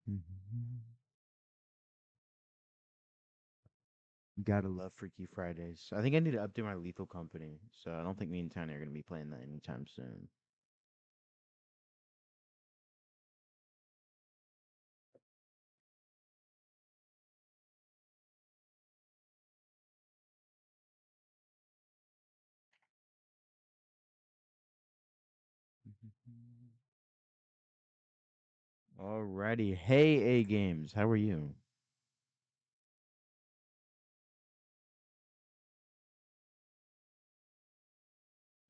Mhm. Gotta love Freaky Fridays. I think I need to update my Lethal Company, so I don't think me and Tiny are gonna be playing that anytime soon. Alrighty. Hey, A Games. How are you?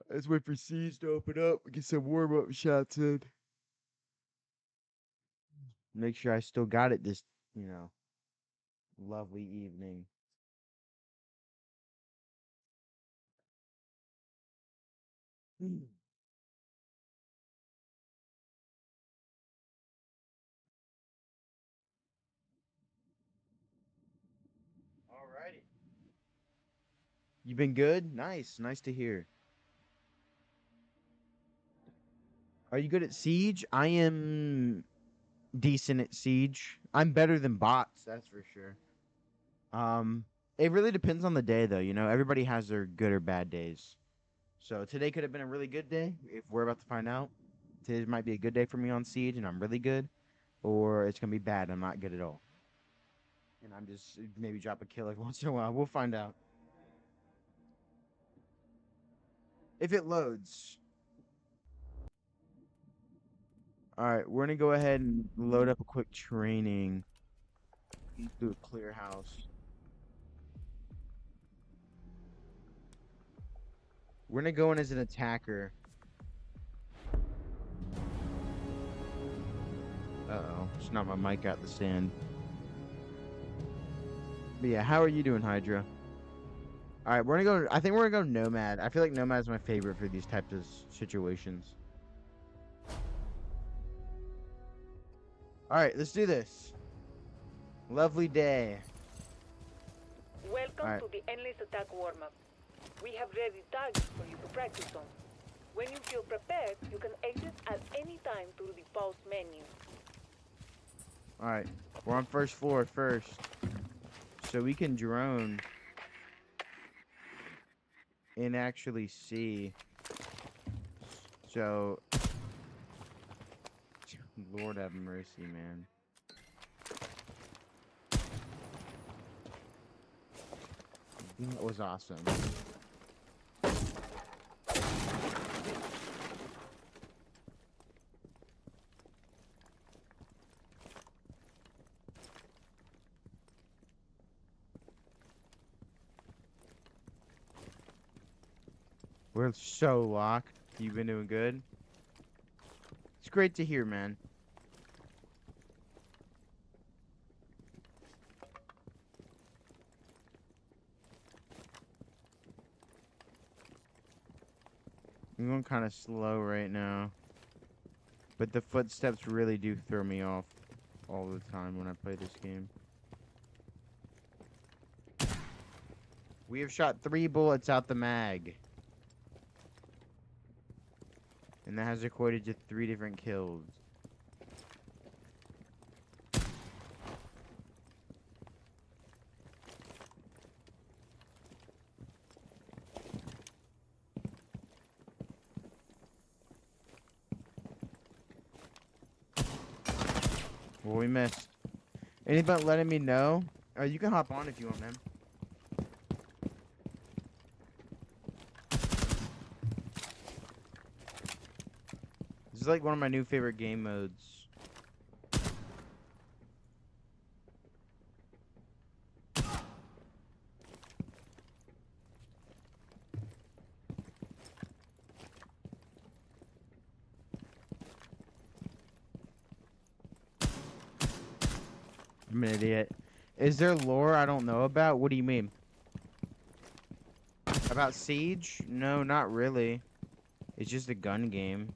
Let's wait for Siege to open up. Get some warm up shots in. Make sure I still got it this, you know, lovely evening. Mm. Alrighty. You been good? Nice. Nice to hear. Are you good at Siege? I am decent at Siege. I'm better than bots, that's for sure. Um, it really depends on the day, though. You know, everybody has their good or bad days. So today could have been a really good day. If we're about to find out, today might be a good day for me on Siege, and I'm really good, or it's gonna be bad. I'm not good at all, and I'm just maybe drop a kill every once in a while. We'll find out if it loads. All right, we're gonna go ahead and load up a quick training. Do a clear house. We're gonna go in as an attacker. Uh-oh, it's not my mic out the stand. But yeah, how are you doing, Hydra? All right, we're gonna go. I think we're gonna go Nomad. I feel like Nomad is my favorite for these types of situations. All right, let's do this. Lovely day. All Welcome right, to the Endless Attack warm-up. We have ready targets for you to practice on. When you feel prepared, you can exit at any time through the pause menu. all right. We're on first floor first, so we can drone and actually see. So, Lord have mercy, man. That was awesome. We're so locked. You've been doing good. It's great to hear, man. I'm going kind of slow right now, but the footsteps really do throw me off all the time when I play this game. We have shot 3 bullets out the mag, and that has equated to 3 different kills. Well, we missed. Anybody letting me know? You can hop on if you want, man. This is like one of my new favorite game modes. I'm an idiot. Is there lore I don't know about? What do you mean? About Siege? No, not really. It's just a gun game.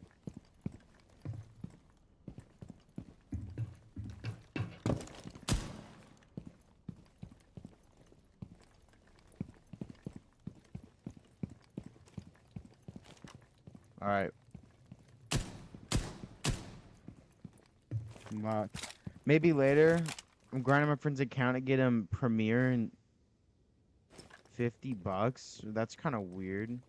Alright. Locked. Maybe later. I'm grinding my friend's account to get him Premiere and $50. That's kind of weird.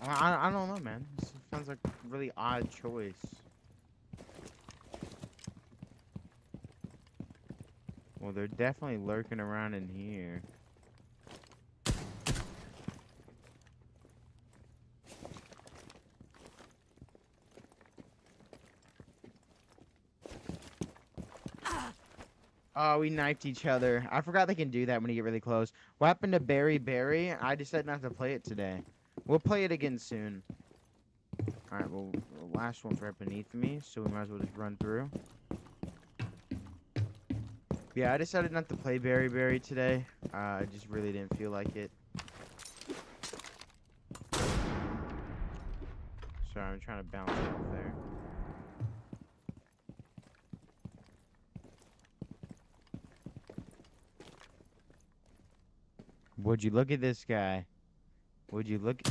I don't know, man. This sounds like a really odd choice. Well, they're definitely lurking around in here. Oh, we knifed each other. I forgot they can do that when you get really close. What happened to Berry Berry? I decided not to play it today. We'll play it again soon. Alright, well, the last one's right beneath me, so we might as well just run through. Yeah, I decided not to play Berry Berry today. I just really didn't feel like it. Sorry, I'm trying to bounce off there. Would you look at this guy? Would you look?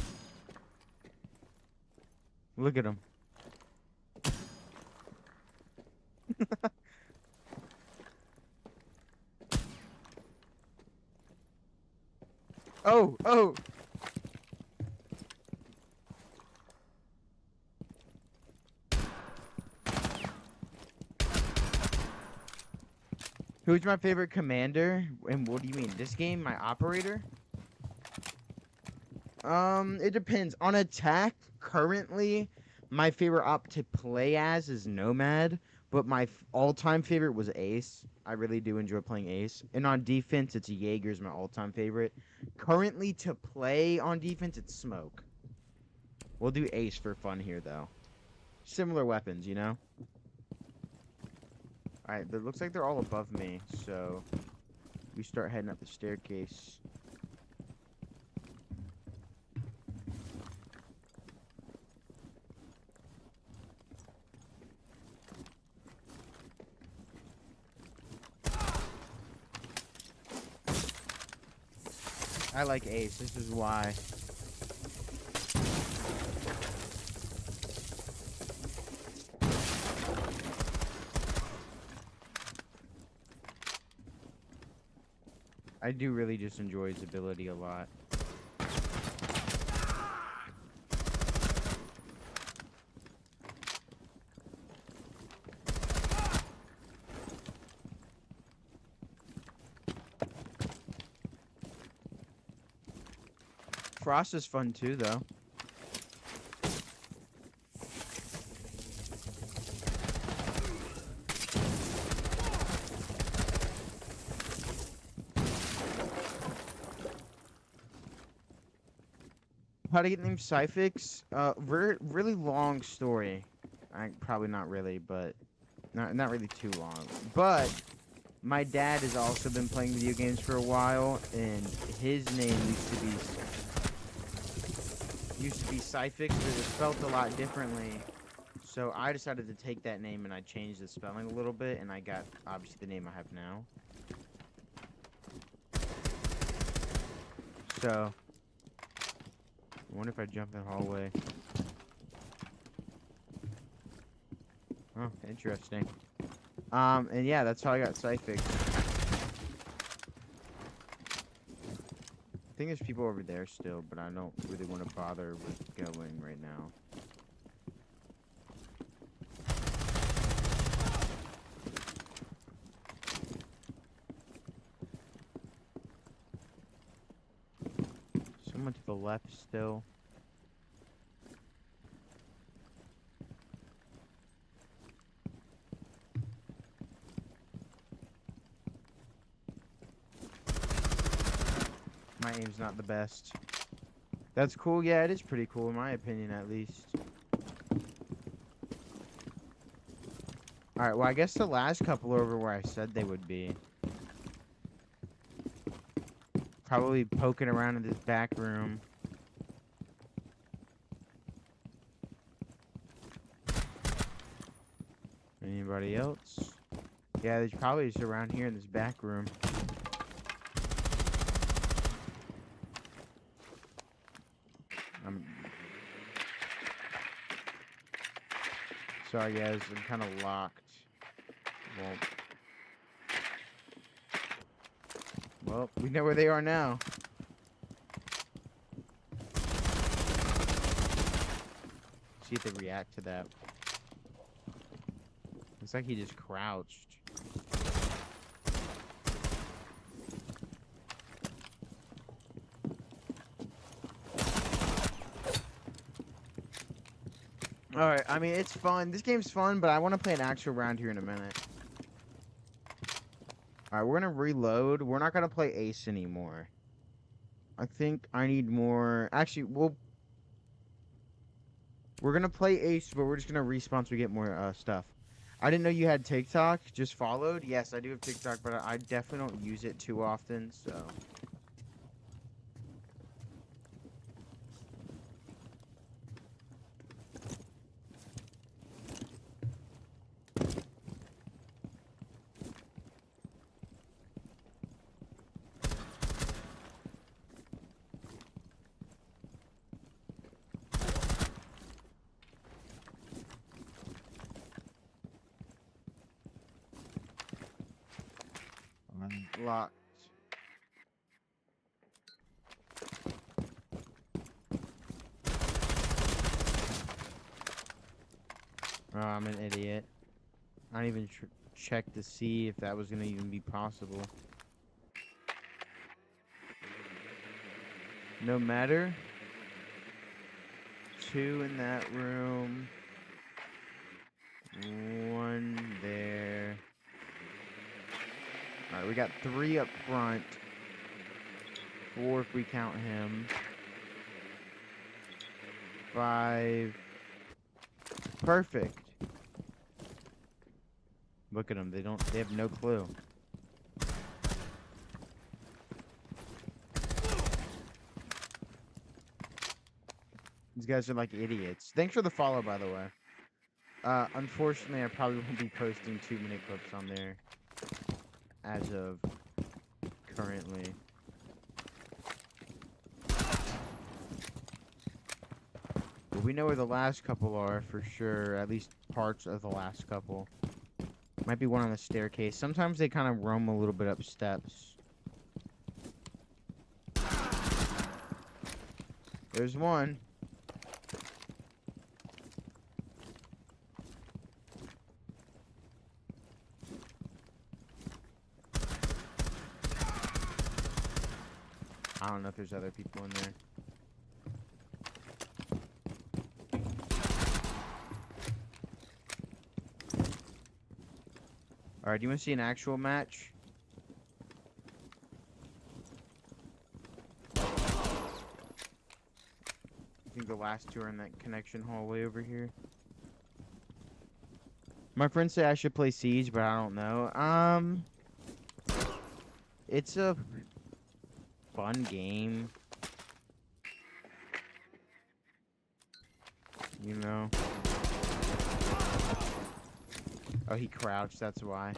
Look at him. Oh, oh. Who's my favorite commander? And what do you mean? This game, my operator? It depends. On attack, currently, my favorite op to play as is Nomad, but my all-time favorite was Ace. I really do enjoy playing Ace. And on defense, it's Jaeger's my all-time favorite. Currently, to play on defense, it's Smoke. We'll do Ace for fun here, though. Similar weapons, you know? Alright, it looks like they're all above me, so we start heading up the staircase. I like Ace, this is why. I do really just enjoy his ability a lot. Frost is fun too, though. How to get named Cyphix? Really long story. Probably not really, but not really too long. But my dad has also been playing video games for a while, and his name used to be Cyphix, but it was spelled a lot differently. So I decided to take that name and I changed the spelling a little bit, and I got obviously the name I have now. So I wonder if I jump in the hallway. Oh, interesting. And yeah, that's how I got Cyphix. I think there's people over there still, but I don't really want to bother with going right now. Someone to the left still. My aim's not the best. That's cool. Yeah, it is pretty cool in my opinion, at least. Alright, well, I guess the last couple are over where I said they would be. Probably poking around in this back room. Anybody else? Yeah, there's probably just around here in this back room. Sorry guys, I'm kind of locked. Well, we know where they are now. See if they react to that. Looks like he just crouched. Alright, I mean, it's fun. This game's fun, but I want to play an actual round here in a minute. Alright, we're going to reload. We're not going to play Ace anymore. I think I need more... Actually, we're going to play Ace, but we're just going to respawn so we get more stuff. I didn't know you had TikTok. Just followed. Yes, I do have TikTok, but I definitely don't use it too often, so... Locked. Oh, I'm an idiot. I didn't even check to see if that was gonna even be possible. No matter. 2 in that room. 1 there. Alright, we got 3 up front. 4 if we count him. 5. Perfect. Look at them. They have no clue. These guys are like idiots. Thanks for the follow, by the way. Unfortunately, I probably won't be posting 2-minute clips on there as of currently. But we know where the last couple are for sure, at least parts of the last couple. Might be one on the staircase. Sometimes they kind of roam a little bit up steps. There's one. I don't know if there's other people in there. Alright, do you want to see an actual match? I think the last 2 are in that connection hallway over here. My friends say I should play Siege, but I don't know. It's a fun game. You know. Oh, he crouched, that's why.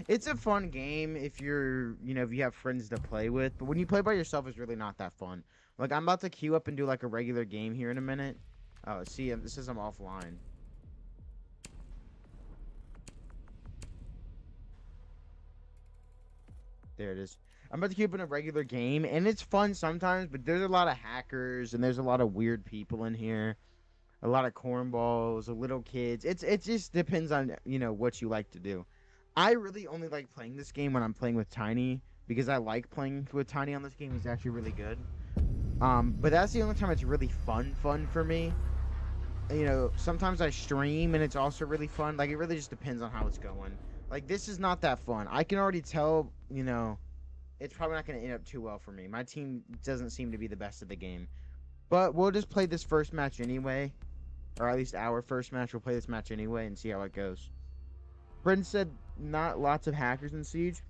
It's a fun game if you're, if you have friends to play with. But when you play by yourself, it's really not that fun. Like, I'm about to queue up and do, like, a regular game here in a minute. Oh, see, this says I'm offline. There it is. I'm about to queue up in a regular game, and it's fun sometimes, but there's a lot of hackers, and there's a lot of weird people in here. A lot of cornballs, little kids. It just depends on, what you like to do. I really only like playing this game when I'm playing with Tiny, because I like playing with Tiny on this game. He's actually really good. But that's the only time it's really fun for me. Sometimes I stream, and it's also really fun. Like, it really just depends on how it's going. Like, this is not that fun. I can already tell, it's probably not going to end up too well for me. My team doesn't seem to be the best at the game. But we'll just play this first match anyway. Or at least our first match. We'll play this match anyway and see how it goes. Brendan said not lots of hackers in Siege.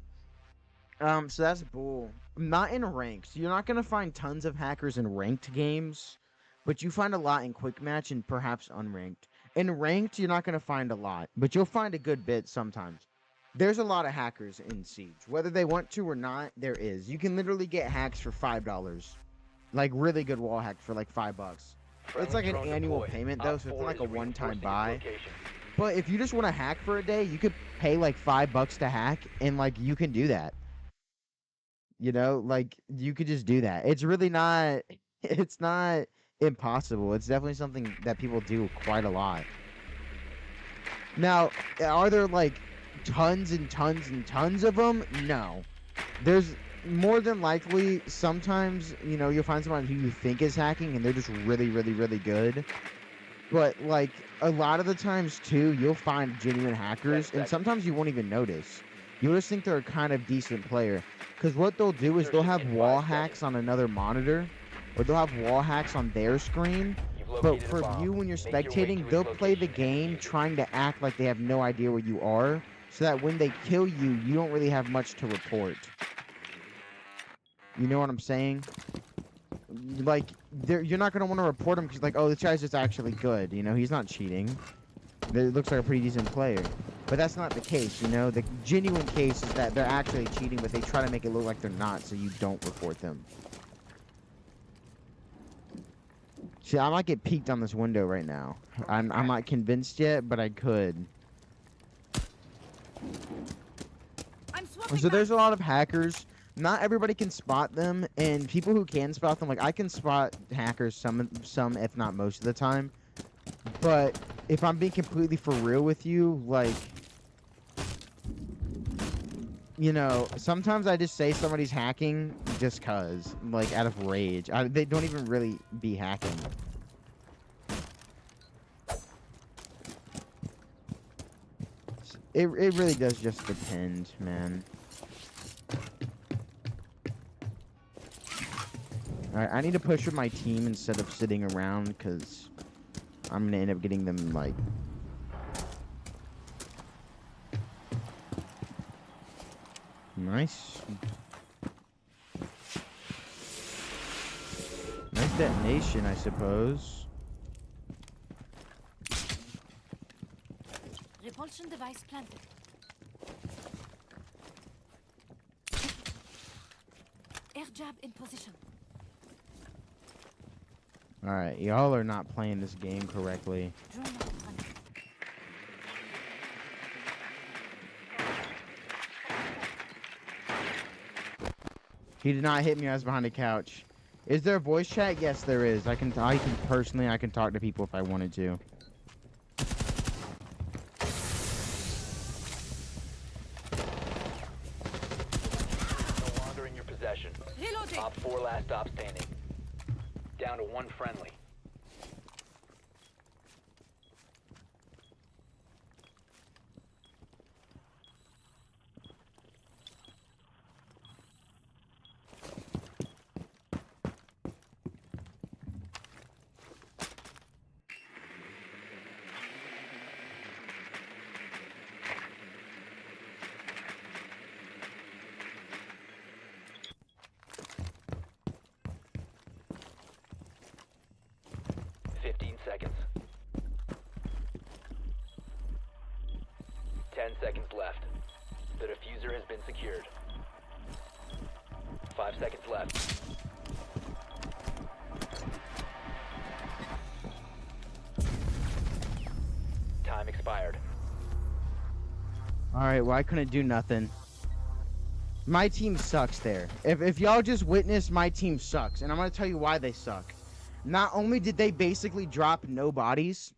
So that's bull. Not in ranked. You're not going to find tons of hackers in ranked games. But you find a lot in quick match and perhaps unranked. In ranked, you're not going to find a lot. But you'll find a good bit sometimes. There's a lot of hackers in Siege. Whether they want to or not, there is. You can literally get hacks for $5. Like really good wall hacks for like $5. It's like an annual payment though, so it's not like a one-time buy. But if you just want to hack for a day, you could pay like $5 to hack, and like you can do that. You know, like you could just do that. It's really not. It's not impossible. It's definitely something that people do quite a lot. Now, are there like tons and tons and tons of them? No. There's more than likely sometimes, you know, you'll find someone who you think is hacking and they're just really, really, really good. But like a lot of the times too, you'll find genuine hackers and sometimes you won't even notice. You'll just think they're a kind of decent player. Because what they'll do is they'll have wall hacks on another monitor, or they'll have wall hacks on their screen. But for you, when you're spectating, they'll play the game trying to act like they have no idea where you are, so that when they kill you, you don't really have much to report. You know what I'm saying? Like, you're not going to want to report him because, like, oh, this guy's just actually good. You know, he's not cheating. It looks like a pretty decent player. But that's not the case, you know? The genuine case is that they're actually cheating, but they try to make it look like they're not, so you don't report them. See, I might get peeked on this window right now. I'm not convinced yet, but I could. So there's a lot of hackers. Not everybody can spot them, and people who can spot them, like I can spot hackers some if not most of the time. But if I'm being completely for real with you, like, you know, sometimes I just say somebody's hacking just cause, like, out of rage. They don't even really be hacking. It really does just depend, man. Alright, I need to push with my team instead of sitting around, because I'm going to end up getting them, like... Nice. Nice detonation, I suppose. Repulsion device planted. Air jab in position. Alright, y'all are not playing this game correctly. Drone out front. He did not hit me. I was behind a couch. Is there a voice chat? Yes, there is. I can talk to people if I wanted to. No longer in your possession. Reloading. Op 4 last stop standing. Down to one friendly. Seconds. 10 seconds left. The diffuser has been secured. 5 seconds left. Time expired. Alright, well, I couldn't do nothing. My team sucks there. If y'all just witnessed, my team sucks. And I'm going to tell you why they suck. Not only did they basically drop no bodies,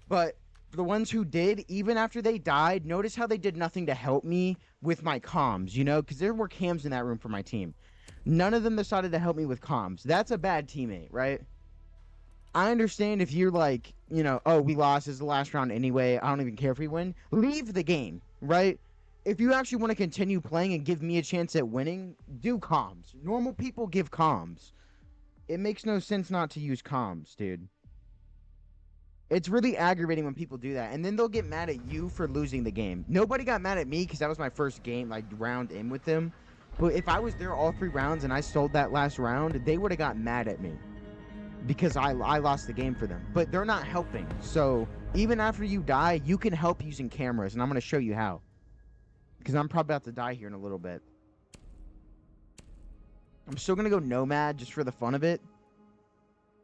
but the ones who did, even after they died, notice how they did nothing to help me with my comms, you know? Because there were cams in that room for my team. None of them decided to help me with comms. That's a bad teammate, right? I understand if you're like, you know, oh, we lost. It's the last round anyway. I don't even care if we win. Leave the game, right? If you actually want to continue playing and give me a chance at winning, do comms. Normal people give comms. It makes no sense not to use comms, dude. It's really aggravating when people do that. And then they'll get mad at you for losing the game. Nobody got mad at me because that was my first game, like, round in with them. But if I was there all 3 rounds and I sold that last round, they would have got mad at me. Because I lost the game for them. But they're not helping. So, even after you die, you can help using cameras. And I'm going to show you how. because I'm probably about to die here in a little bit. I'm still gonna go Nomad just for the fun of it,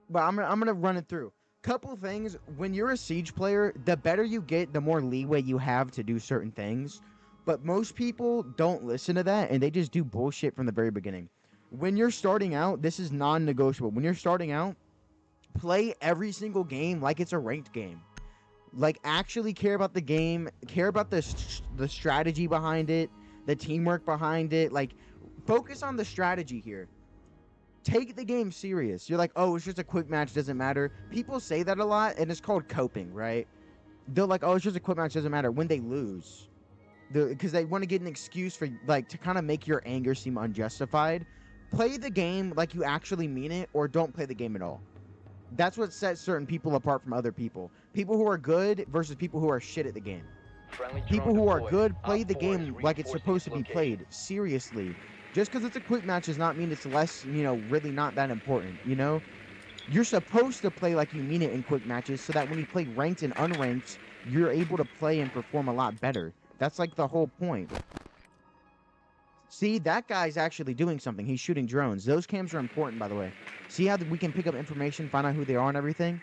but I'm gonna run it through. Couple things: when you're a Siege player, the better you get, the more leeway you have to do certain things. But most people don't listen to that, and they just do bullshit from the very beginning. When you're starting out, this is non-negotiable. When you're starting out, play every single game like it's a ranked game. Like, actually care about the game, care about the strategy behind it, the teamwork behind it. Like, focus on the strategy here. Take the game serious. You're like, oh, it's just a quick match, doesn't matter. People say that a lot, and it's called coping, right? They're like, oh, it's just a quick match, doesn't matter, when they lose. Because they want to get an excuse for, like, to kind of make your anger seem unjustified. Play the game like you actually mean it, or don't play the game at all. That's what sets certain people apart from other people. People who are good versus people who are shit at the game. People who are good play the game like it's supposed to be played. Seriously. Just because it's a quick match does not mean it's less, you know, really not that important, you know? You're supposed to play like you mean it in quick matches so that when you play ranked and unranked, you're able to play and perform a lot better. That's like the whole point. See, that guy's actually doing something. He's shooting drones. Those cams are important, by the way. See how we can pick up information, find out who they are and everything?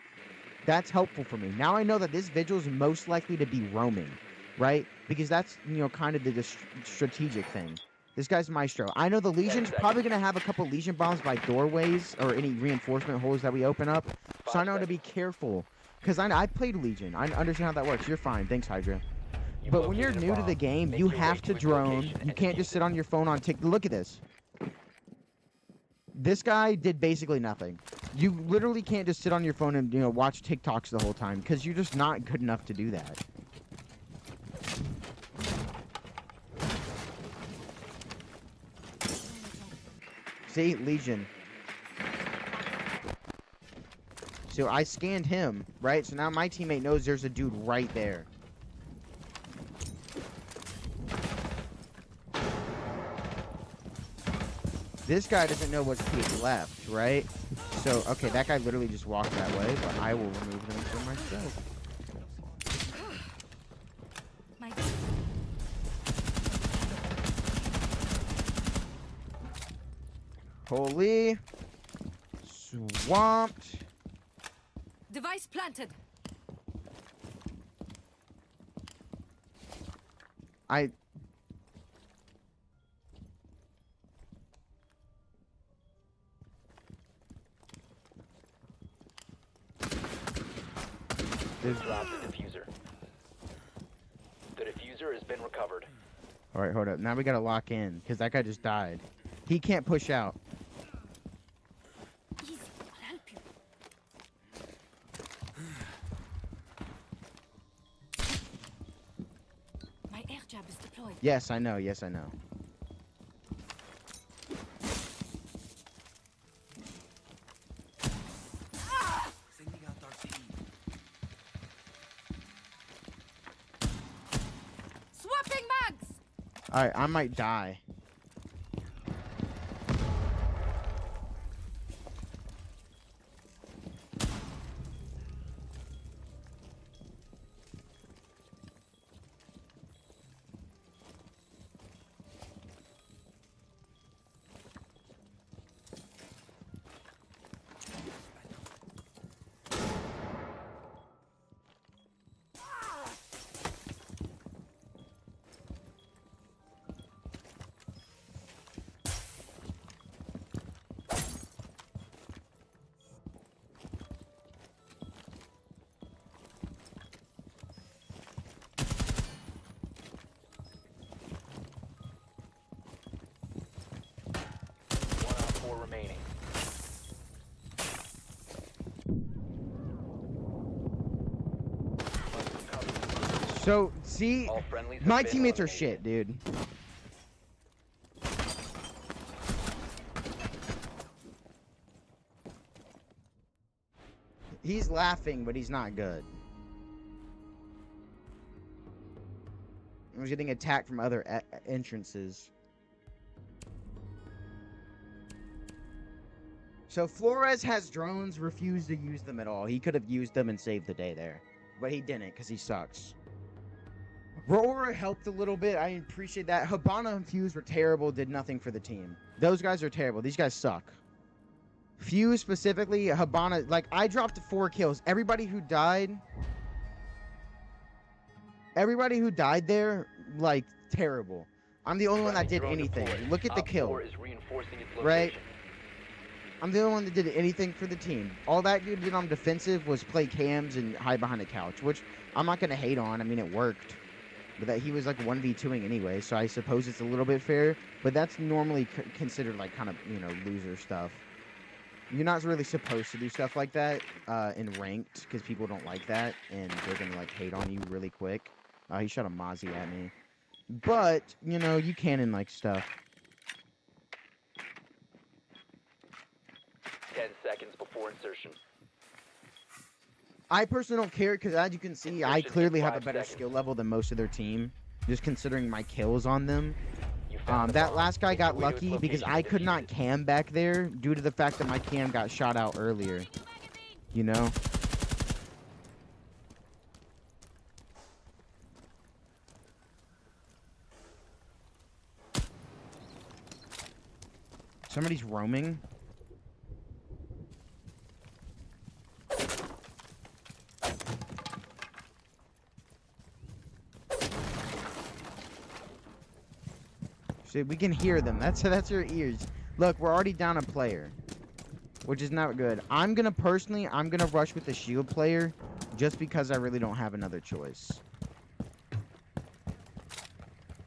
That's helpful for me. Now I know that this vigil is most likely to be roaming, right? Because that's, you know, kind of the strategic thing. This guy's Maestro. I know the Legion's probably going to have a couple Legion bombs by doorways or any reinforcement holes that we open up. So I know to be careful. Because I played Legion. I understand how that works. You're fine. Thanks, Hydra. But when you're new to the game, you have to drone. You can't just sit on your phone on TikTok. Look at this. This guy did basically nothing. You literally can't just sit on your phone and, you know, watch TikToks the whole time because you're just not good enough to do that. See, Legion. So I scanned him, right? So now my teammate knows there's a dude right there. This guy doesn't know what's peek left, right? So, okay, that guy literally just walked that way, but I will remove him for myself. Holy. Swamped. Device planted. Drop the diffuser. The diffuser has been recovered. Alright, hold up. Now we gotta lock in, because that guy just died. He can't push out. Easy, I'll help you. My air jab is deployed. Yes, I know. Yes, I know. Swapping mags! Alright, I might die. Remaining. So, see, All friendlies my have been teammates are eliminated. shit, dude. He's laughing, but he's not good. I was getting attacked from other entrances. So Flores has drones, refused to use them at all. He could have used them and saved the day there. But he didn't, because he sucks. Roar helped a little bit. I appreciate that. Habana and Fuse were terrible, did nothing for the team. Those guys are terrible. These guys suck. Fuse specifically, Habana, like, I dropped 4 kills. Everybody who died there, like, terrible. I'm the only one that did anything. Look at the kill. Right? I'm the only one that did anything for the team. All that dude did on defensive was play cams and hide behind a couch, which I'm not going to hate on. I mean, it worked. But that he was like 1v2ing anyway, so I suppose it's a little bit fair. But that's normally considered like kind of, you know, loser stuff. You're not really supposed to do stuff like that in ranked because people don't like that and they're going to like hate on you really quick. He shot a Mozzie at me. But, you know, you can in like stuff. 10 seconds before insertion. I personally don't care because, as you can see, I clearly have a better skill level than most of their team, just considering my kills on them. That last guy got lucky because I could not cam back there due to the fact that my cam got shot out earlier. You know? Somebody's roaming. See, we can hear them. That's your ears. Look, we're already down a player, which is not good. I'm gonna rush with the shield player, just because I really don't have another choice.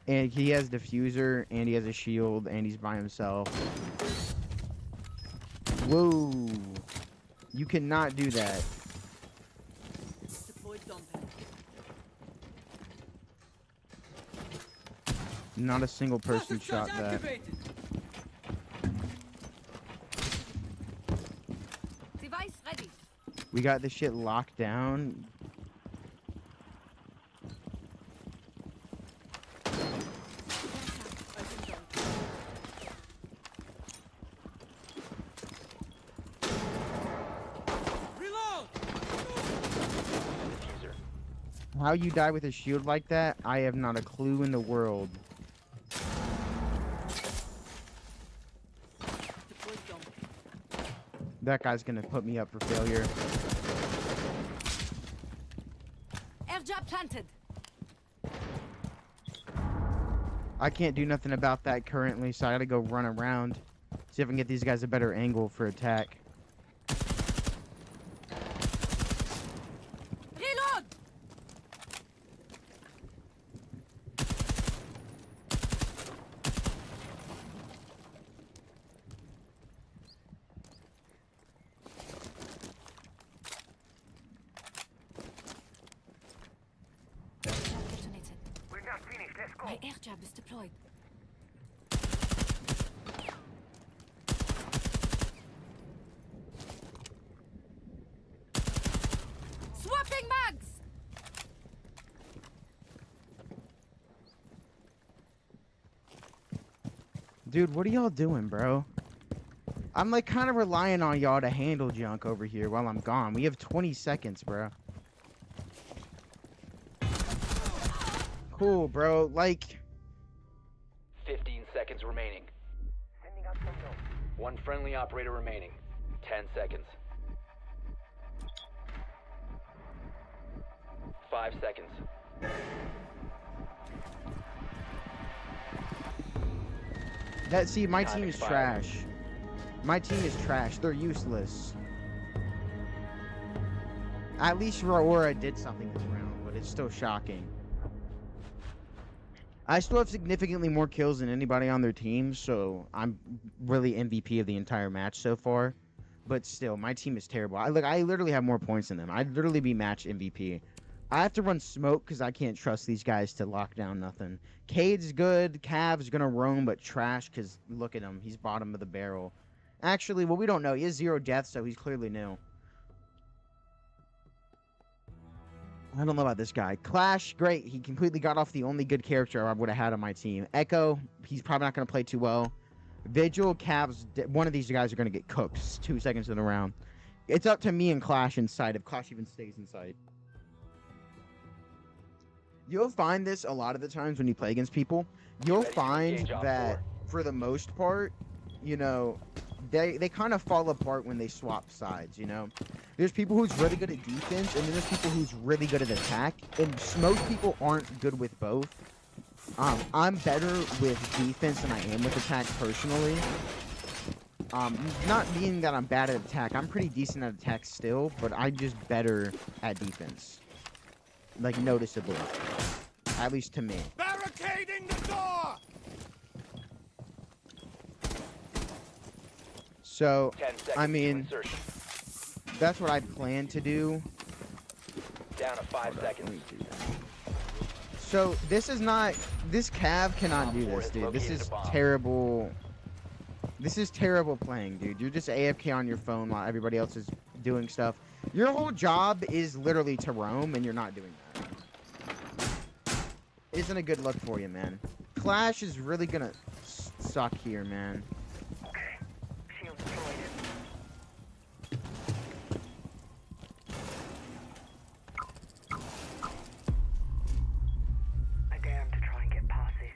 And he has diffuser, and he has a shield, and he's by himself. Whoa! You cannot do that. Not a single person shot that. Device ready. We got this shit locked down. Reload! How you die with a shield like that, I have not a clue in the world. That guy's gonna put me up for failure. Airdrop planted. I can't do nothing about that currently, so I gotta go run around. See if I can get these guys a better angle for attack. Reload. Detonated. We're not finished. Let's go. My airdrop is deployed. Swapping mags. Dude, what are y'all doing, bro? I'm like kind of relying on y'all to handle junk over here while I'm gone. We have 20 seconds, bro. Cool, bro. Like, 15 seconds remaining. Sending out some notes. One friendly operator remaining. 10 seconds. 5 seconds. see, my Time team is expired. trash. My team is trash. They're useless. At least Aurora did something this round, but it's still shocking. I still have significantly more kills than anybody on their team, so I'm really MVP of the entire match so far. But still, my team is terrible. I literally have more points than them. I'd literally be match MVP. I have to run smoke because I can't trust these guys to lock down nothing. Cade's good. Cav's gonna roam, but trash because look at him. He's bottom of the barrel. Actually, well, we don't know. He has 0 deaths, so he's clearly new. I don't know about this guy. Clash, great. He completely got off the only good character I would have had on my team. Echo, he's probably not going to play too well. Vigil, Cavs, one of these guys are going to get cooked 2 seconds in the round. It's up to me and Clash inside, if Clash even stays inside. You'll find this a lot of the times when you play against people. You'll Ready to find engage Op that 4. for the most part, you know, they kind of fall apart when they swap sides, you know? There's people who's really good at defense, and then there's people who's really good at attack, and most people aren't good with both. I'm better with defense than I am with attack personally. Not meaning that I'm bad at attack. I'm pretty decent at attack still, but I'm just better at defense. Like, noticeably. At least to me. Barricading the door! So, 10 seconds I to mean, insertion. that's what I plan to do. Down to 5 seconds. So, this is not... This Cav cannot Op do 4 this, has dude. This located is a bomb. terrible... This is terrible playing, dude. You're just AFK on your phone while everybody else is doing stuff. Your whole job is literally to roam, and you're not doing that. Isn't a good look for you, man. Clash is really gonna suck here, man. Okay. Shield deployed. I dare him to try and get past this.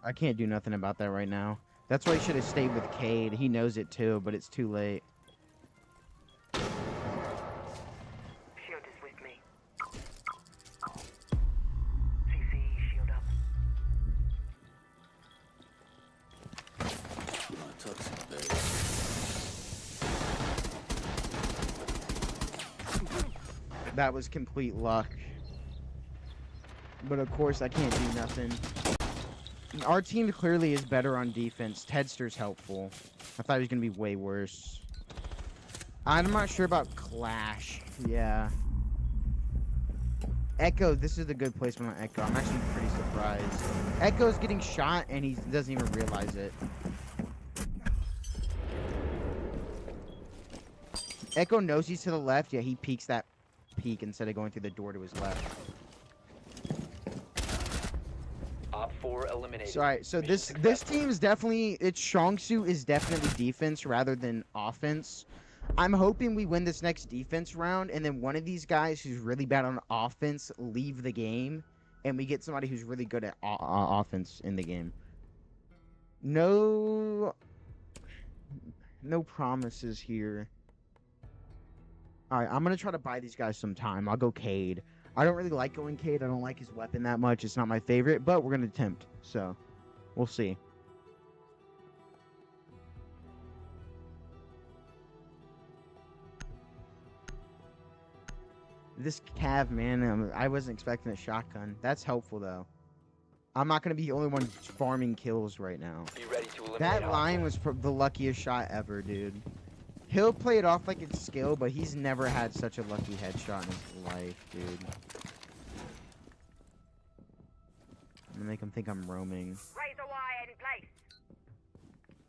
I can't do nothing about that right now. That's why he should have stayed with Cade. He knows it too, but it's too late. Shield is with me. CC, shield up. That was complete luck. But of course, I can't do nothing. Our team clearly is better on defense. Tedster's helpful. I thought he was going to be way worse. I'm not sure about Clash. Yeah. Echo, this is a good placement on Echo. I'm actually pretty surprised. Echo's getting shot and he doesn't even realize it. Echo knows he's to the left, yeah, he peeks that peek instead of going through the door to his left. Op 4 eliminated. So, alright, so Mission this successful. team is definitely, its strong suit is definitely defense rather than offense. I'm hoping we win this next defense round, and then one of these guys who's really bad on offense leave the game, and we get somebody who's really good at offense in the game. No promises here. Alright, I'm gonna try to buy these guys some time. I'll go Cade. I don't really like going Cade. I don't like his weapon that much. It's not my favorite, but we're gonna attempt. So, we'll see. This Cav, man, I wasn't expecting a shotgun. That's helpful, though. I'm not gonna be the only one farming kills right now. Be ready to eliminate That Op line 4. was the luckiest shot ever, dude. He'll play it off like it's skill, but he's never had such a lucky headshot in his life, dude. I'm gonna make him think I'm roaming. Razor wire in place.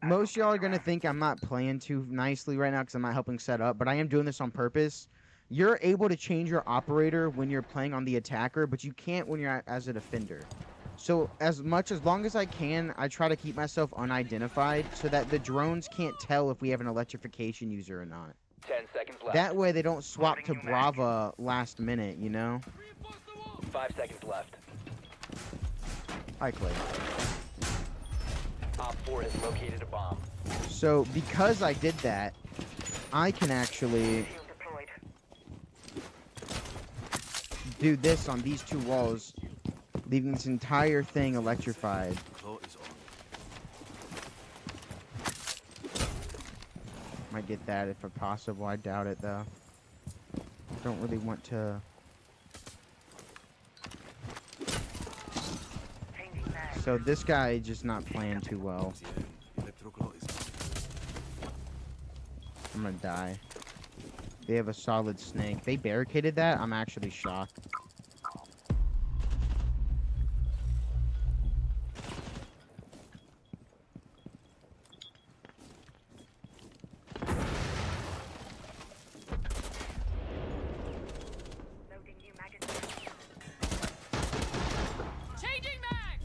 Most of y'all are gonna think I'm not playing too nicely right now because I'm not helping set up, but I am doing this on purpose. You're able to change your operator when you're playing on the attacker, but you can't when you're as a defender. So as long as I can, I try to keep myself unidentified so that the drones can't tell if we have an electrification user or not. 10 seconds left. That way they don't swap to Brava last minute, you know? 5 seconds left. Hi, Clay. Op 4 has located a bomb. So because I did that, I can actually Shield deployed. do this on these two walls, leaving this entire thing electrified. Might get that if possible. I doubt it, though. Don't really want to... Changing mag. So this guy just not playing too well. I'm gonna die. They have a solid snake. They barricaded that? I'm actually shocked. Loading new magazine. Changing mag!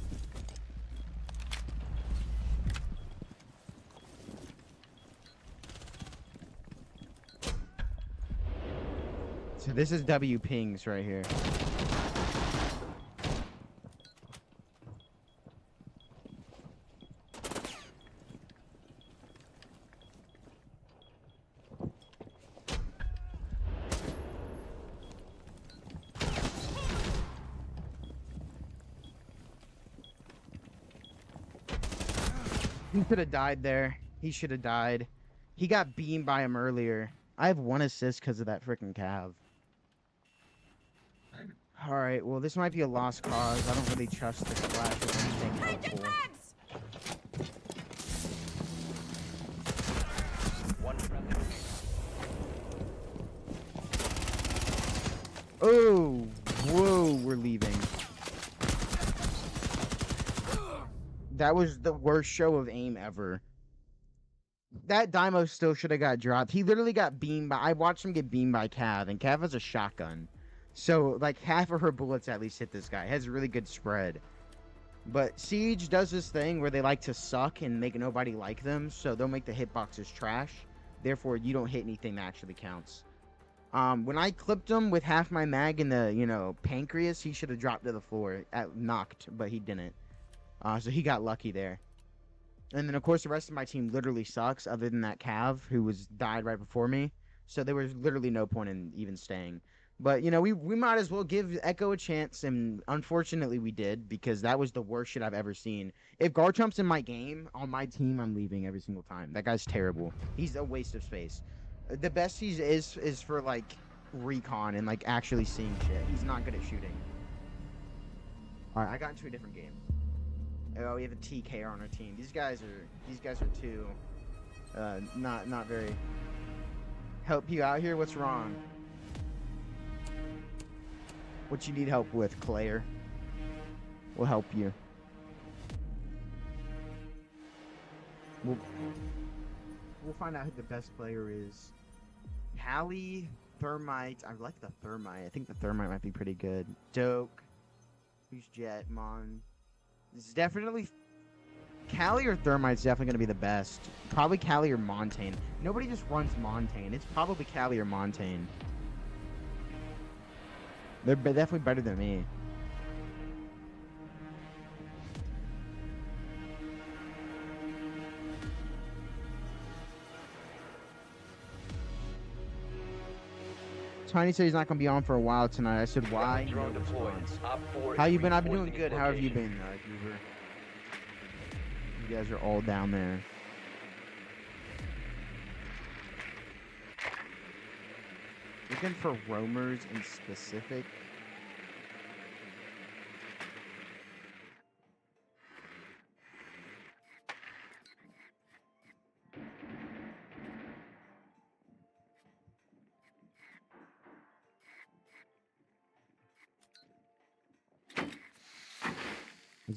So this is W pings right here. He should have died there. He should have died. He got beamed by him earlier. I have 1 assist because of that freaking Cav. Alright, well, this might be a lost cause. I don't really trust the splash of anything helpful. One friendly. Oh, whoa, we're leaving. That was the worst show of aim ever. That Dymo still should have got dropped. He literally got beamed by... I watched him get beamed by Cav, and Cav has a shotgun. So, like, half of her bullets at least hit this guy. It has a really good spread. But Siege does this thing where they like to suck and make nobody like them, so they'll make the hitboxes trash. Therefore, you don't hit anything that actually counts. When I clipped him with half my mag in the, you know, pancreas, he should have dropped to the floor. Knocked, but he didn't. So he got lucky there. And then, of course, the rest of my team literally sucks, other than that Cav, who died right before me. So there was literally no point in even staying. But, you know, we might as well give Echo a chance, and unfortunately we did, because that was the worst shit I've ever seen. If Garchomp's in my game, on my team, I'm leaving every single time. That guy's terrible. He's a waste of space. The best he is for, like, recon and, like, actually seeing shit. He's not good at shooting. Alright, I got into a different game. Oh, we have a TKR on our team. These guys are too, not very. Help you out here? What's wrong? What you need help with, Claire? We'll help you. We'll find out who the best player is. Hallie, Thermite. I like the Thermite. I think the Thermite might be pretty good. Doke. Who's Jet? Mon. It's definitely Callie or Thermite's definitely going to be the best. Probably Callie or Montaigne. Nobody just runs Montaigne. It's probably Callie or Montaigne. They're definitely better than me. Tiny said he's not going to be on for a while tonight. I said, why? Drone No deployed. response. Op 4 How is you been? I've been doing reinforcing good. How have you location. been, Goober? You guys are all down there. Looking for roamers in specific.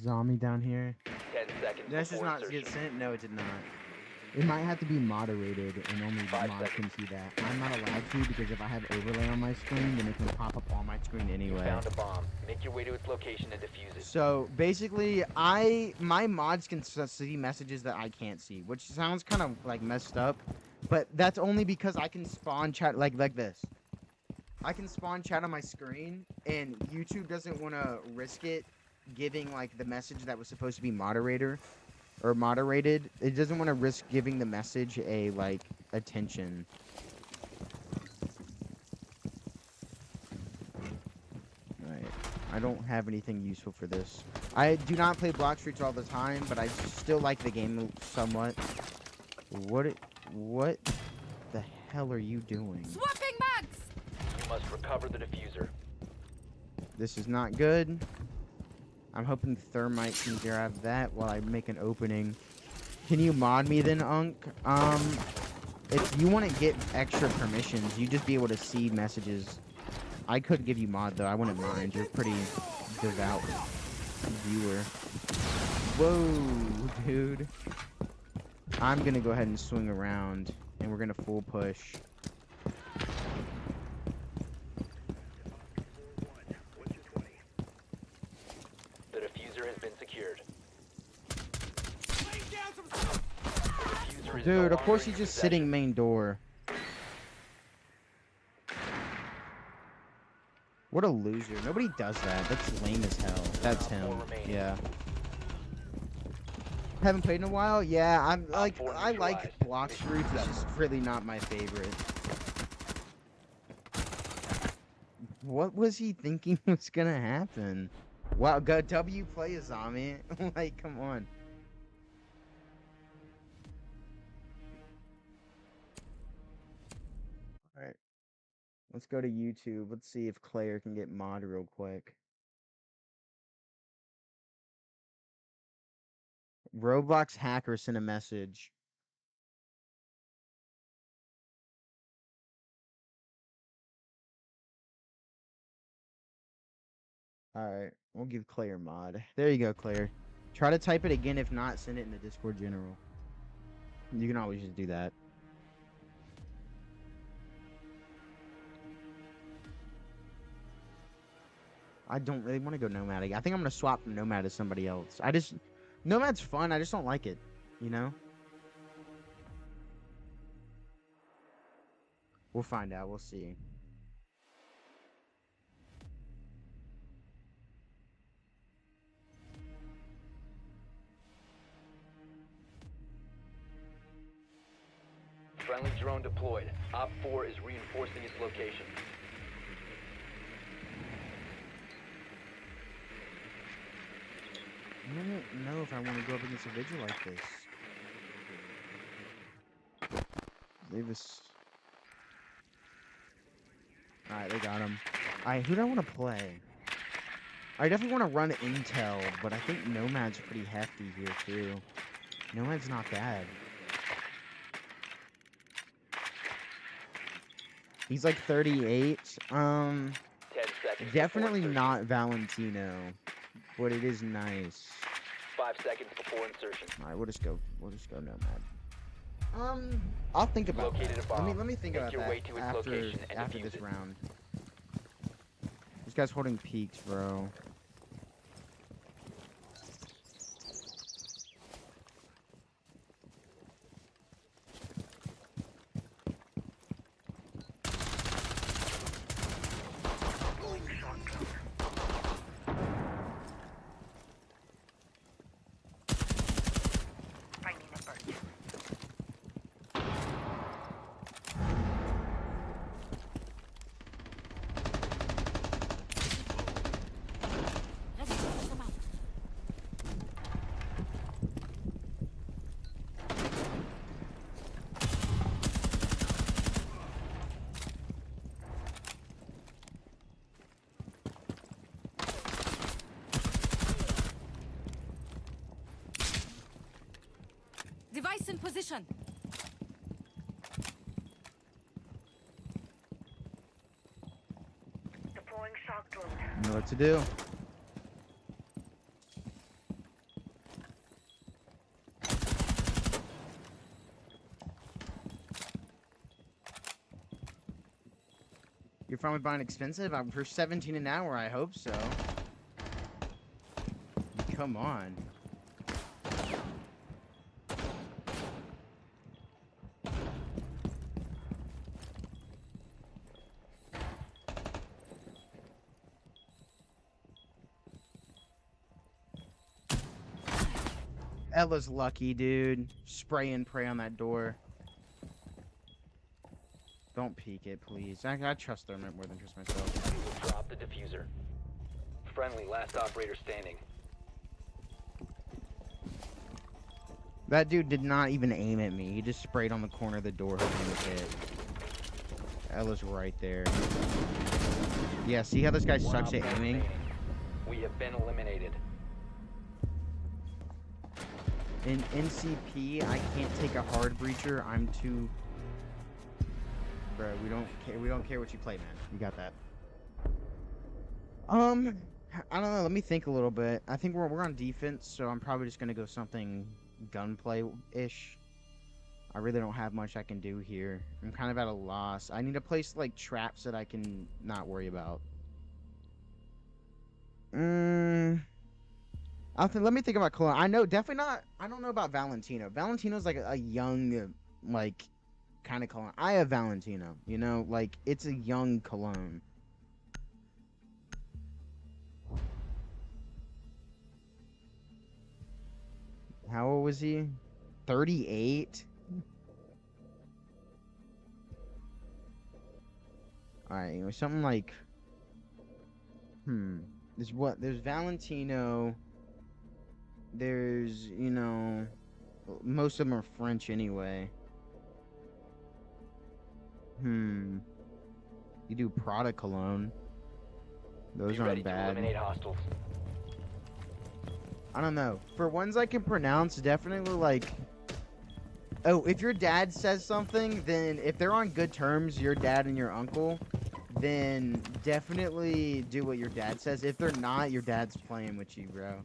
Zombie down here. 10 seconds. Did that just before not insertion. get sent? No, it did not. It might have to be moderated, and only 5 mods seconds. can see that. I'm not allowed to because if I have overlay on my screen, then it can pop up on my screen You anyway. found a bomb. Make your way to its location and defuse it. So basically, my mods can see messages that I can't see, which sounds kind of like messed up, but that's only because I can spawn chat like this. I can spawn chat on my screen, and YouTube doesn't want to risk it giving like the message that was supposed to be moderator or moderated. It doesn't want to risk giving the message a like attention. Right. I don't have anything useful for this. I do not play Block Streets all the time, but I still like the game somewhat. What the hell are you doing? Swapping mags! You must recover the diffuser. This is not good. I'm hoping Thermite can grab that while I make an opening. Can you mod me then, Unk? If you want to get extra permissions, you just be able to see messages. I could give you mod though. I wouldn't mind. You're pretty devout viewer. Whoa, dude. I'm gonna go ahead and swing around, and we're gonna full push. The diffuser has been secured. The diffuser is no Dude, of longer course in he's your just possession. sitting main door. What a loser. Nobody does that. That's lame as hell. That's Op four him. remaining. Yeah. Haven't played in a while? Yeah, I'm like, four I like neutralized. block Mission streaks. It's just successful. really not my favorite. What was he thinking was gonna happen? Wow, go W play Azami. Like, come on. Alright. Let's go to YouTube. Let's see if Claire can get mod real quick. Roblox hacker sent a message. Alright, we'll give Claire mod. There you go, Claire. Try to type it again. If not, send it in the Discord general. You can always just do that. I don't really want to go Nomad again. I think I'm going to swap from Nomad to somebody else. Nomad's fun. I just don't like it, you know? We'll find out. We'll see. Friendly drone deployed. Op 4 is reinforcing its location. I don't know if I want to go up against a vigil like this. Davis. Alright, they got him. Alright, who do I want to play? I definitely want to run Intel, but I think Nomad's pretty hefty here, too. Nomad's not bad. He's like 38. 10 seconds. Definitely before not Valentino, but it is nice. 5 seconds before insertion. All right, we'll just go Nomad. I'll think about Located that. a bomb. Let me think Make about your that way to its after location and after defuse this it. round. This guy's holding peaks, bro. Finding the bird. Let's finish them out. Device in position. Deploying shock drone. I know what to do. You're finally buying expensive? For 17 an hour, I hope so. Come on. Ella's lucky, dude. Spray and pray on that door. Don't peek it, please. I trust them more than trust myself. We will drop the diffuser. Friendly, last operator standing. That dude did not even aim at me. He just sprayed on the corner of the door hoping to hit. Ella's right there. Yeah, see how this guy One sucks op at four aiming? remaining. We have been eliminated. In NCP, I can't take a hard breacher. I'm too... Bro, we don't care. We don't care what you play, man. You got that. I don't know. Let me think a little bit. I think we're on defense, so I'm probably just gonna go something gunplay-ish. I really don't have much I can do here. I'm kind of at a loss. I need a place like traps that I can not worry about. Let me think about Cologne. I know definitely not. I don't know about Valentino. Valentino's like a young, like, kind of Cologne. I have Valentino. You know, like it's a young Cologne. How old was he? 38? Alright, you know, something like... There's Valentino. There's, you know... Most of them are French anyway. You do Prada cologne. Those Be ready aren't to bad. eliminate hostiles. I don't know. For ones I can pronounce, definitely like... Oh, if your dad says something, then if they're on good terms, your dad and your uncle, then definitely do what your dad says. If they're not, your dad's playing with you, bro.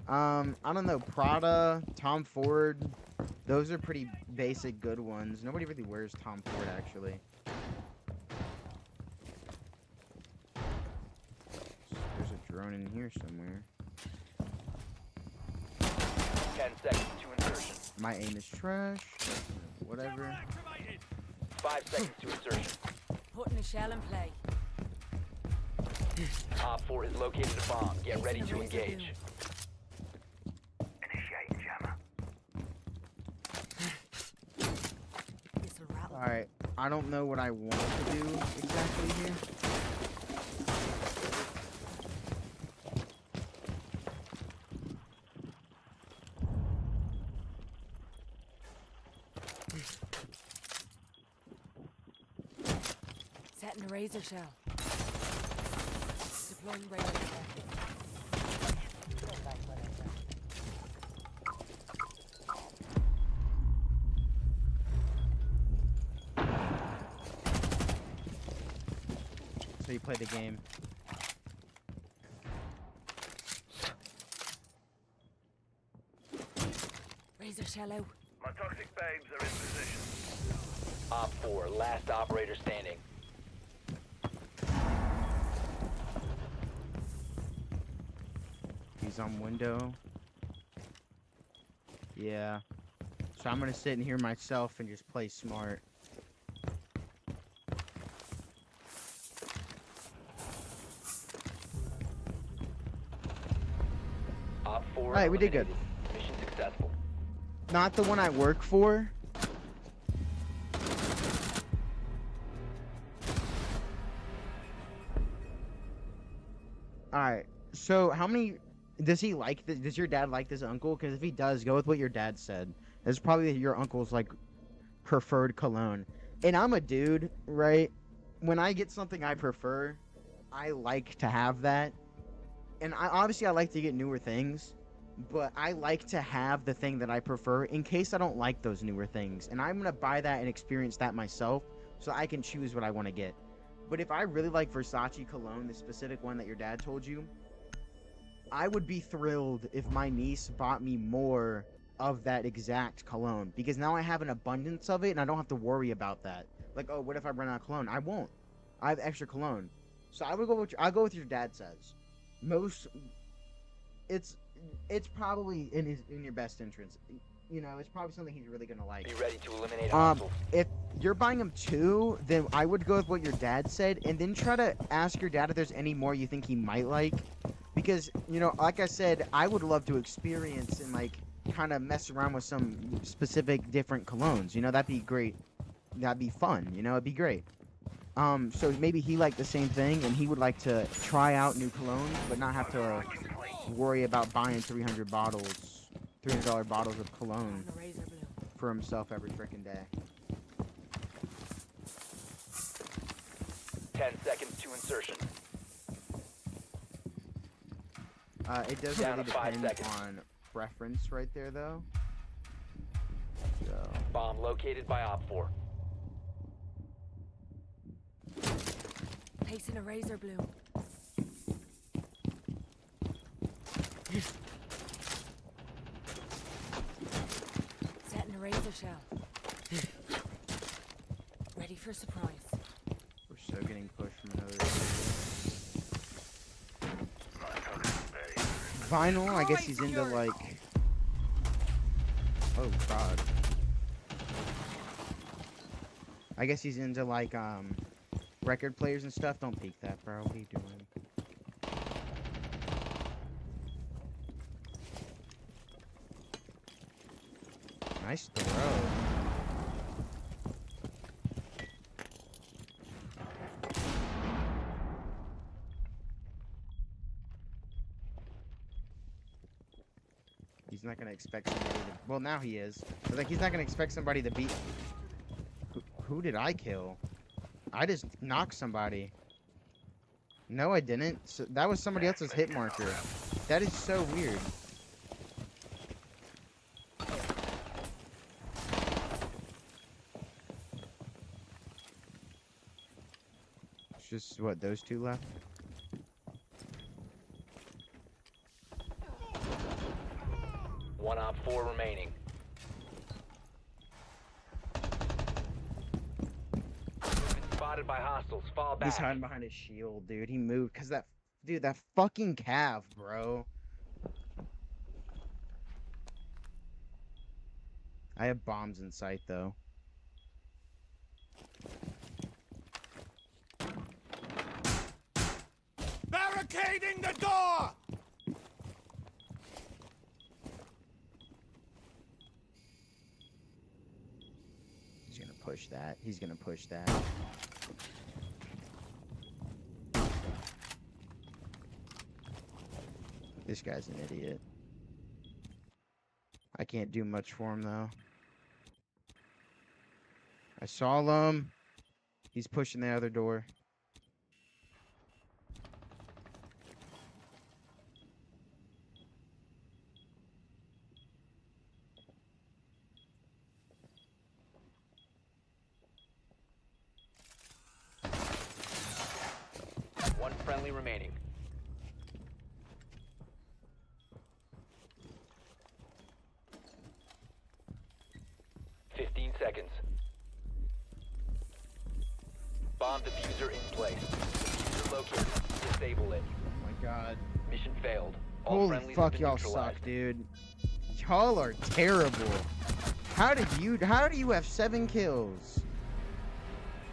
I don't know. Prada, Tom Ford, those are pretty basic good ones. Nobody really wears Tom Ford, actually. There's a drone in here somewhere. 10 seconds to insertion. My aim is trash. Whatever. 5 seconds to insertion. Putting a shell in play. Op 4 has located a bomb. Get ready to engage. Initiating jammer. This'll rattle. Alright, I don't know what I want to do exactly here. Setting a razor shell. Deploying razor shell. So you play the game. Razor shell out. My toxic babes are in position. Op 4, last operator standing. He's on window. Yeah. So I'm gonna sit in here myself and just play smart. Op 4. Alright, we did good. eliminated. Mission successful. Not the one I work for. Alright. So how many does he like this? Does your dad like this uncle? Because if he does, go with what your dad said. It's probably your uncle's like preferred cologne. And I'm a dude, right? When I get something I prefer, I like to have that. And I like to get newer things, but I like to have the thing that I prefer in case I don't like those newer things. And I'm going to buy that and experience that myself so I can choose what I want to get. But if I really like Versace cologne, the specific one that your dad told you, I would be thrilled if my niece bought me more of that exact cologne, because now I have an abundance of it and I don't have to worry about that. Like, oh, what if I run out of cologne? I won't. I have extra cologne. So I'll go with your dad says. It's probably in your best interest. You know, it's probably something he's really gonna like. Be ready to eliminate hostiles. If you're buying him 2, then I would go with what your dad said, and then try to ask your dad if there's any more you think he might like, because, you know, like I said, I would love to experience and like kind of mess around with some specific different colognes. You know, that'd be great. That'd be fun. You know, it'd be great. So maybe he liked the same thing, and he would like to try out new colognes, but not have to worry about buying $300 bottles of cologne On the razor blue. for himself every freaking day. 10 seconds to insertion. It does Down really to 5 depend seconds. on preference right there, though. So, Bomb located by Op 4. Placing a razor blue. Setting a razor shell. Ready for surprise. we're so getting pushed from another. My toxic babes. Vinyl, I guess he's into like. Oh God. I guess he's into like record players and stuff. Don't peek that, bro. What are you doing? Nice throw. He's not gonna expect somebody to. Well, now he is. But like, he's not gonna expect somebody to beat. Who did I kill? I just knocked somebody. No, I didn't. So that was somebody else's hit marker. That is so weird. It's just what, those two left? One op 4 remaining. Been spotted by hostiles. Fall back. He's hiding behind his shield, dude. He moved because that, dude, that fucking Cav, bro. I have bombs in sight, though. Barricading the door! He's gonna push that. He's gonna push that. This guy's an idiot. I can't do much for him, though. I saw him. He's pushing the other door. One friendly remaining. Seconds. Bomb diffuser in place. Diffuser located. Disable it. Oh my god. Mission failed. All Holy friendlies have fuck, been y'all neutralized. suck, dude. Y'all are terrible. How do you have 7 kills?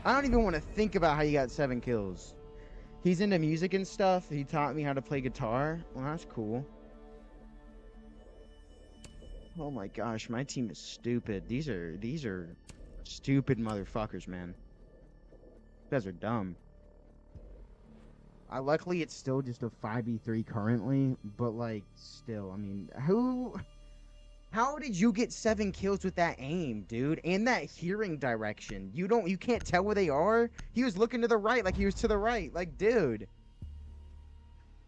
I don't even want to think about how you got 7 kills. He's into music and stuff. He taught me how to play guitar. Well, that's cool. Oh my gosh, my team is stupid. These are stupid motherfuckers, man. You guys are dumb. Luckily, it's still just a 5v3 currently, but like, still, I mean, how did you get 7 kills with that aim, dude? And that hearing direction. You can't tell where they are? He was looking to the right, like he was to the right. Like, dude.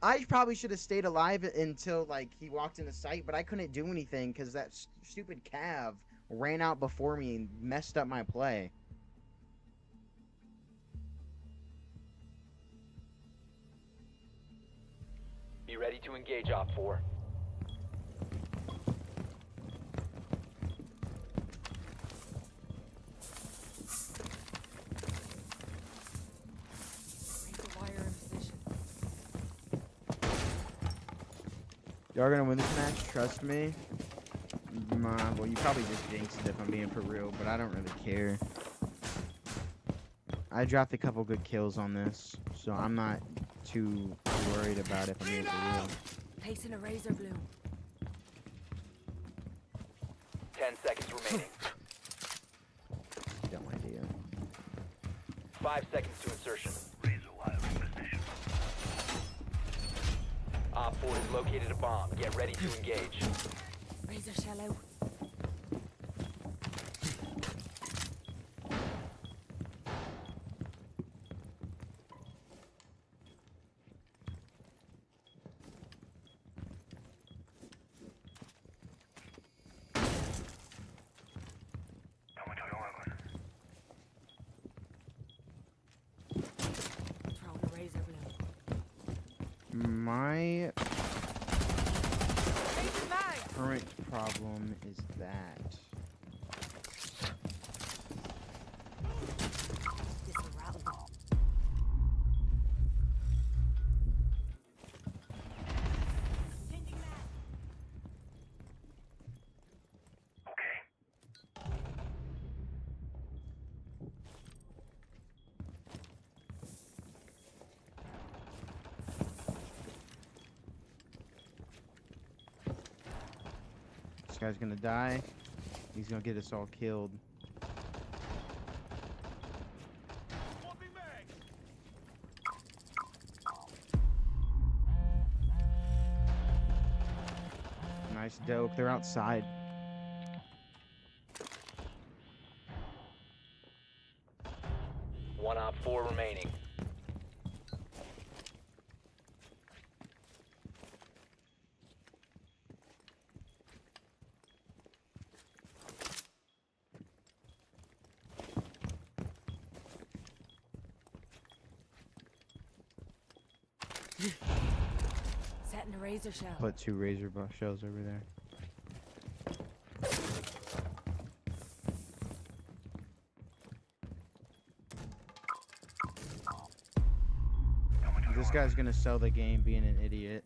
I probably should have stayed alive until, like, he walked into sight, but I couldn't do anything because that stupid Cav ran out before me and messed up my play. Be ready to engage Op 4. Raise the wire in position. Y'all gonna win this match, trust me. Well, you probably just jinxed it if I'm being for real, but I don't really care. I dropped a couple good kills on this, so I'm not too worried about it if I'm being for real. Placing a razor bloom. 10 seconds remaining. Dumb idea. 5 seconds to insertion. Razor wire in position. Op 4 has located a bomb. Get ready to engage. Razor shell out. Throwing a razor bloom. My Razor mag! current problem is that This'll rattle them. Okay. this guy's gonna die. He's gonna get us all killed. Swapping mags. Nice dope. They're outside. One op 4 remaining. Setting a razor shell. Put 2 razor shells over there. This guy's gonna sell the game being an idiot.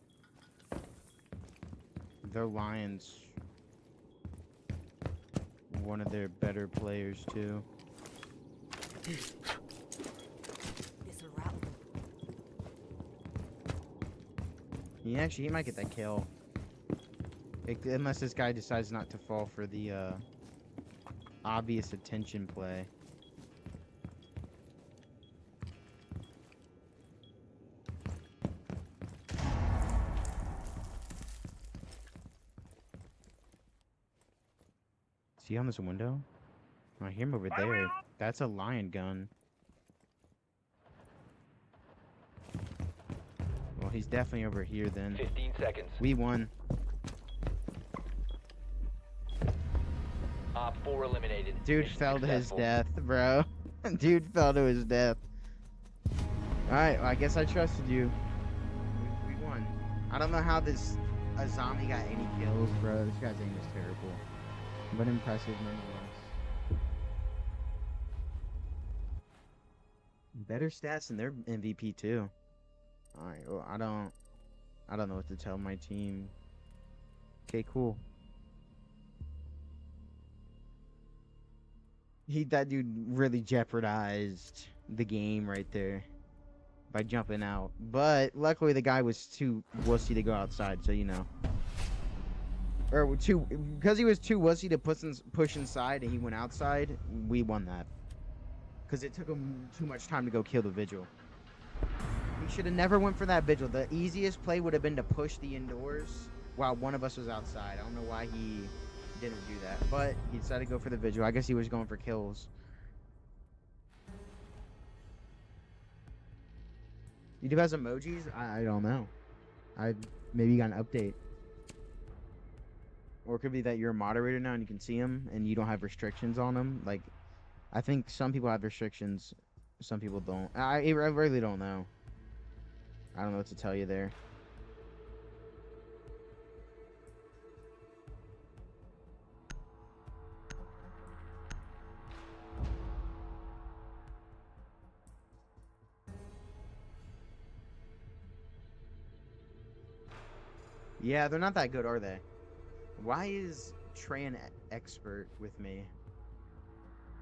They're Lions. One of their better players too. This'll rattle them. He might get that kill. Unless this guy decides not to fall for the obvious attention play. See on this window? I hear him over there. That's a lion gun. Well, he's definitely over here then. 15 seconds. We won. Op 4 eliminated. Dude Mission fell to his successful. death, bro. Dude fell to his death. Alright, well, I guess I trusted you. We won. I don't know how this Azami got any kills, bro. This guy's aim is terrible. But impressive nonetheless. Better stats than their MVP too. Alright, well, I don't know what to tell my team. Okay, cool. That dude really jeopardized the game right there by jumping out. But luckily the guy was too wussy to go outside, so you know. Or because he was too wussy to push inside and he went outside, we won that. Because it took him too much time to go kill the vigil. He should have never went for that vigil. The easiest play would have been to push the indoors while one of us was outside. I don't know why he didn't do that, but he decided to go for the vigil. I guess he was going for kills. YouTube has emojis? I don't know. Maybe you got an update. Or it could be that you're a moderator now and you can see them and you don't have restrictions on them. Like, I think some people have restrictions, some people don't. I really don't know. I don't know what to tell you there. Yeah, they're not that good, are they? Why is Trey an expert with me?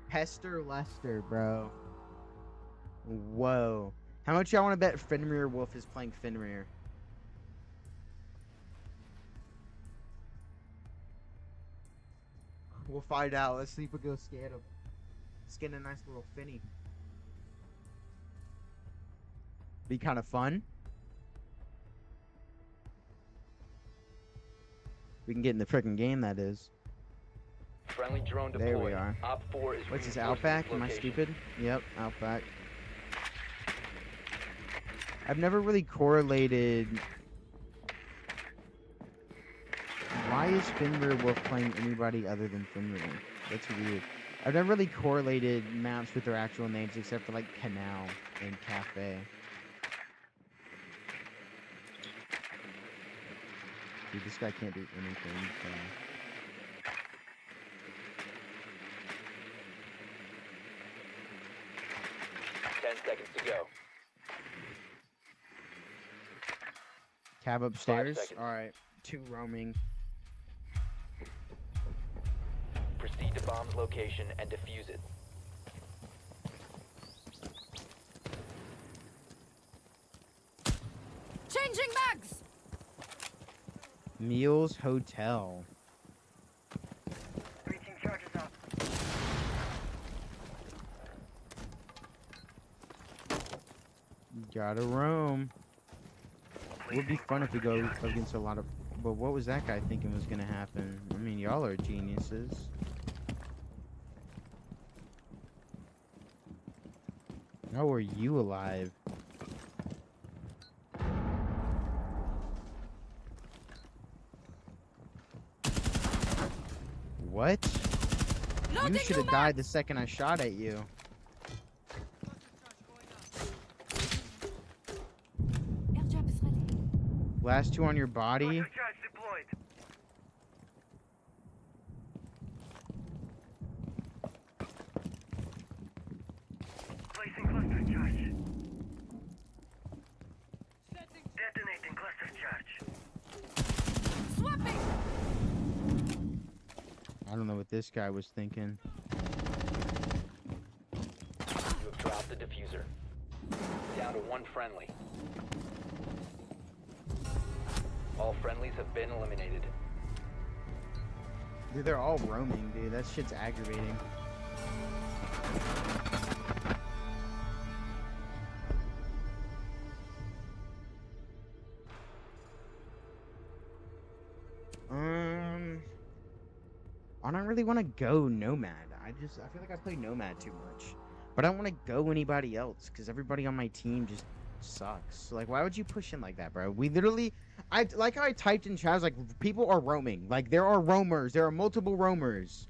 Hester Lester, bro. Whoa. How much y'all want to bet Fenrir Wolf is playing Fenrir? We'll find out. Let's see if we go scan him. Skin a nice little Finny. Be kind of fun. We can get in the freaking game, that is. Friendly drone deployed. There we are. Op 4 is What's this, reinforcing Outback? its Am I location. stupid? Yep, Outback. I've never really correlated... Why is Fenrir Wolf playing anybody other than Fenrir? That's weird. I've never really correlated maps with their actual names except for like Canal and Cafe. Dude, this guy can't do anything. So. 10 seconds to go. Cab upstairs. seconds. Alright. 2 roaming. Proceed to bomb's location and defuse it. Changing mags! Meals Hotel. Breaching charges Gotta roam. It would be fun if we go against a lot of... But what was that guy thinking was gonna happen? I mean, y'all are geniuses. How are you alive? What? You should have died the second I shot at you. Airdrop is ready. Last two on your body. Charge deployed. Placing cluster charge. Detonating cluster charge. Swapping! I don't know what this guy was thinking. You have dropped the diffuser. Down to one friendly. All friendlies have been eliminated. Dude, they're all roaming, dude. That shit's aggravating. I don't really want to go Nomad. I feel like I play Nomad too much. But I don't want to go anybody else because everybody on my team just sucks. Like, why would you push in like that, bro? We literally, I like how I typed in chat, I was like, people are roaming. Like, there are roamers. There are multiple roamers.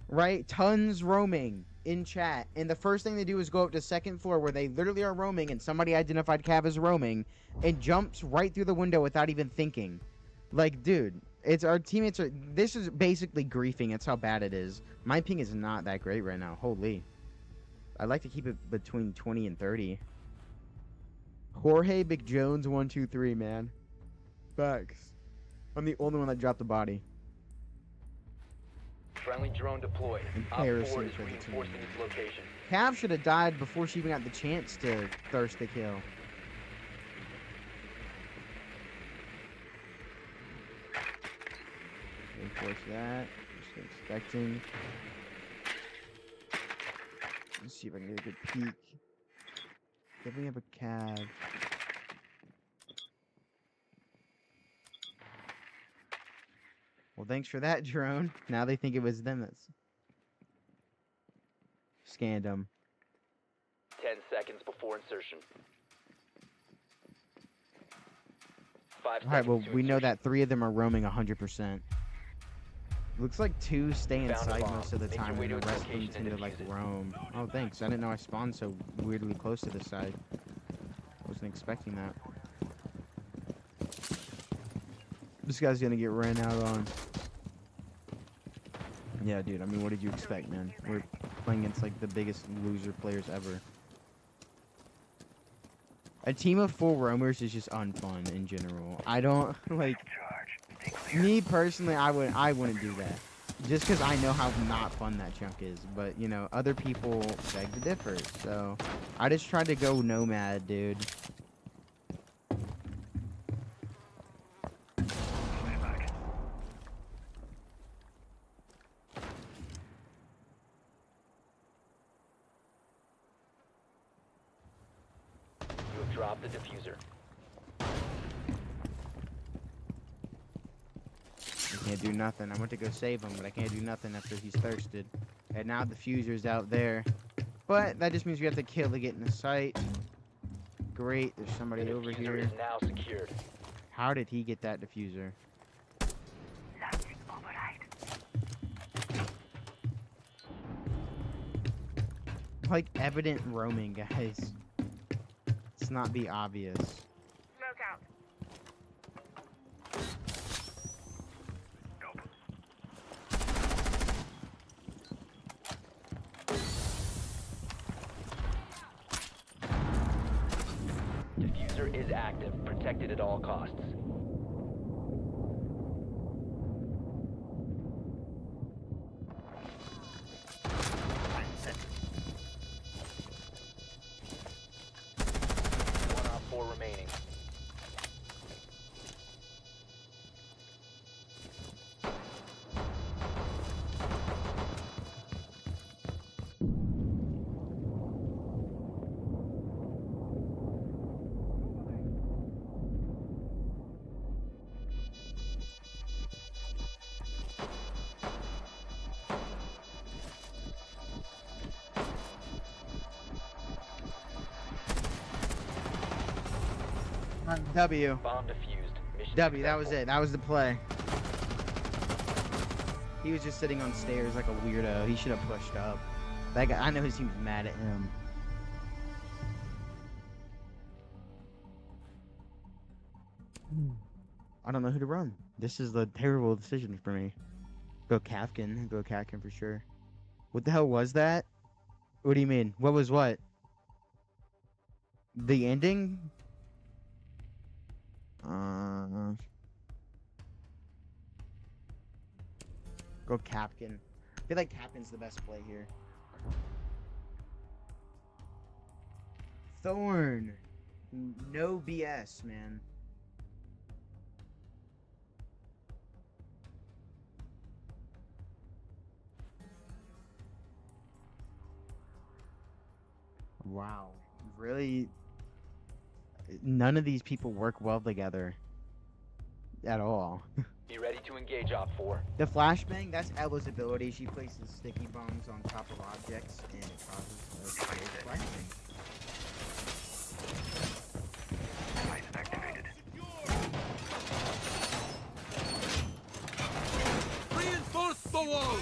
Right? Tons roaming in chat. And the first thing they do is go up to second floor where they literally are roaming and somebody identified Cav as roaming and jumps right through the window without even thinking. Like, dude, it's our teammates are, this is basically griefing. It's how bad it is. My ping is not that great right now. Holy. I like to keep it between 20 and 30. Jorge McJones 123, man. Facts. I'm the only one that dropped the body. Friendly drone deployed. Op 4 Embarrassing is for the team. reinforcing its location. Cav should have died before she even got the chance to thirst the kill. Reinforce that. Just expecting. Let's see if I can get a good peek. Definitely have a Cav. Well, thanks for that, drone. Now they think it was them that's scanned them. 10 seconds before insertion. 5 All right, well, seconds to we know insertion. that 3 of them are roaming 100%. Looks like 2 stay Found a inside bomb. most of the Make your time, way and to the its rest of them location tend and to, like, defuse it. roam. Oh, thanks. I didn't know I spawned so weirdly close to this side. I wasn't expecting that. This guy's gonna get ran out on. Yeah, dude, I mean, what did you expect, man? We're playing against, like, the biggest loser players ever. A team of full roamers is just unfun in general. I don't, like... Me personally, I wouldn't do that. Just because I know how not fun that chunk is. But, you know, other people beg to differ. So, I just tried to go Nomad, dude. You have dropped the diffuser. I can't do nothing. I went to go save him, but I can't do nothing after he's thirsted. And now the fuser's out there. But that just means we have to kill to get in the site. Great, there's somebody The over diffuser here. is now secured. How did he get that diffuser? Like, evident roaming, guys. Let's not be obvious. Smoke out. Diffuser is active, protected at all costs. One op 4 remaining. W. Bomb defused. Mission W, that was successful. it. That was the play. He was just sitting on stairs like a weirdo. He should have pushed up. That guy, I know his team's mad at him. I don't know who to run. This is a terrible decision for me. Go Kafkin. Go Kafkin for sure. What the hell was that? What do you mean? What was what? The ending? Go Kapkin. I feel like Kapkin's the best play here. Thorn. No BS, man. Wow. Really? None of these people work well together. At all. Be ready to engage Op 4. The flashbang, that's Ella's ability. She places sticky bombs on top of objects and it causes a flashbang. Device activated. Reinforce the wall.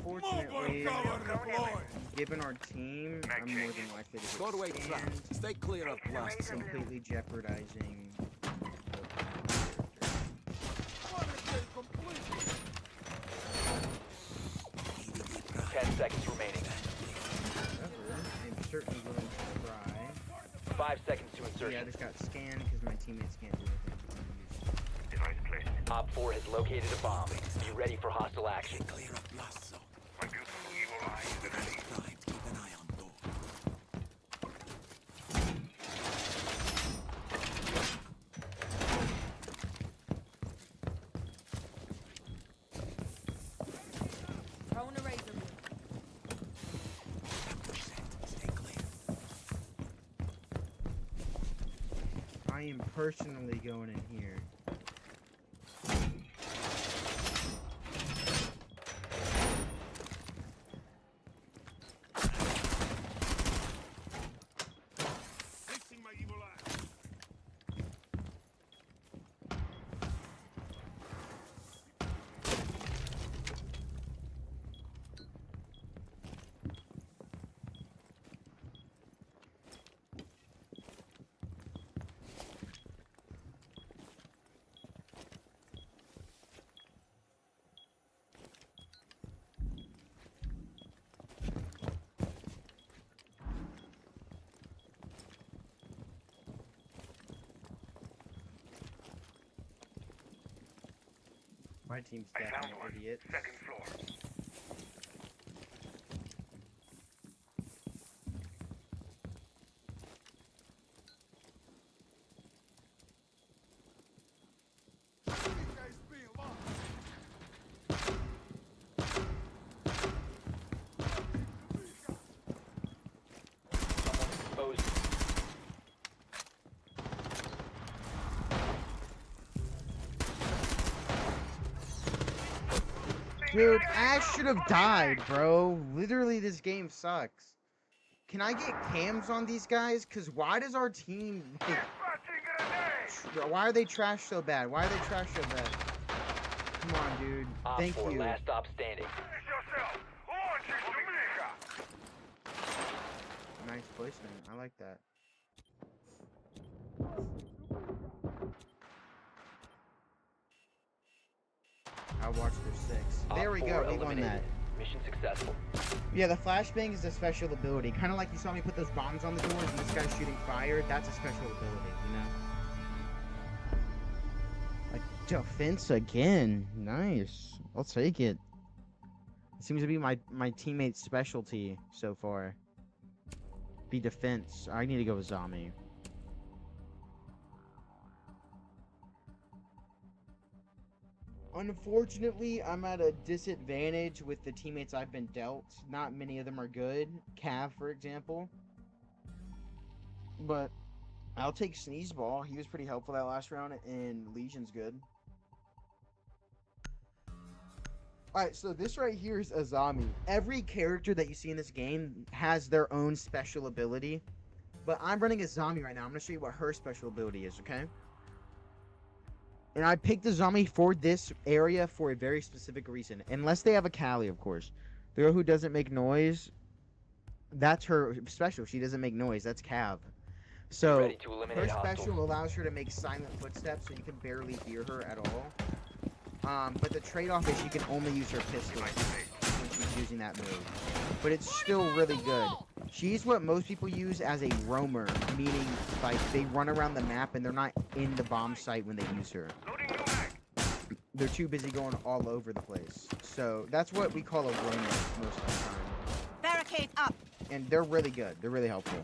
Fortunately, Overpower deployed. given our team, I'm more than likely to Go to get a scanned, trap. Stay clear of blast. completely jeopardizing the Quarantine complete. 10 seconds remaining. However, I'm certainly willing to try. 5 seconds to Yeah, I insertion. just got scanned because my teammates can't do anything. Device placed. Op 4 has located a bomb. Be ready for hostile action. Clear of blast zone. My beautiful evil eye is ready. Right, keep an eye on door. Throwing a razor blade. Ambush set. Stay clear. I am personally going in here. Facing my evil eye. My team's I found definitely one. idiots. Second floor. You guys be lost. Someone exposed. Dude, Ash should have died, bro. Literally, this game sucks. Can I get cams on these guys? Cause why does our team? Like, why are they trash so bad? Why are they trash so bad? Come on, dude. Op Thank 4 you. last stop standing. Finish yourself. Launch it to me. Nice placement. I like that. I watched their six. There Op we 4 go. We won eliminated. that. Mission successful. Yeah, the flashbang is a special ability. Kind of like you saw me put those bombs on the doors and this guy's shooting fire. That's a special ability, you know? Like, defense again. Nice. I'll take it. It seems to be my teammate's specialty so far. Be defense. I need to go with Zami. Unfortunately, I'm at a disadvantage with the teammates I've been dealt. Not many of them are good. Cav, for example. But I'll take Sneezeball. He was pretty helpful that last round, and Legion's good. Alright, so this right here is Azami. Every character that you see in this game has their own special ability. But I'm running a zombie right now. I'm gonna show you what her special ability is, okay? And I picked the zombie for this area for a very specific reason. Unless they have a Callie, of course. The girl who doesn't make noise, that's her special. She doesn't make noise. That's Cav. So Ready to eliminate her hostiles. special allows her to make silent footsteps, so you can barely hear her at all. But the trade-off is she can only use her pistol when she's using that move. But it's still really good. She's what most people use as a roamer, meaning like they run around the map and they're not in the bomb site when they use her. Loading new mag. They're too busy going all over the place. So that's what we call a roamer most of the time. Barricade up. And they're really good. They're really helpful.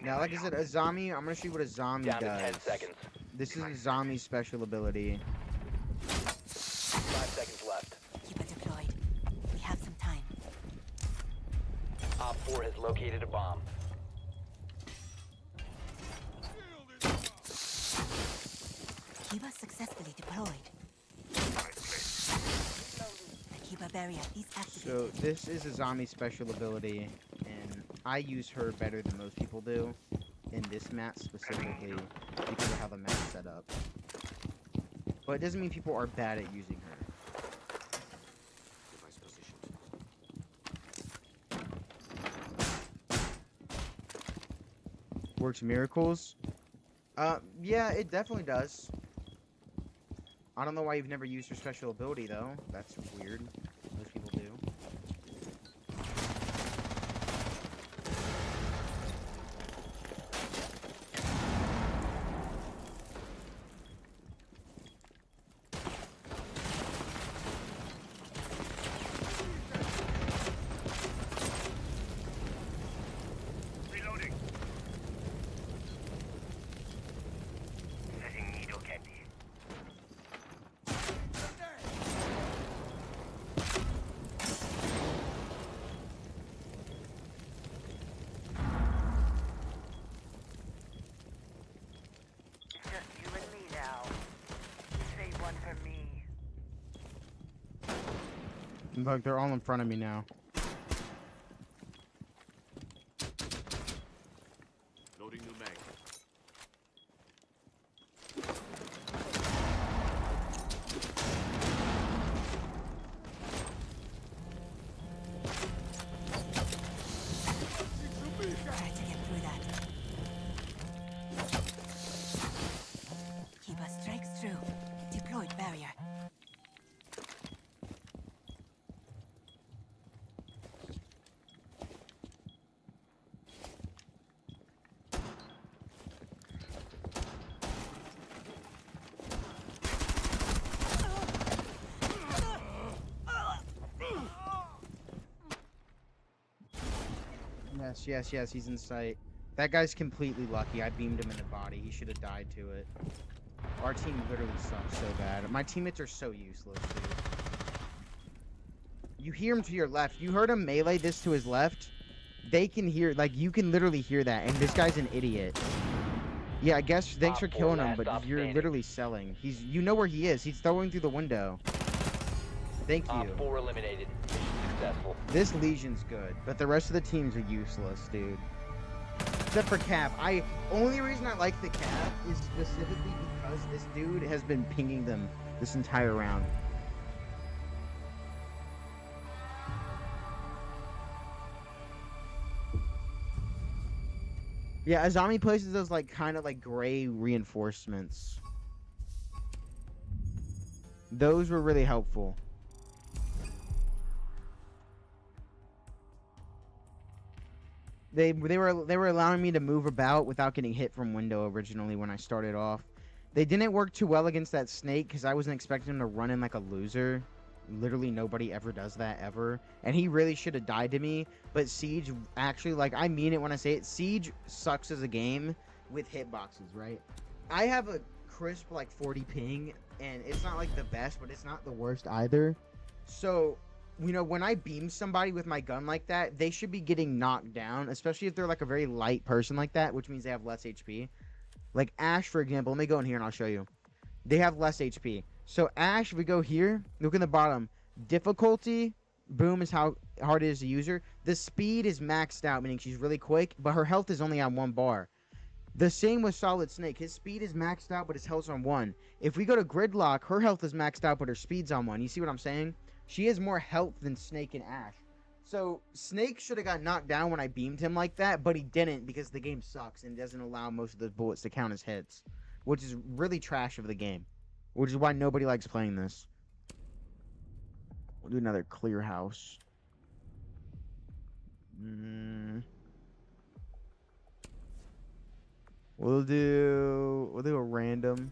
Now, like I said, a zombie, I'm going to show you what a zombie Down to does. 10 seconds. This is a zombie special ability. 5 seconds left. Keep it deployed. We have some time. Op 4 has located a bomb. Kiba successfully deployed. The Kiba barrier is activated. So this is a zombie special ability, and I use her better than most people do in this map specifically because of how the map's set up. But it doesn't mean people are bad at using her. Device positioned. Works miracles? Yeah, it definitely does. I don't know why you've never used her special ability, though. That's weird. Most people do. Reloading. Setting needle candy. Just you and me now. Save one for me. Look, they're all in front of me now. Loading new mag. Try to get through that. Kiba strikes through. Deployed barrier. Yes, he's in sight. That guy's completely lucky. I beamed him in the body. He should have died to it. Our team literally sucks so bad. My teammates are so useless, dude. You hear him to your left. You heard him melee this to his left. They can hear, like, you can literally hear that. And this guy's an idiot. Yeah, I guess thanks for Op 4 killing him, last but stop you're standing. literally selling. You know where he is. He's throwing through the window. Thank Op you. 4 eliminated. Mission successful. This Legion's good, but the rest of the teams are useless, dude. Except for Cav. Only reason I like the Cav is specifically because this dude has been pinging them this entire round. Yeah, Azami places those like kind of like gray reinforcements. Those were really helpful. They were allowing me to move about without getting hit from window originally when I started off. They didn't work too well against that snake because I wasn't expecting him to run in like a loser. Literally nobody ever does that ever. And he really should have died to me. But Siege actually, like, I mean it when I say it. Siege sucks as a game with hitboxes, right? I have a crisp like 40 ping and it's not like the best, but it's not the worst either. So, you know, when I beam somebody with my gun like that, they should be getting knocked down, especially if they're like a very light person like that, which means they have less HP. Like Ash, for example, let me go in here and I'll show you. They have less HP. So Ash, if we go here, look in the bottom. Difficulty, boom, is how hard it is to use her. the speed is maxed out, meaning she's really quick, but her health is only on 1 bar. The same with Solid Snake. His speed is maxed out, but his health's on 1. If we go to Gridlock, her health is maxed out, but her speed's on 1. You see what I'm saying? She has more health than Snake and Ash. So, Snake should have got knocked down when I beamed him like that, but he didn't because the game sucks and doesn't allow most of those bullets to count as hits, which is really trash of the game, which is why nobody likes playing this. We'll do another clear house. We'll do a random.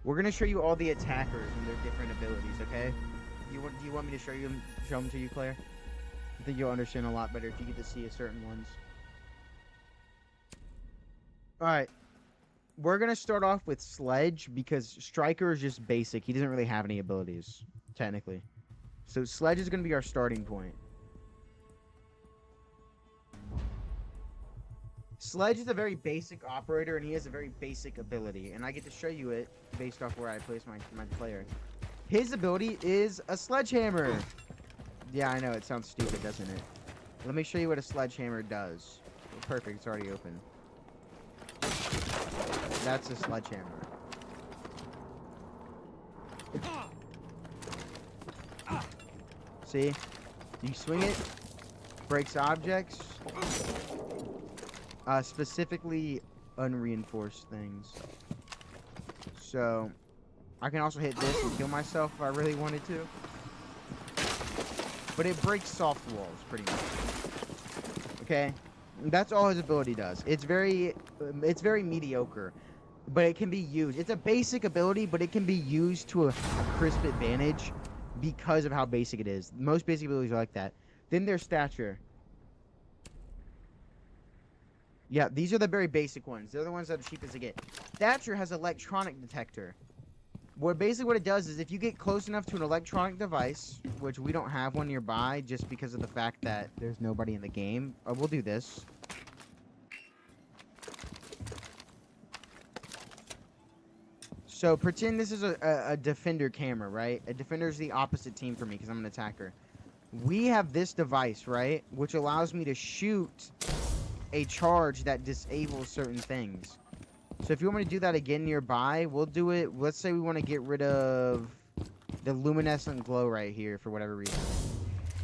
We're gonna show you all the attackers and their different abilities, okay? Do you want me to show them to you, Claire? I think you'll understand a lot better if you get to see a certain ones. All right, we're gonna start off with Sledge because Striker is just basic. He doesn't really have any abilities, technically. So Sledge is gonna be our starting point. Sledge is a very basic operator, and he has a very basic ability, and I get to show you it based off where I place my player. His ability is a sledgehammer. Yeah, I know, it sounds stupid, doesn't it? Let me show you what a sledgehammer does. Perfect, it's already open. That's a sledgehammer. See? You swing it, breaks objects. Specifically unreinforced things. So, I can also hit this and kill myself if I really wanted to. But it breaks soft walls, pretty much. Okay? That's all his ability does. It's very mediocre. But it can be used. It's a basic ability, but it can be used to a crisp advantage because of how basic it is. Most basic abilities are like that. Then there's Stature. Yeah, these are the very basic ones. They're the ones that are cheap as they get. Thatcher has electronic detector. Basically what it does is if you get close enough to an electronic device, which we don't have one nearby just because of the fact that there's nobody in the game. We'll do this. So pretend this is a defender camera, right? A defender is the opposite team for me because I'm an attacker. We have this device, right? Which allows me to shoot a charge that disables certain things. So if you want me to do that again nearby, we'll do it. Let's say we want to get rid of the luminescent glow right here for whatever reason.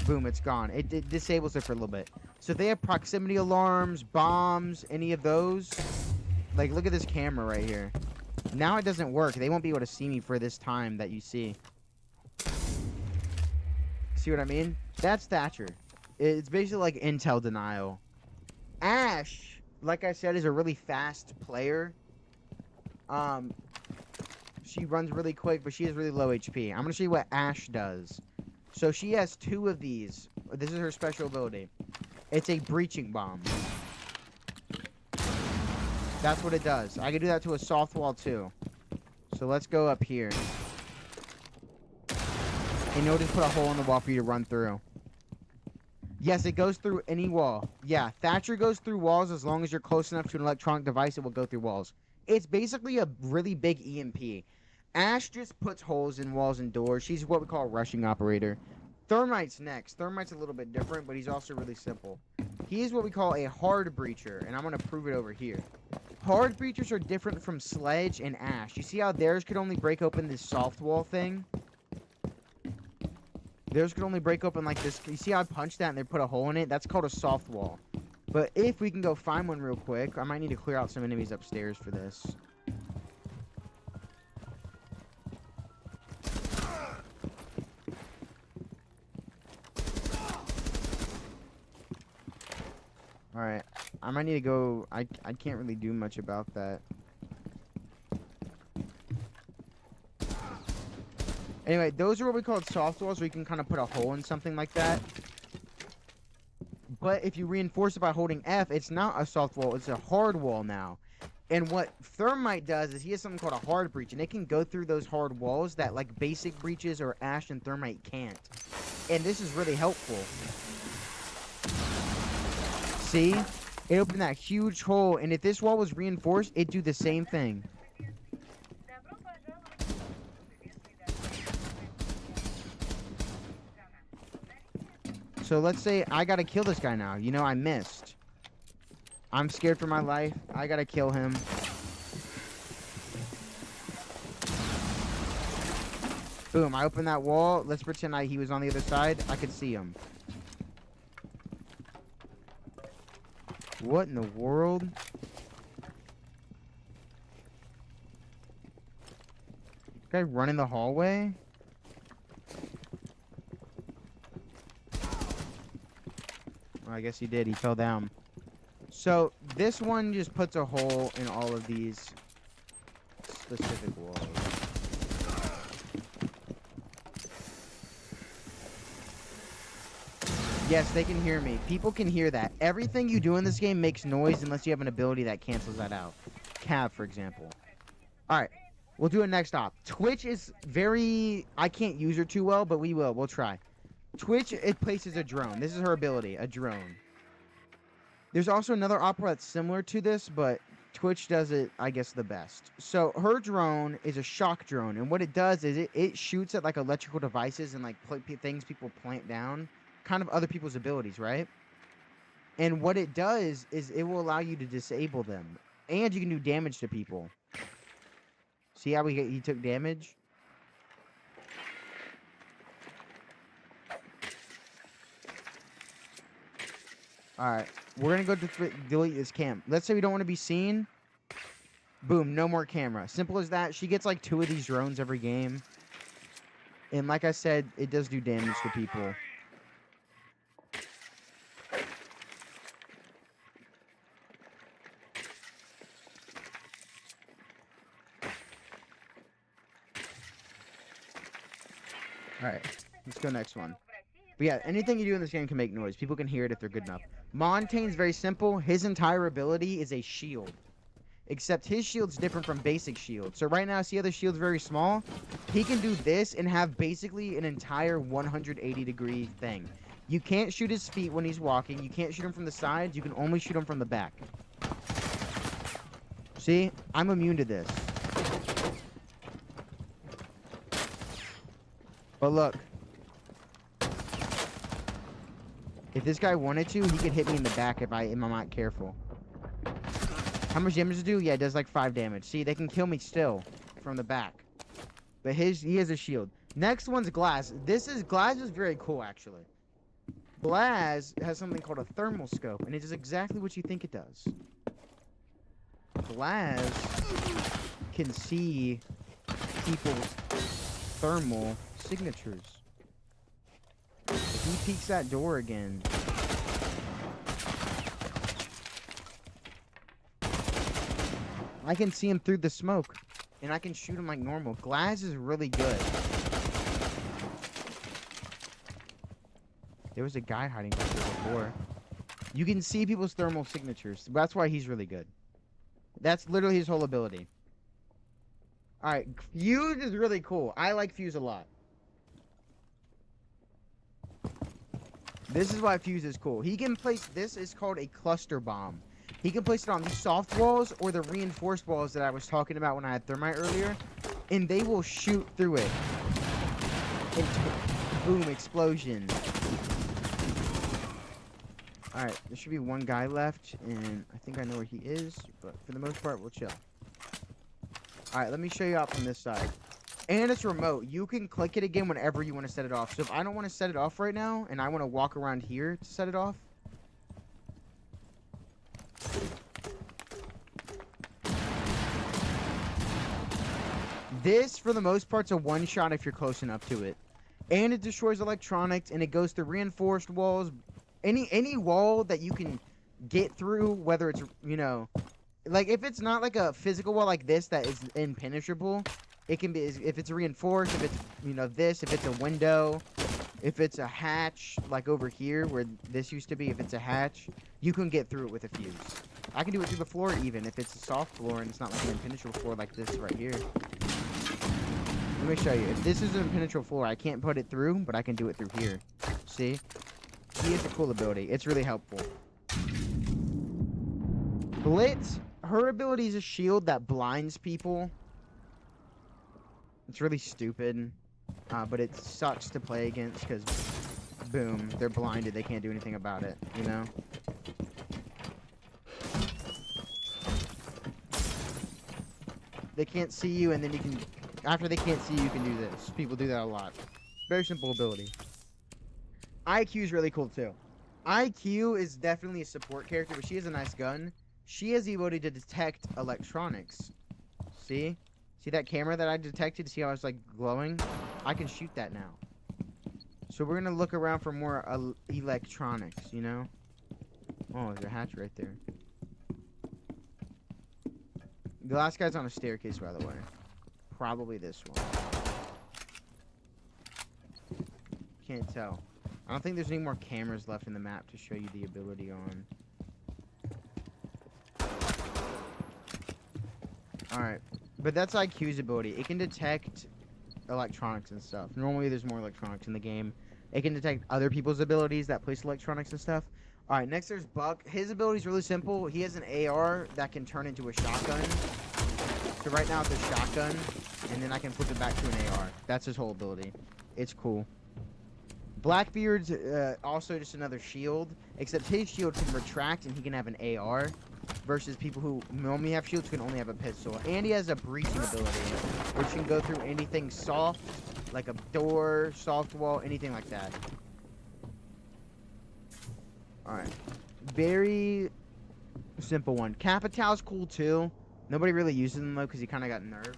Boom, it's gone. It disables it for a little bit. So if they have proximity alarms, bombs, any of those, like look at this camera right here. Now it doesn't work. They won't be able to see me for this time that you see. See what I mean? That's Thatcher. It's basically like intel denial. Ash, like I said, is a really fast player. She runs really quick, but she has really low HP. I'm going to show you what Ash does. So she has 2 of these. This is her special ability. It's a breaching bomb. That's what it does. I can do that to a soft wall too. So let's go up here. And you'll just put a hole in the wall for you to run through. Yes, it goes through any wall. Yeah, Thatcher goes through walls as long as you're close enough to an electronic device, it will go through walls. It's basically a really big EMP. Ash just puts holes in walls and doors. She's what we call a rushing operator. Thermite's next. Thermite's a little bit different, but he's also really simple. He is what we call a hard breacher, and I'm going to prove it over here. Hard breachers are different from Sledge and Ash. You see how theirs could only break open this soft wall thing? Theirs could only break open like this. You see how I punched that and they put a hole in it? That's called a soft wall. But if we can go find one real quick, I might need to clear out some enemies upstairs for this. Alright, I might need to go. I can't really do much about that. Anyway, those are what we call soft walls, where you can kind of put a hole in something like that. But if you reinforce it by holding F, it's not a soft wall, it's a hard wall now. And what Thermite does is he has something called a hard breach, and it can go through those hard walls that like basic breaches or Ash and Thermite can't. And this is really helpful. See? It opened that huge hole, and if this wall was reinforced, it'd do the same thing. So let's say I gotta kill this guy now. You know, I missed. I'm scared for my life. I gotta kill him. Boom, I opened that wall. Let's pretend he was on the other side. I could see him. What in the world? This guy running the hallway? Well, I guess he did. He fell down. So, this one just puts a hole in all of these specific walls. Yes, they can hear me. People can hear that. Everything you do in this game makes noise unless you have an ability that cancels that out. Cav, for example. Alright, we'll do it next op. Twitch is very... I can't use her too well, but we will. We'll try. Twitch, it places a drone. This is her ability, a drone. There's also another opera that's similar to this, but Twitch does it, I guess, the best. So her drone is a shock drone, and what it does is it shoots at like electrical devices and like things people plant down. Kind of other people's abilities, right? And what it does is it will allow you to disable them, and you can do damage to people. See how he took damage? All right, we're gonna go to delete this cam. Let's say we don't want to be seen. Boom, no more camera. Simple as that. She gets like 2 of these drones every game, and like I said, it does do damage to people. Alright, let's go next one. But yeah, anything you do in this game can make noise. People can hear it if they're good enough. Montaigne's very simple. His entire ability is a shield. Except his shield's different from basic shield. So right now, see how the shield's very small? He can do this and have basically an entire 180-degree thing. You can't shoot his feet when he's walking. You can't shoot him from the sides. You can only shoot him from the back. See? I'm immune to this. But look, if this guy wanted to, he could hit me in the back if I'm not careful. How much damage does it do? Yeah, it does like 5 damage. See, they can kill me still from the back. But he has a shield. Next one's Glass. Glass is very cool, actually. Glass has something called a thermal scope, and it does exactly what you think it does. Glass can see people's thermal signatures. If he peeks that door again, I can see him through the smoke, and I can shoot him like normal. Glass is really good. There was a guy hiding back there before. You can see people's thermal signatures. That's why he's really good. That's literally his whole ability. Alright, Fuse is really cool. I like Fuse a lot. This is why Fuse is cool. He can place, this is called a cluster bomb. He can place it on these soft walls or the reinforced walls that I was talking about when I had thermite earlier. And they will shoot through it. And boom, explosion. Alright, there should be one guy left, and I think I know where he is, but for the most part, we'll chill. Alright, let me show you out from this side. And it's remote. You can click it again whenever you want to set it off. So if I don't want to set it off right now, and I want to walk around here to set it off. This, for the most part, is a one-shot if you're close enough to it. And it destroys electronics, and it goes through reinforced walls. Any wall that you can get through, whether it's, you know, like if it's not like a physical wall like this that is impenetrable, it can be, if it's reinforced, if it's, you know, this, if it's a window, if it's a hatch, like over here where this used to be, if it's a hatch, you can get through it with a fuse. I can do it through the floor even, if it's a soft floor and it's not like an impenetrable floor like this right here. Let me show you. If this is an impenetrable floor, I can't put it through, but I can do it through here. See? He has a cool ability. It's really helpful. Blitz, her ability is a shield that blinds people. It's really stupid, but it sucks to play against because boom, they're blinded. They can't do anything about it, you know? They can't see you, and then you can... After they can't see you, you can do this. People do that a lot. Very simple ability. IQ is really cool, too. IQ is definitely a support character, but she has a nice gun. She has the ability to detect electronics. See? See that camera that I detected? See how I was, like, glowing? I can shoot that now. So we're gonna look around for more electronics, you know? Oh, there's a hatch right there. The last guy's on a staircase, by the way. Probably this one. Can't tell. I don't think there's any more cameras left in the map to show you the ability on. Alright. But that's IQ's ability. It can detect electronics and stuff. Normally there's more electronics in the game. It can detect other people's abilities that place electronics and stuff. Alright, next there's Buck. His ability is really simple. He has an AR that can turn into a shotgun. So right now it's a shotgun, and then I can flip it back to an AR. That's his whole ability. It's cool. Blackbeard's also just another shield, except his shield can retract and he can have an AR, versus people who normally have shields can only have a pistol. And he has a breaching ability, which can go through anything soft, like a door, soft wall, anything like that. Alright. Very simple one. Capital's cool too. Nobody really uses him though because he kind of got nerfed.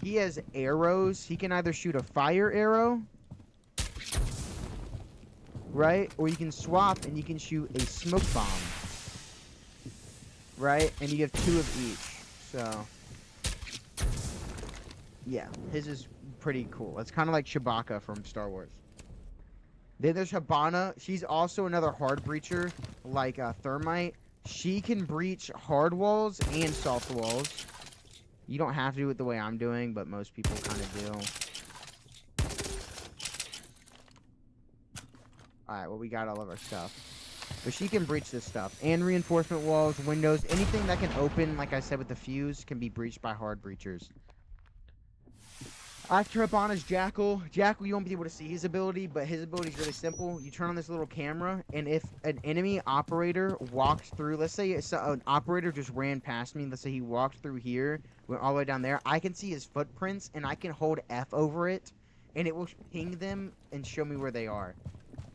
He has arrows. He can either shoot a fire arrow, right? Or you can swap and you can shoot a smoke bomb, right? And you have 2 of each. So, yeah, his is pretty cool. It's kind of like Chewbacca from Star Wars. Then there's Habana. She's also another hard breacher, like Thermite. She can breach hard walls and soft walls. You don't have to do it the way I'm doing, but most people kind of do. Alright, well, we got all of our stuff. But she can breach this stuff. And reinforcement walls, windows, anything that can open, like I said with the fuse, can be breached by hard breachers. After Habana's Jackal. Jackal, you won't be able to see his ability, but his ability is really simple. You turn on this little camera, and if an enemy operator walks through, let's say an operator just ran past me, let's say he walked through here, went all the way down there, I can see his footprints, and I can hold F over it, and it will ping them and show me where they are.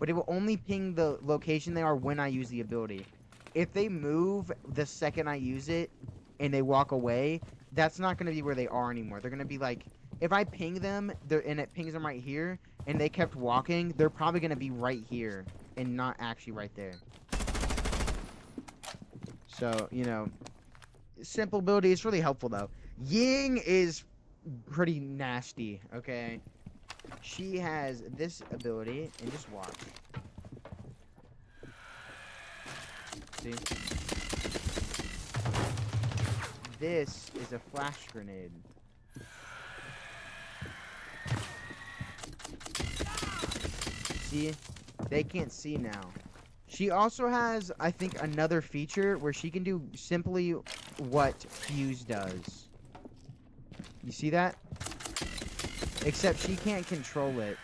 But it will only ping the location they are when I use the ability. If they move the second I use it, and they walk away, that's not going to be where they are anymore. They're going to be like... If I ping them, and it pings them right here, and they kept walking, they're probably going to be right here, and not actually right there. So, you know, simple ability. It's really helpful, though. Ying is pretty nasty, okay? She has this ability, and just watch. See? This is a flash grenade. See? They can't see now. She also has, I think, another feature where she can do simply what Fuse does. You see that? Except she can't control it.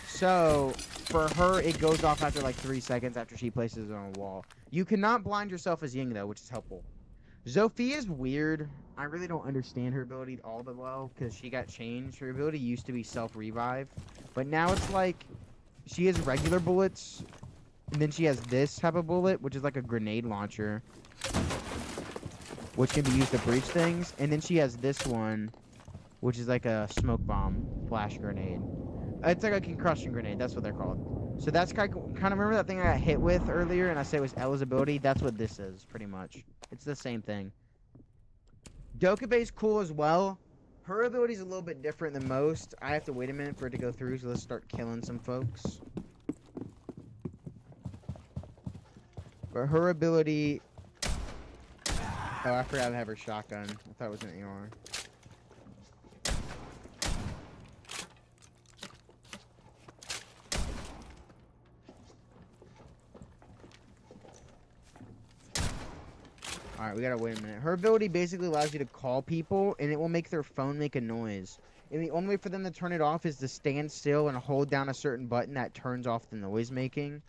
So, for her, it goes off after like 3 seconds after she places it on a wall. You cannot blind yourself as Ying, though, which is helpful. Zophia's weird. I really don't understand her ability all that well because she got changed. Her ability used to be self-revive, but now it's like she has regular bullets, and then she has this type of bullet, which is like a grenade launcher, which can be used to breach things, and then she has this one, which is like a smoke bomb flash grenade. It's like a concussion grenade. That's what they're called. So that's kind of remember that thing I got hit with earlier, and I said it was Ella's ability. That's what this is, pretty much. It's the same thing. Dokube's cool as well. Her ability is a little bit different than most. I have to wait a minute for it to go through, so let's start killing some folks. But her ability... Oh, I forgot to have her shotgun. I thought it was an AR. Alright, we gotta wait a minute. Her ability basically allows you to call people, and it will make their phone make a noise. And the only way for them to turn it off is to stand still and hold down a certain button that turns off the noise making.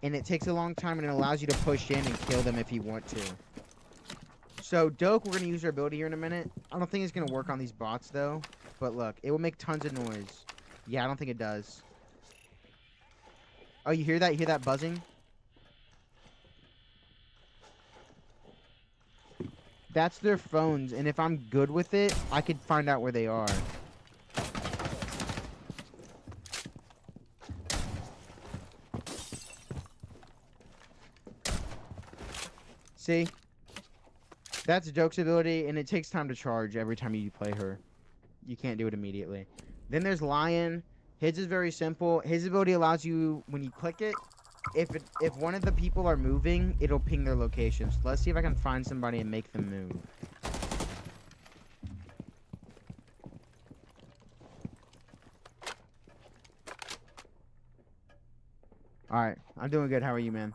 And it takes a long time, and it allows you to push in and kill them if you want to. So, Doke, we're going to use our ability here in a minute. I don't think it's going to work on these bots, though. But look, it will make tons of noise. Yeah, I don't think it does. Oh, you hear that? You hear that buzzing? That's their phones, and if I'm good with it, I could find out where they are. See? That's Joke's ability, and it takes time to charge every time you play her. You can't do it immediately. Then there's Lion. His is very simple. His ability allows you, when you click it, if one of the people are moving, it'll ping their locations. Let's see if I can find somebody and make them move. Alright, I'm doing good. How are you, man?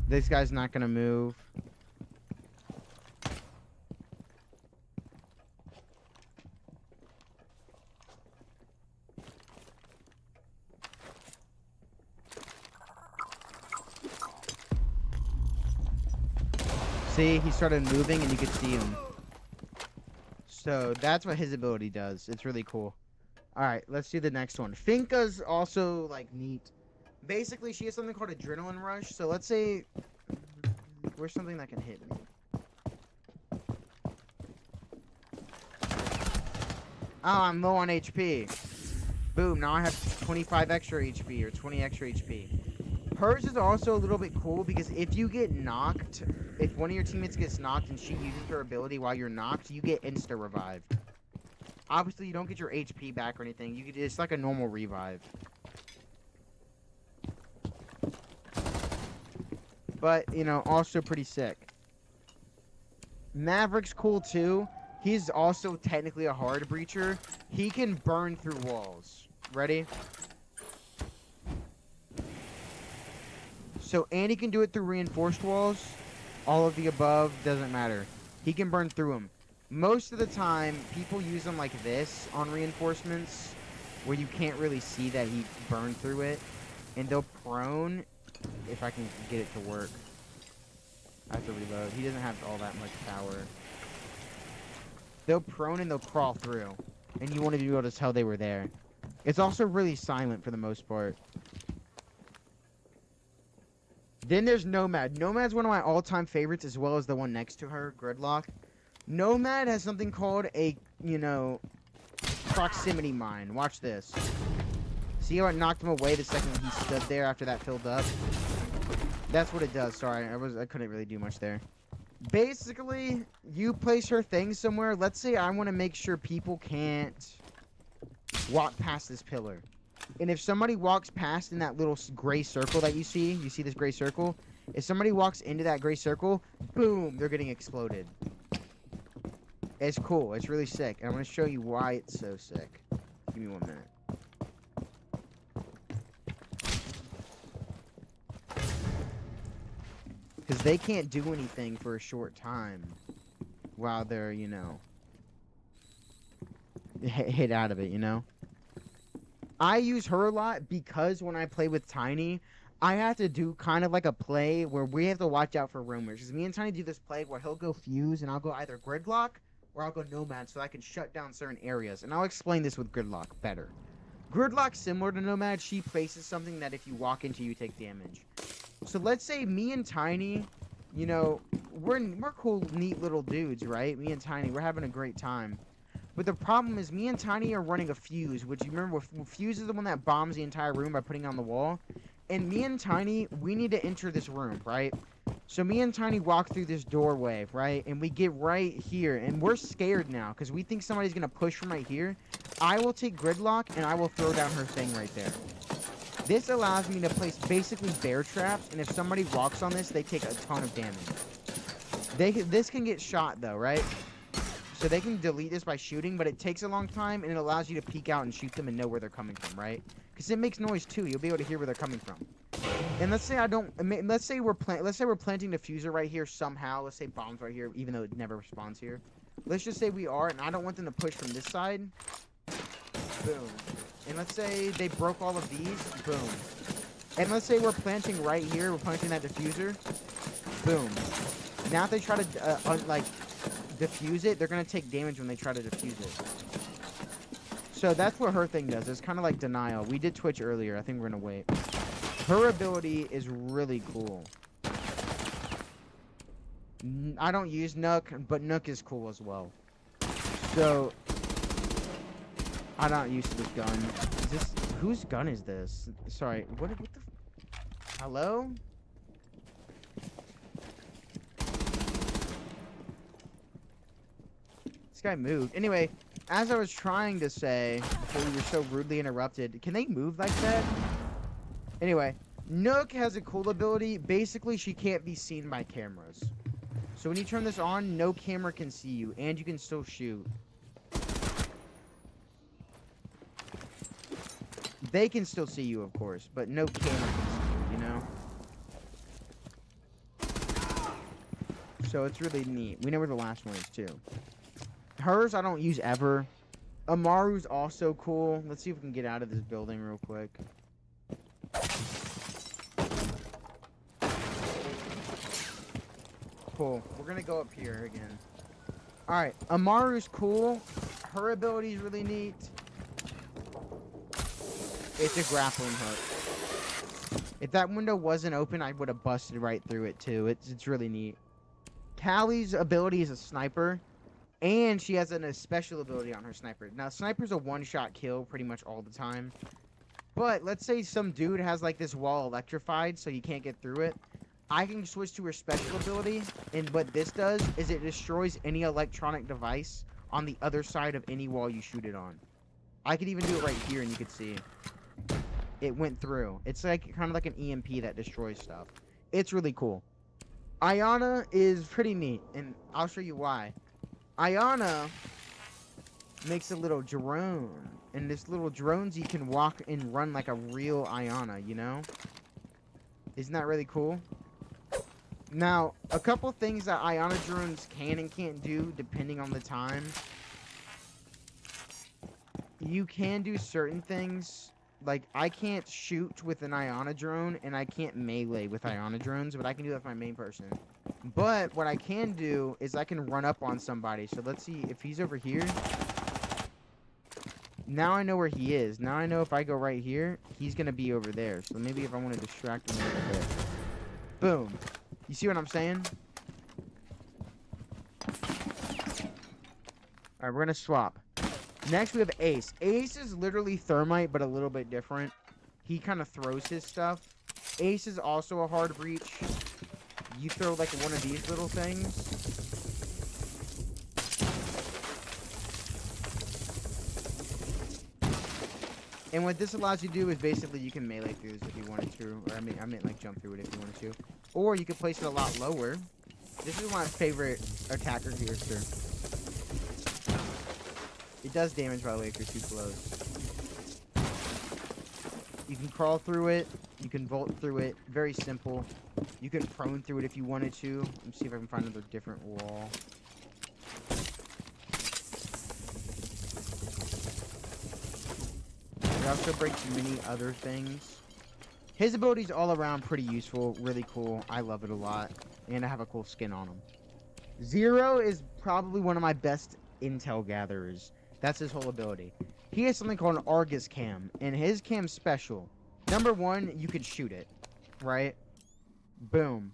This guy's not gonna move. See, he started moving and you could see him. So that's what his ability does. It's really cool. Alright, let's do the next one. Finka's also, like, neat. Basically, she has something called Adrenaline Rush. So let's say... Where's something that can hit me? Oh, I'm low on HP. Boom, now I have 25 extra HP or 20 extra HP. Hers is also a little bit cool because if you get knocked, if one of your teammates gets knocked and she uses her ability while you're knocked, you get insta-revived. Obviously, you don't get your HP back or anything. It's like a normal revive. But, you know, also pretty sick. Maverick's cool too. He's also technically a hard breacher. He can burn through walls. Ready? So, and he can do it through reinforced walls. All of the above, doesn't matter. He can burn through them. Most of the time, people use them like this on reinforcements, where you can't really see that he burned through it. And they'll prone, if I can get it to work. I have to reload. He doesn't have all that much power. They'll prone and they'll crawl through. And you won't even be able to tell they were there. It's also really silent for the most part. Then there's Nomad. Nomad's one of my all-time favorites, as well as the one next to her, Gridlock. Nomad has something called a, you know, proximity mine. Watch this. See how it knocked him away the second he stood there after that filled up? That's what it does. Sorry, I couldn't really do much there. Basically, you place her thing somewhere. Let's say I want to make sure people can't walk past this pillar. And if somebody walks past in that little gray circle that you see this gray circle? If somebody walks into that gray circle, boom, they're getting exploded. It's cool. It's really sick. And I'm going to show you why it's so sick. Give me 1 minute. Because they can't do anything for a short time while they're, you know, hit out of it, you know? I use her a lot because when I play with Tiny, I have to do kind of like a play where we have to watch out for roamers. Because me and Tiny do this play where he'll go Fuse and I'll go either Gridlock or I'll go Nomad so I can shut down certain areas. And I'll explain this with Gridlock better. Gridlock's similar to Nomad. She places something that if you walk into, you take damage. So let's say me and Tiny, you know, we're cool, neat little dudes, right? Me and Tiny, we're having a great time. But the problem is me and Tiny are running a Fuse, which you remember, Fuse is the one that bombs the entire room by putting it on the wall. And me and Tiny, we need to enter this room, right? So me and Tiny walk through this doorway, right? And we get right here, and we're scared now because we think somebody's going to push from right here. I will take Gridlock, and I will throw down her thing right there. This allows me to place basically bear traps, and if somebody walks on this, they take a ton of damage. This can get shot, though, right? So they can delete this by shooting, but it takes a long time, and it allows you to peek out and shoot them and know where they're coming from, right? Because it makes noise too. You'll be able to hear where they're coming from. And let's say let's say we're planting diffuser right here somehow. Let's say bombs right here, even though it never spawns here. Let's just say we are, and I don't want them to push from this side. Boom. And let's say they broke all of these. Boom. And let's say we're planting right here. We're planting that diffuser. Boom. Now if they try to defuse it, they're gonna take damage when they try to defuse it. So that's what her thing does. It's kind of like denial. We did Twitch earlier. I think we're gonna wait. Her ability is really cool. I don't use Nook, but Nook is cool as well. So I'm not used to this gun. Is this whose gun is this? Sorry. What the? Hello? This guy moved. Anyway, as I was trying to say before we were so rudely interrupted, can they move like that? Anyway, Nook has a cool ability. Basically, she can't be seen by cameras. So when you turn this on, no camera can see you, and you can still shoot. They can still see you, of course, but no camera can see you, you know? So it's really neat. We know where the last one is, too. Hers, I don't use ever. Amaru's also cool. Let's see if we can get out of this building real quick. Cool. We're gonna go up here again. Alright, Amaru's cool. Her ability is really neat. It's a grappling hook. If that window wasn't open, I would have busted right through it too. It's really neat. Callie's ability is a sniper. And she has a special ability on her sniper. Now, sniper's a one-shot kill pretty much all the time. But let's say some dude has like this wall electrified so you can't get through it. I can switch to her special ability, and what this does is it destroys any electronic device on the other side of any wall you shoot it on. I could even do it right here, and you could see it went through. It's like kind of like an EMP that destroys stuff. It's really cool. Ayana is pretty neat, and I'll show you why. Ayana makes a little drone, and this little drones you can walk and run like a real Ayana, you know? Isn't that really cool? Now, a couple things that Ayana drones can and can't do depending on the time. You can do certain things. Like, I can't shoot with an Ayana drone, and I can't melee with Ayana drones, but I can do that with my main person. But what I can do is I can run up on somebody. So let's see if he's over here. Now I know where he is. Now I know if I go right here, he's going to be over there. So maybe if I want to distract him a little bit. Boom. You see what I'm saying? Alright, we're going to swap. Next, we have Ace. Ace is literally Thermite, but a little bit different. He kind of throws his stuff. Ace is also a hard breach. You throw, like, one of these little things. And what this allows you to do is basically you can melee through this if you wanted to. Or I meant like jump through it if you wanted to. Or you could place it a lot lower. This is my favorite attacker character. It does damage, by the way, if you're too close. You can crawl through it. You can vault through it. Very simple. You can prone through it if you wanted to. Let me see if I can find another different wall. It also breaks many other things. His ability's all around pretty useful. Really cool. I love it a lot. And I have a cool skin on him. Zero is probably one of my best intel gatherers. That's his whole ability. He has something called an Argus cam, and his cam's special. Number one, you can shoot it, right? Boom.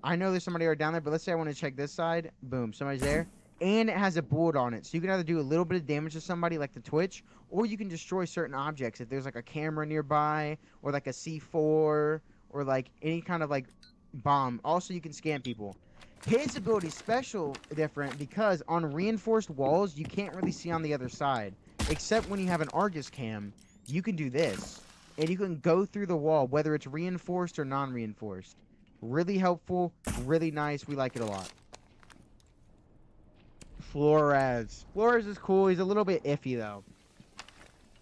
I know there's somebody right down there, but let's say I want to check this side. Boom, somebody's there. And it has a bullet on it, so you can either do a little bit of damage to somebody like the Twitch, or you can destroy certain objects. If there's like a camera nearby, or like a C4, or like any kind of like bomb. Also, you can scan people. His ability is special different because on reinforced walls, you can't really see on the other side. Except when you have an Argus cam, you can do this. And you can go through the wall, whether it's reinforced or non-reinforced. Really helpful, really nice. We like it a lot. Flores. Flores is cool. He's a little bit iffy though.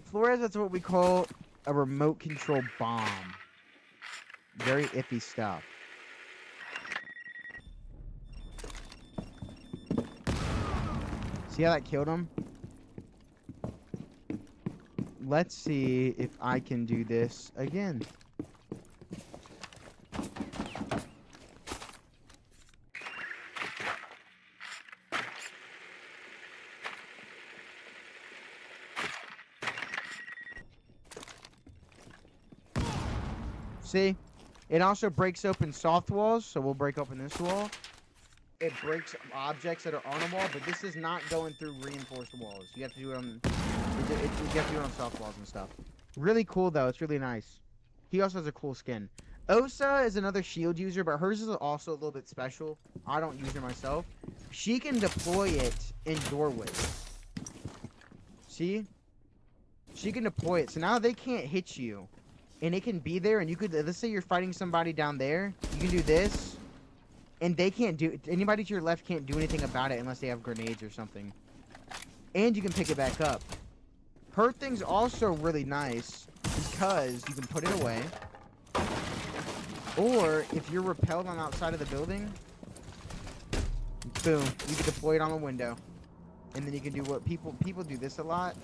Flores, that's what we call a remote control bomb. Very iffy stuff. See how that killed him? Let's see if I can do this again. See? It also breaks open soft walls, so we'll break open this wall. It breaks objects that are on a wall, but this is not going through reinforced walls. You have to do it on you have to do it on soft walls and stuff. Really cool though, it's really nice. He also has a cool skin. Osa is another shield user, but hers is also a little bit special. I don't use her myself. She can deploy it in doorways. See? She can deploy it, so now they can't hit you. And it can be there, and you could, let's say you're fighting somebody down there, you can do this, and they can't do, anybody to your left can't do anything about it unless they have grenades or something. And you can pick it back up. Her thing's also really nice, because you can put it away, or if you're repelled on the outside of the building, boom, you can deploy it on the window. And then you can do what people do this a lot,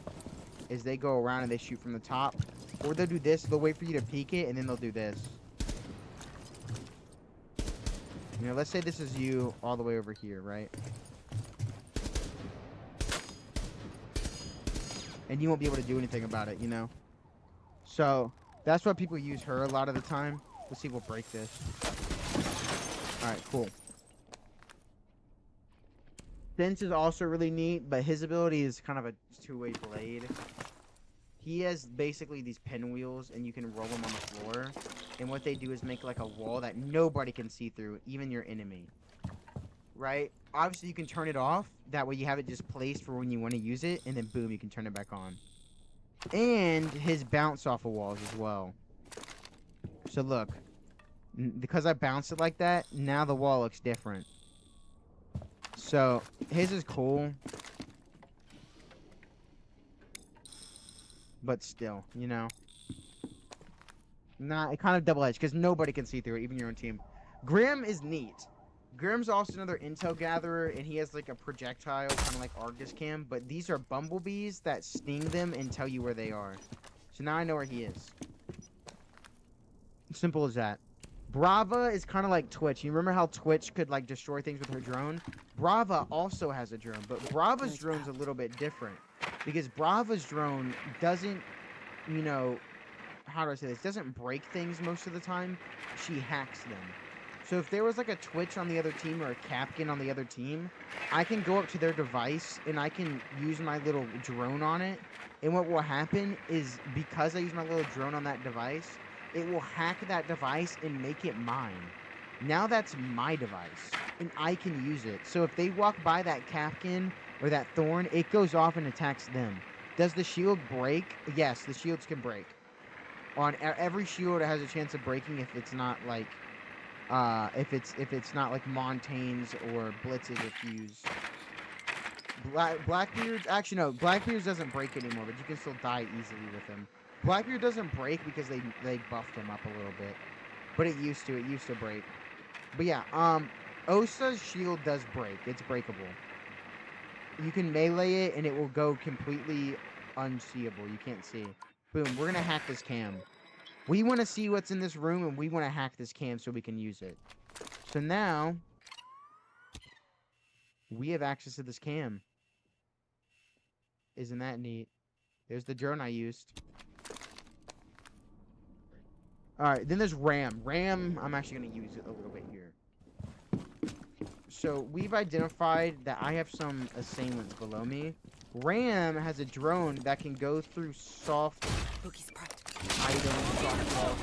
is they go around and they shoot from the top. Or they'll do this, they'll wait for you to peek it, and then they'll do this. You know, let's say this is you all the way over here, right? And you won't be able to do anything about it, you know? So, that's why people use her a lot of the time. Let's see if we'll break this. Alright, cool. Sense is also really neat, but his ability is kind of a two-way blade. He has basically these pinwheels, and you can roll them on the floor. And what they do is make like a wall that nobody can see through, even your enemy. Right? Obviously, you can turn it off. That way you have it just placed for when you want to use it, and then boom, you can turn it back on. And his bounce off of walls as well. So look, because I bounced it like that, now the wall looks different. So, his is cool. But still, you know. Nah, it kind of double-edged, because nobody can see through it, even your own team. Grim is neat. Grim's also another intel gatherer, and he has like a projectile, kind of like Argus Cam, but these are bumblebees that sting them and tell you where they are. So now I know where he is. Simple as that. Brava is kind of like Twitch. You remember how Twitch could like destroy things with her drone? Brava also has a drone, but Brava's drone's a little bit different. Because Brava's drone doesn't, you know, how do I say this? Doesn't break things most of the time. She hacks them. So if there was like a Twitch on the other team or a Capkin on the other team, I can go up to their device and I can use my little drone on it. And what will happen is, because I use my little drone on that device, it will hack that device and make it mine. Now that's my device, and I can use it. So if they walk by that Capkin or that Thorn, it goes off and attacks them. Does the shield break? Yes, the shields can break. On every shield, it has a chance of breaking if it's not like, if it's not like Montaignes or Blitzes or Fuse. Blackbeard's, actually no, Blackbeard's doesn't break anymore, but you can still die easily with him. Blackbeard doesn't break because they buffed him up a little bit, but it used to break. But yeah, Osa's shield does break. It's breakable. You can melee it and it will go completely unseeable. You can't see. Boom, we're gonna hack this cam. We want to see what's in this room, and we want to hack this cam so we can use it. So now we have access to this cam. Isn't that neat? There's the drone I used. Alright, then there's Ram. Ram, I'm actually going to use it a little bit here. So, we've identified that I have some assailants below me. Ram has a drone that can go through soft Boogie's prepped. items, soft walls.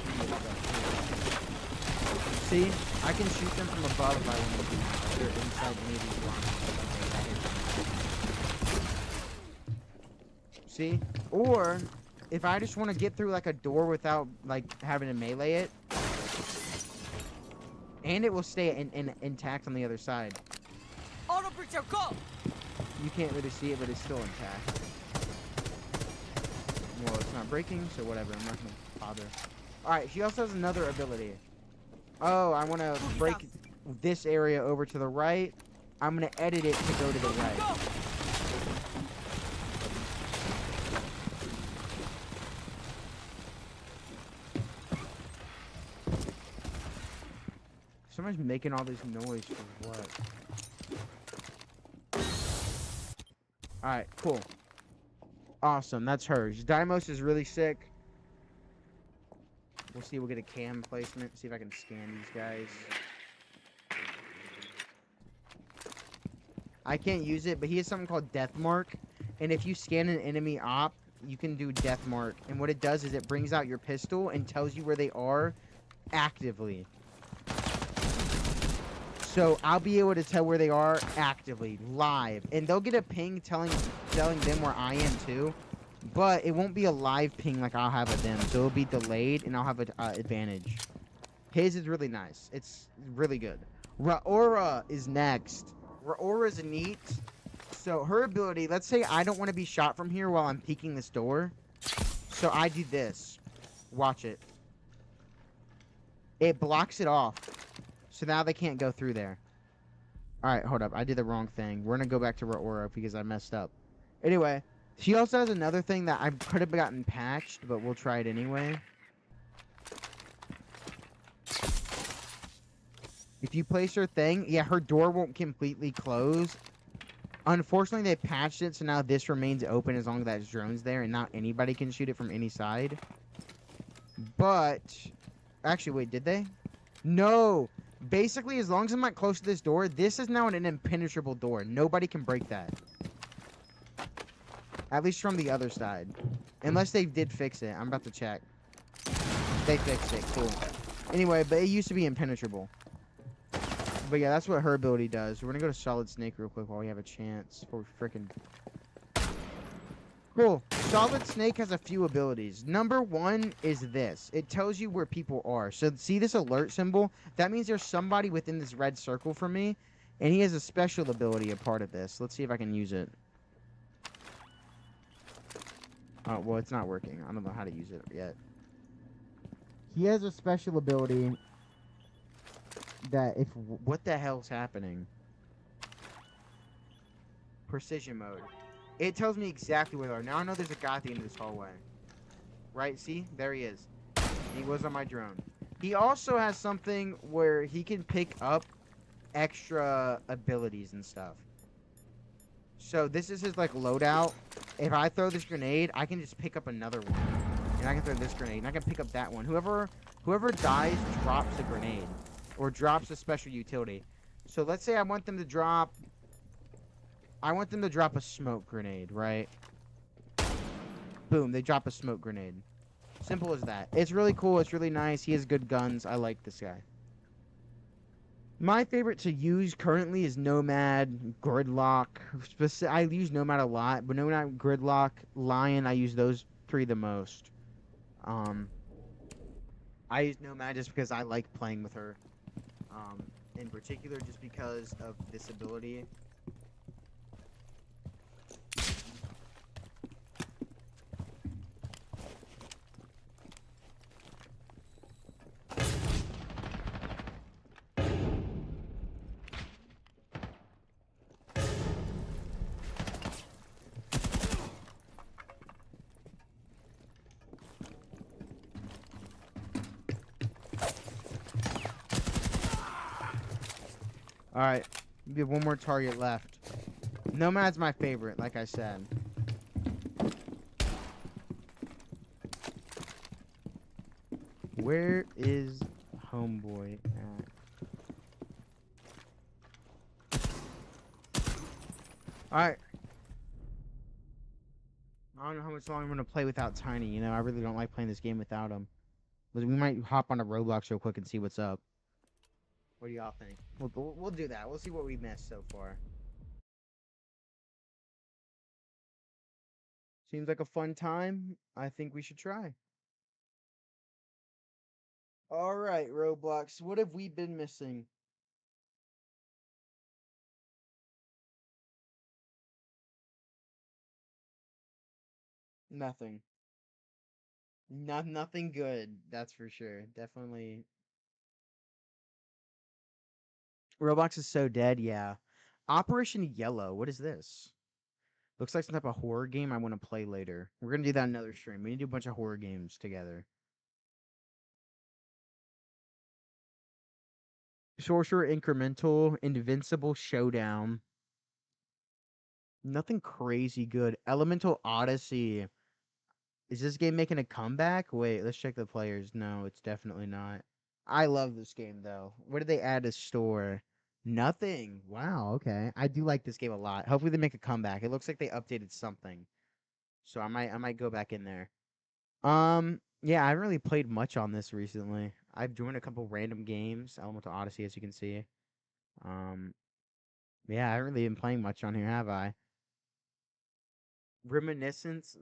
See? I can shoot them from above if I want to do that. If they're inside any of these blocks. See? Or, if I just want to get through like a door without like having to melee it, and it will stay intact on the other side. Auto breacher, go! You can't really see it, but it's still intact. Well, it's not breaking, so whatever. I'm not gonna bother. All right, she also has another ability. Oh, I want to break this area over to the right. I'm gonna edit it to go to the right. Someone's making all this noise for what? Alright, cool. Awesome, that's hers. Deimos is really sick. We'll see, we'll get a cam placement, see if I can scan these guys. I can't use it, but he has something called Death Mark. And if you scan an enemy op, you can do Death Mark. And what it does is it brings out your pistol and tells you where they are actively. So I'll be able to tell where they are actively, live. And they'll get a ping telling them where I am too. But it won't be a live ping like I'll have of them. So it'll be delayed and I'll have an advantage. His is really nice. It's really good. Raora is next. Raora is neat. So her ability, let's say I don't want to be shot from here while I'm peeking this door. So I do this. Watch it. It blocks it off. So now they can't go through there. Alright, hold up. I did the wrong thing. We're going to go back to Raora because I messed up. Anyway, she also has another thing that I could have gotten patched, but we'll try it anyway. If you place her thing, yeah, her door won't completely close. Unfortunately, they patched it, so now this remains open as long as that drone's there, and not anybody can shoot it from any side. But, actually, wait, did they? No! Basically, as long as I'm not close to this door, this is now an impenetrable door. Nobody can break that. At least from the other side. Unless they did fix it. I'm about to check. They fixed it. Cool. Anyway, but it used to be impenetrable. But yeah, that's what her ability does. We're gonna go to Solid Snake real quick while we have a chance. Before we frickin'... Cool. Solid Snake has a few abilities. Number one is this. It tells you where people are. So see this alert symbol? That means there's somebody within this red circle for me. And he has a special ability, a part of this. Let's see if I can use it. Oh, well, it's not working. I don't know how to use it yet. He has a special ability that if... What the hell's happening? Precision mode. It tells me exactly where they are. Now I know there's a guy at the end of this hallway. Right? See? There he is. He was on my drone. He also has something where he can pick up extra abilities and stuff. So this is his, like, loadout. If I throw this grenade, I can just pick up another one. And I can throw this grenade, and I can pick up that one. Whoever dies drops a grenade. Or drops a special utility. So let's say I want them to drop... I want them to drop a smoke grenade, right? Boom, they drop a smoke grenade. Simple as that. It's really cool. It's really nice. He has good guns. I like this guy. My favorite to use currently is Nomad, Gridlock. I use Nomad a lot, but Nomad, Gridlock, Lion, I use those three the most. I use Nomad just because I like playing with her. In particular, just because of this ability. Alright, we have one more target left. Nomad's my favorite, like I said. Where is Homeboy at? Alright. I don't know how much longer I'm going to play without Tiny, you know? I really don't like playing this game without him. But we might hop on a Roblox real quick and see what's up. What do y'all think? We'll do that. We'll see what we missed so far. Seems like a fun time. I think we should try. Alright, Roblox. What have we been missing? Nothing. Nothing good. That's for sure. Definitely. Roblox is so dead. Yeah. Operation Yellow. What is this? Looks like some type of horror game I want to play later. We're gonna do that in another stream. We need to do a bunch of horror games together. Sorcerer Incremental, Invincible Showdown. Nothing crazy good. Elemental Odyssey. Is this game making a comeback? Wait, let's check the players. No, it's definitely not. I love this game though. What did they add to store? Nothing. Wow, okay. I do like this game a lot. Hopefully they make a comeback. It looks like they updated something. So I might go back in there. Yeah, I haven't really played much on this recently. I've joined a couple random games, Elemental Odyssey, as you can see. Um, yeah, I haven't really been playing much on here, have I? Reminiscence,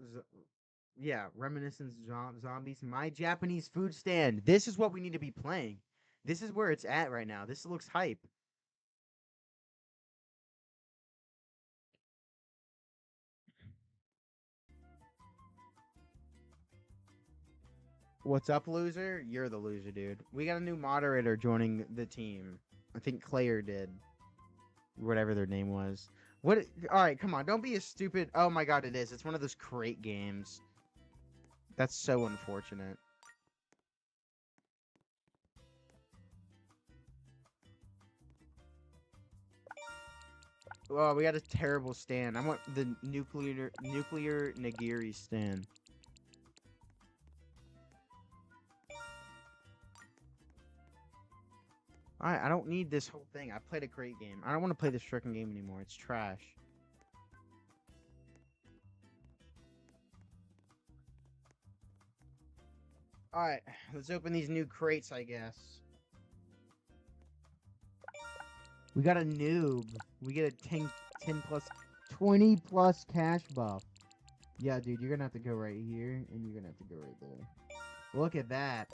yeah, Reminiscence Zombies, My Japanese Food Stand. This is what we need to be playing. This is where it's at right now. This looks hype. What's up, loser? You're the loser, dude. We got a new moderator joining the team. I think Claire did. Whatever their name was. What? All right, come on. Don't be a stupid. Oh my god, it is. It's one of those crate games. That's so unfortunate. Oh, we got a terrible stand. I want the nuclear nigiri stand. Alright, I don't need this whole thing. I played a great game. I don't want to play this freaking game anymore. It's trash. Alright, let's open these new crates, I guess. We got a noob. We get a 10 plus, 20 plus cash buff. Yeah, dude, you're gonna have to go right here, and you're gonna have to go right there. Look at that.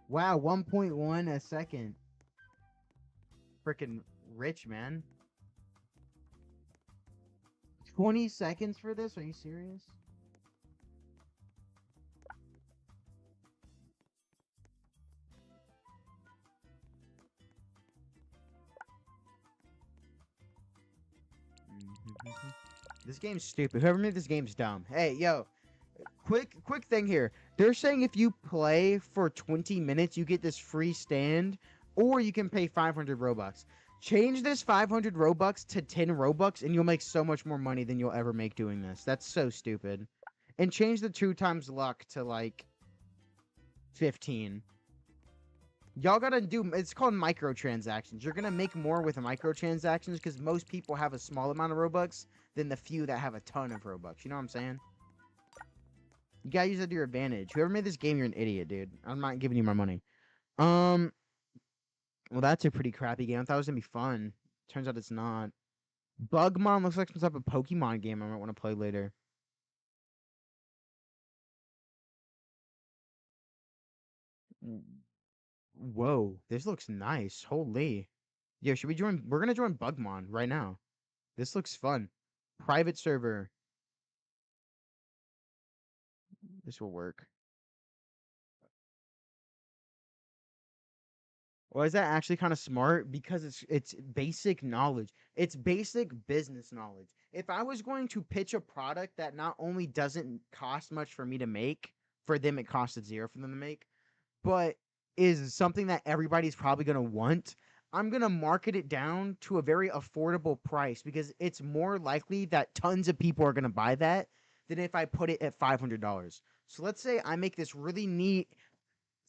Wow, 1.1 a second. Freaking rich, man. 20 seconds for this? Are you serious? This game's stupid. Whoever made this game's dumb. Hey, yo. Quick thing here. They're saying if you play for 20 minutes, you get this free stand, or you can pay 500 Robux. Change this 500 Robux to 10 Robux, and you'll make so much more money than you'll ever make doing this. That's so stupid. And change the 2 times luck to, like, 15. Y'all gotta do, it's called microtransactions. You're gonna make more with microtransactions because most people have a small amount of Robux than the few that have a ton of Robux. You know what I'm saying? You gotta use that to your advantage. Whoever made this game, you're an idiot, dude. I'm not giving you my money. Well, that's a pretty crappy game. I thought it was gonna be fun. Turns out it's not. Bugmon looks like some type of Pokemon game I might want to play later. Whoa, this looks nice. Holy. Yo, should we join? We're gonna join Bugmon right now. This looks fun. Private server. This will work. Well, is that actually kind of smart? Because it's basic knowledge. It's basic business knowledge. If I was going to pitch a product that not only doesn't cost much for me to make, for them it costed zero for them to make, but is something that everybody's probably going to want, I'm going to market it down to a very affordable price because it's more likely that tons of people are going to buy that than if I put it at $500. So let's say I make this really neat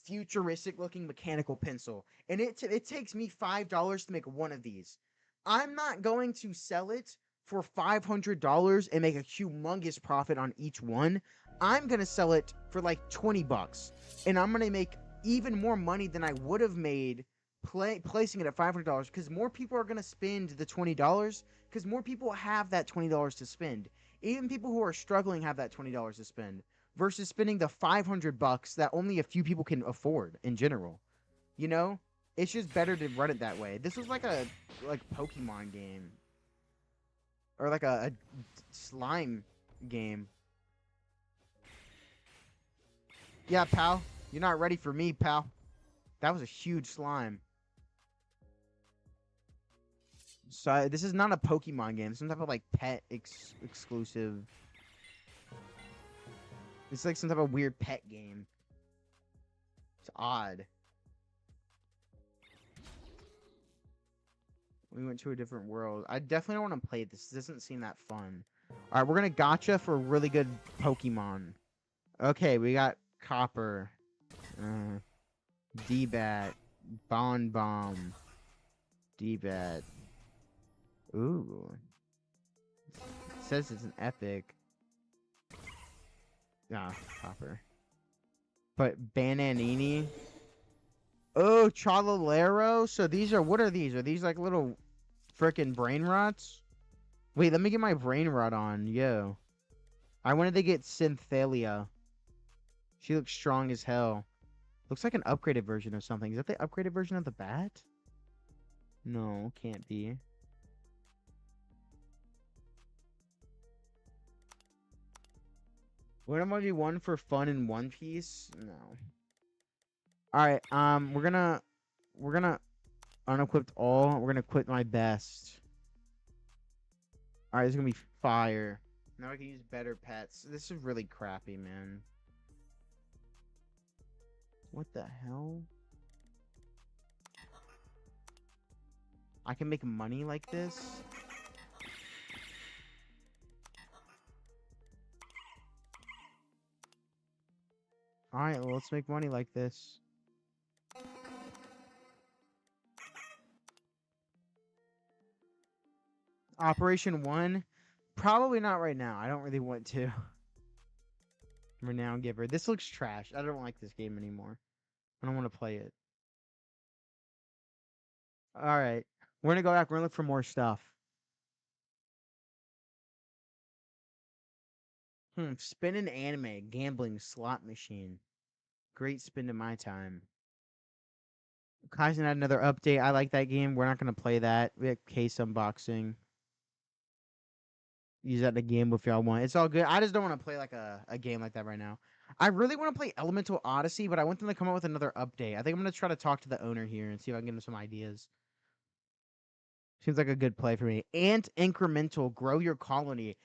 futuristic looking mechanical pencil and it takes me $5 to make one of these. I'm not going to sell it for $500 and make a humongous profit on each one. I'm going to sell it for like 20 bucks and I'm going to make even more money than I would have made placing it at $500 because more people are going to spend the $20 because more people have that $20 to spend. Even people who are struggling have that $20 to spend versus spending the 500 bucks that only a few people can afford in general. You know? It's just better to run it that way. This was like a Pokemon game or like a slime game. Yeah, pal. You're not ready for me, pal. That was a huge slime. So this is not a Pokemon game. Some type of like pet exclusive. It's like some type of weird pet game. It's odd. We went to a different world. I definitely don't want to play this. This doesn't seem that fun. All right, we're gonna gotcha for a really good Pokemon. Okay, we got Copper, D-Bat, Bomb, D-Bat. Ooh. It says it's an epic. Ah, Copper. But Bananini. Oh, Chalolero. So these are, what are these? Are these like little freaking brain rots? Wait, let me get my brain rot on. Yo. I wanted to get Synthalia. She looks strong as hell. Looks like an upgraded version of something. Is that the upgraded version of the bat? No, can't be. Wouldn't want to be one for fun in One Piece? No. Alright, we're gonna unequip all. We're gonna quit my best. Alright, this is gonna be fire. Now I can use better pets. This is really crappy, man. What the hell? I can make money like this? Alright, well, let's make money like this. Operation 1? Probably not right now. I don't really want to. Renown Giver. This looks trash. I don't like this game anymore. I don't want to play it. Alright. We're going to go back. We're going to look for more stuff. Spin an anime. Gambling slot machine. Great spin of my time. Kaizen had another update. I like that game. We're not going to play that. We have case unboxing. Use that in a game if y'all want. It's all good. I just don't want to play like a game like that right now. I really want to play Elemental Odyssey, but I want them to come out with another update. I think I'm going to try to talk to the owner here and see if I can get him some ideas. Seems like a good play for me. Ant Incremental, grow your colony.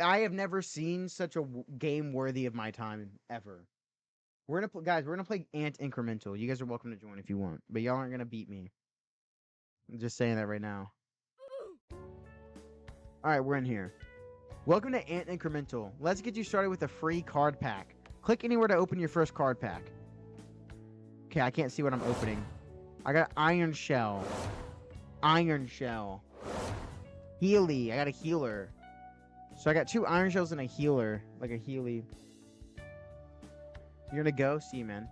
I have never seen such a game worthy of my time ever. We're gonna guys. We're gonna play Ant Incremental. You guys are welcome to join if you want, but y'all aren't gonna beat me. I'm just saying that right now. All right, we're in here. Welcome to Ant Incremental. Let's get you started with a free card pack. Click anywhere to open your first card pack. Okay, I can't see what I'm opening. I got Iron Shell. Iron Shell. Healy. I got a healer. So I got 2 Iron Shells and a healer. Like a Healy. You're gonna go? See you, man.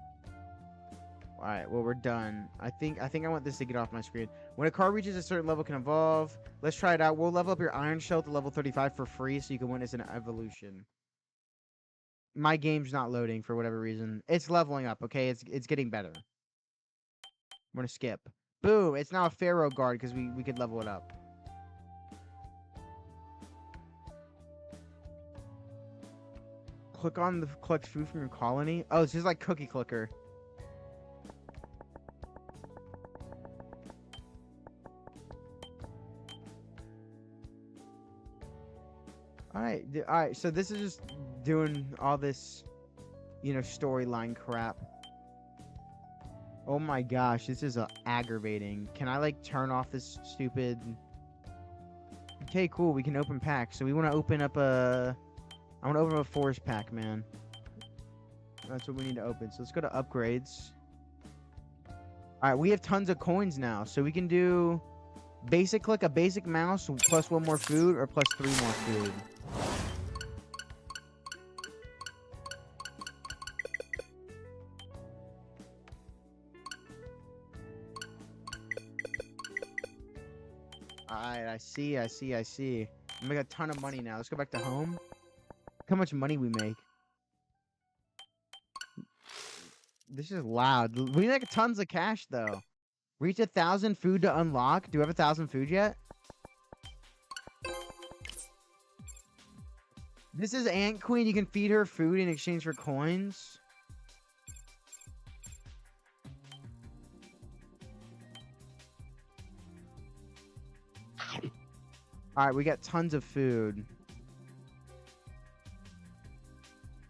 Alright, well, we're done. I think I want this to get off my screen. When a card reaches a certain level, can evolve. Let's try it out. We'll level up your Iron Shell to level 35 for free so you can win as an evolution. My game's not loading for whatever reason. It's leveling up, okay? It's getting better. I'm gonna skip. Boom! It's now a Pharaoh guard because we could level it up. Click on the collect food from your colony. Oh, it's just like Cookie Clicker. Alright, so this is just doing all this, you know, storyline crap. Oh my gosh, this is aggravating. Can I, like, turn off this stupid... Okay, cool, we can open packs. So we want to open up a... I want to open up a forest pack, man. That's what we need to open. So let's go to upgrades. Alright, we have tons of coins now. So we can do... Basic click, a basic mouse, plus 1 more food, or plus 3 more food. Alright, I see. I make a ton of money now. Let's go back to home. Look how much money we make. This is loud. We make tons of cash, though. Reach 1,000 food to unlock. Do we have 1,000 food yet? This is Ant Queen. You can feed her food in exchange for coins. All right, we got tons of food,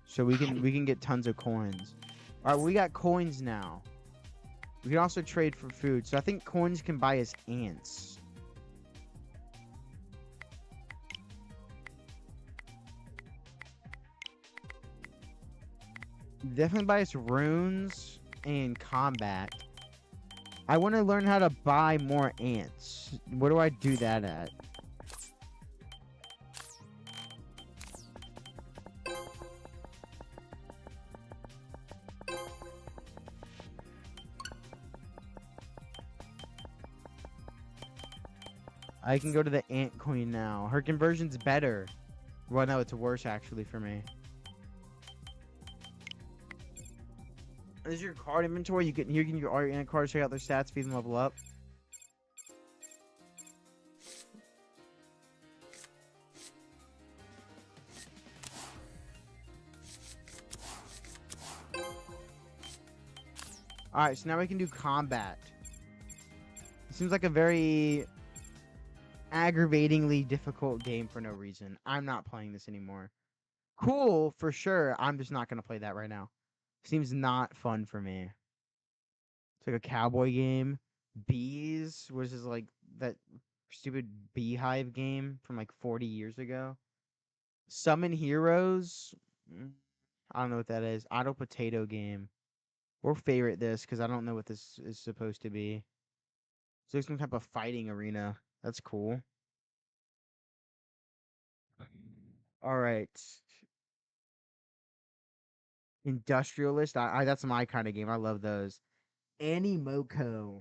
so we can get tons of coins. All right, we got coins now. We can also trade for food, so I think coins can buy us ants. Definitely buy us runes and combat. I want to learn how to buy more ants. Where do I do that at? I can go to the ant queen now. Her conversion's better. Well, no, it's worse actually for me. This is your card inventory. You can use all your ant cards, check out their stats, feed them level up. Alright, so now we can do combat. It seems like a very aggravatingly difficult game for no reason. I'm not playing this anymore. Cool, for sure. I'm just not going to play that right now. Seems not fun for me. It's like a cowboy game. Bees, which is like that stupid beehive game from like 40 years ago. Summon Heroes. I don't know what that is. Auto Potato game. We'll favorite this because I don't know what this is supposed to be. It's like some type of fighting arena. That's cool. All right. Industrialist. I that's my kind of game. I love those. Animoco.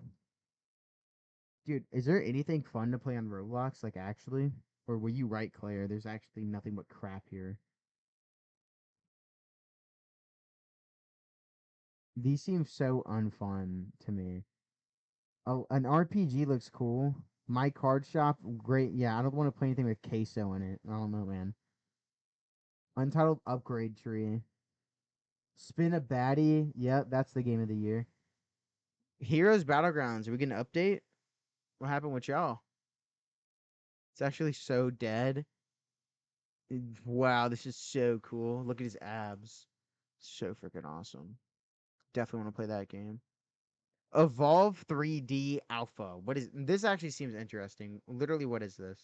Dude, is there anything fun to play on Roblox? Like actually, or were you right, Claire? There's actually nothing but crap here. These seem so unfun to me. Oh, an RPG looks cool. My card shop, great. Yeah, I don't want to play anything with queso in it. I don't know, man. Untitled upgrade tree. Spin a baddie. Yep, that's the game of the year. Heroes Battlegrounds. Are we getting an update? What happened with y'all? It's actually so dead. Wow, this is so cool. Look at his abs. So freaking awesome. Definitely want to play that game. Evolve 3D Alpha. What is this? Actually seems interesting. Literally, what is this?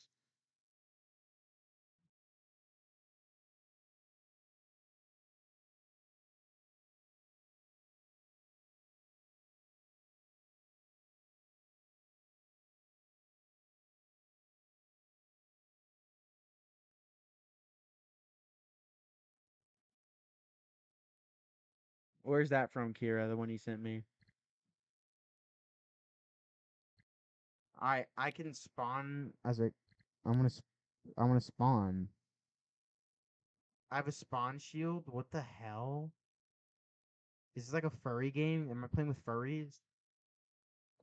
Where's that from, Kira? The one you sent me. I can spawn as a. I'm gonna. I want to spawn. I have a spawn shield. What the hell? Is this like a furry game? Am I playing with furries?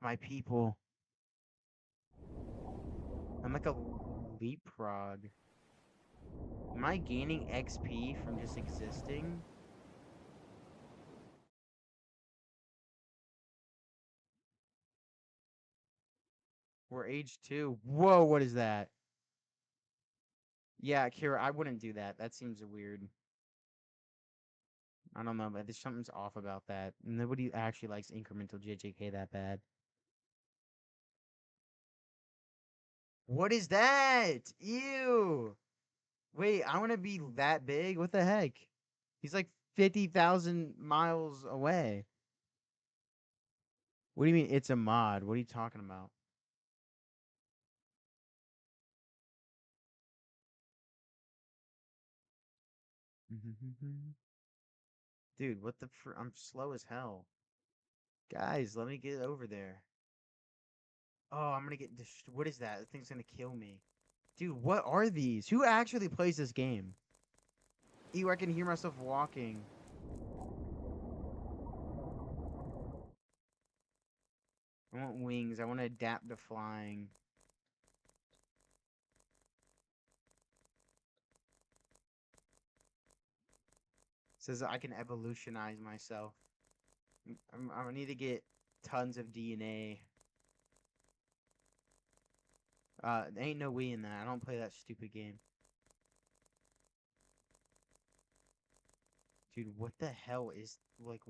My people. I'm like a leapfrog. Am I gaining XP from just existing? We're age 2. Whoa, what is that? Yeah, Kira, I wouldn't do that. That seems weird. I don't know, but there's something's off about that. Nobody actually likes incremental JJK that bad. What is that? Ew. Wait, I want to be that big? What the heck? He's like 50,000 miles away. What do you mean it's a mod? What are you talking about? Dude, what the I'm slow as hell. Guys, let me get over there. Oh, I'm gonna get what is that? The thing's gonna kill me. Dude, what are these? Who actually plays this game? Ew, I can hear myself walking. I want wings. I want to adapt to flying. Says I can evolutionize myself. I'm gonna need to get tons of DNA. Ain't no we in that. I don't play that stupid game. Dude, what the hell is like?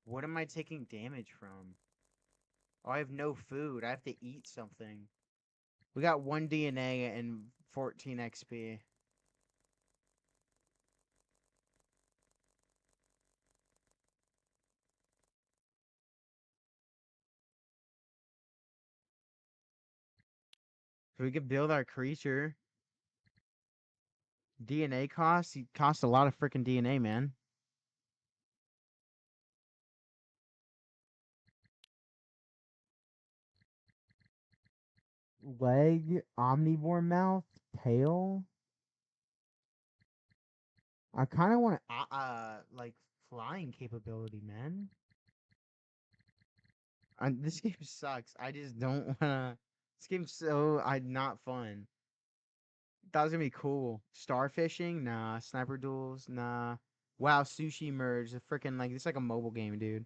What am I taking damage from? Oh, I have no food. I have to eat something. We got 1 DNA and 14 XP. So we could build our creature. DNA costs? It costs a lot of freaking DNA, man. Leg, omnivore mouth, tail. I kind of want like flying capability, man. This game sucks. I just don't wanna. This game's so not fun. That was gonna be cool. Starfishing, nah. Sniper duels, nah. Wow, sushi merge. The freaking like it's like a mobile game, dude.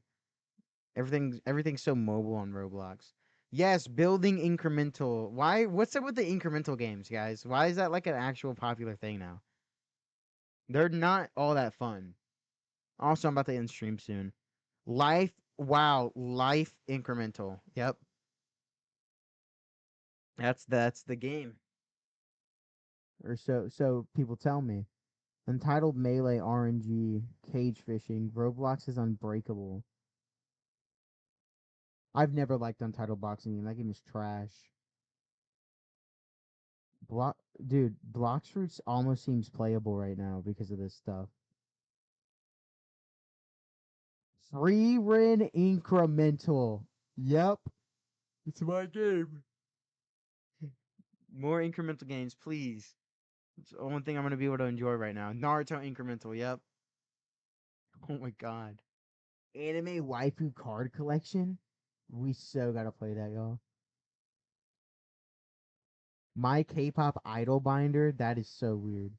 Everything's so mobile on Roblox. Yes, building incremental. Why? What's up with the incremental games, guys? Why is that like an actual popular thing now? They're not all that fun. Also, I'm about to end stream soon. Life, wow, life incremental. Yep, that's the game. Or so people tell me. Untitled Melee RNG cage fishing. Roblox is unbreakable. I've never liked Untitled Boxing. That game is trash. Dude, Bloxfruits almost seems playable right now because of this stuff. Free Ren incremental. Yep. It's my game. More incremental games, please. It's the only thing I'm gonna be able to enjoy right now. Naruto incremental, yep. Oh my god. Anime waifu card collection? We so gotta play that, y'all. My K-pop idol binder, that is so weird.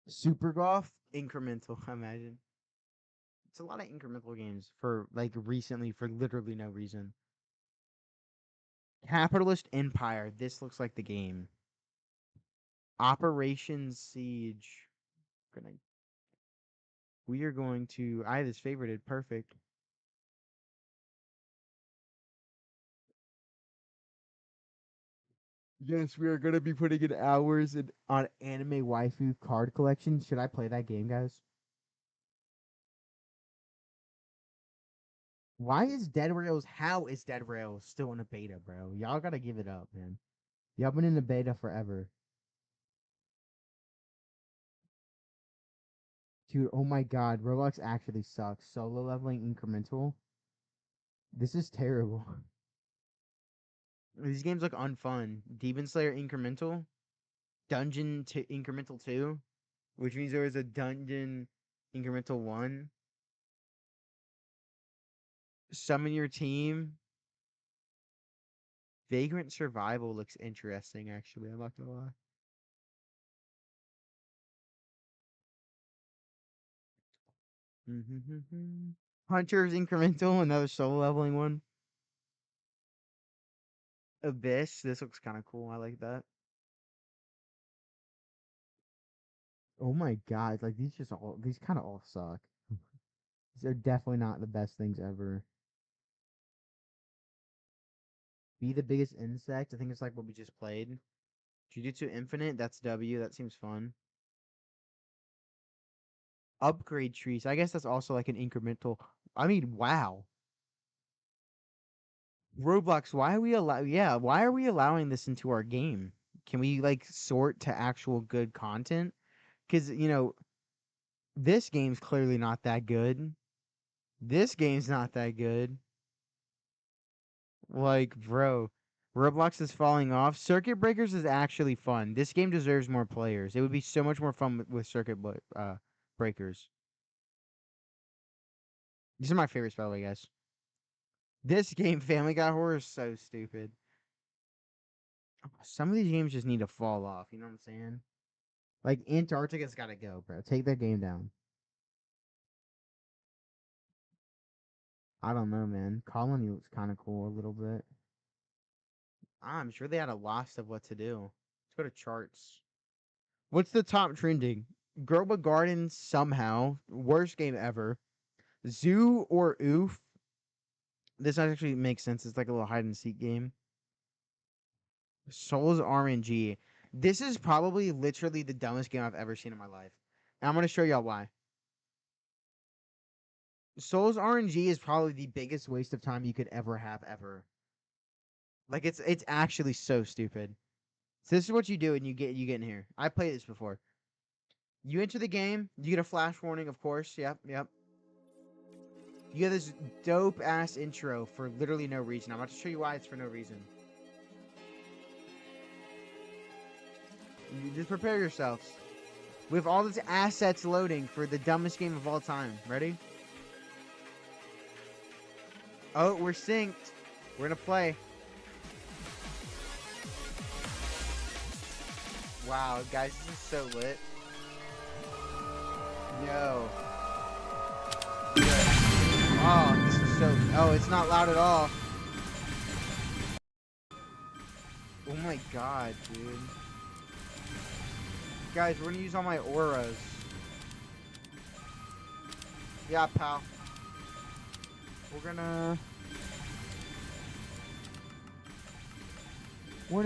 Super golf incremental, imagine. It's a lot of incremental games for like recently for literally no reason. Capitalist Empire. This looks like the game. Operation Siege. Gonna We are going to I have this favorited, perfect. Yes, we are gonna be putting in hours on anime waifu card collection. Should I play that game, guys? Why is Dead Rails? How is Dead Rails still in a beta, bro? Y'all gotta give it up, man. Y'all been in the beta forever. Dude, oh my god, Roblox actually sucks. Solo leveling incremental. This is terrible. These games look unfun. Demon Slayer incremental. Dungeon incremental 2, which means there was a dungeon incremental 1. Summon your team. Vagrant Survival looks interesting, actually. I'm not gonna lie. Hunter's incremental, another solo leveling one. Abyss, this looks kind of cool. I like that. Oh my god, like these kind of all suck. These are definitely not the best things ever. Be the biggest insect. I think it's like what we just played. Jujutsu Infinite, that's W. That seems fun. Upgrade trees. I guess that's also like an incremental. I mean, wow. Roblox, why are we allowing this into our game? Can we like sort to actual good content? Because, this game's clearly not that good. This game's not that good. Like, bro, Roblox is falling off. Circuit Breakers is actually fun. This game deserves more players. It would be so much more fun with Breakers. These are my favorites, by the way, guys. This game, Family Guy Horror, is so stupid. Some of these games just need to fall off. You know what I'm saying? Like, Antarctica's got to go, bro. Take that game down. I don't know, man. Colony looks kind of cool a little bit. I'm sure they had a lot of what to do. Let's go to charts. What's the top trending? Groba Garden somehow. Worst game ever. Zoo or Oof. This actually makes sense. It's like a little hide and seek game. Souls RNG. This is probably literally the dumbest game I've ever seen in my life. And I'm going to show y'all why. Souls RNG is probably the biggest waste of time you could ever have ever. Like it's actually so stupid. So this is what you do and you get in here. I played this before. You enter the game, you get a flash warning, of course. Yep. You get this dope ass intro for literally no reason. I'm about to show you why it's for no reason. You just prepare yourselves. We have all these assets loading for the dumbest game of all time. Ready? Oh, we're synced. We're gonna play. Wow, guys, this is so lit. Yo. Oh, this is so... Oh, it's not loud at all. Oh my god, dude. Guys, we're gonna use all my auras. Yeah, pal. We're gonna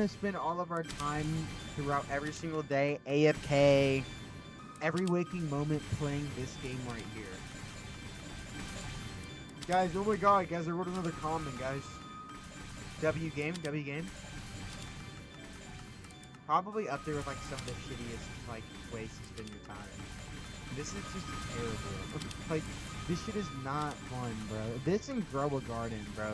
spend all of our time throughout every single day, AFK, every waking moment playing this game right here. Guys, oh my god, guys, I wrote another comment, guys. W game. Probably up there with like some of the shittiest like ways to spend your time. This is just terrible. Like, this shit is not fun, bro. This and Grow a Garden, bro.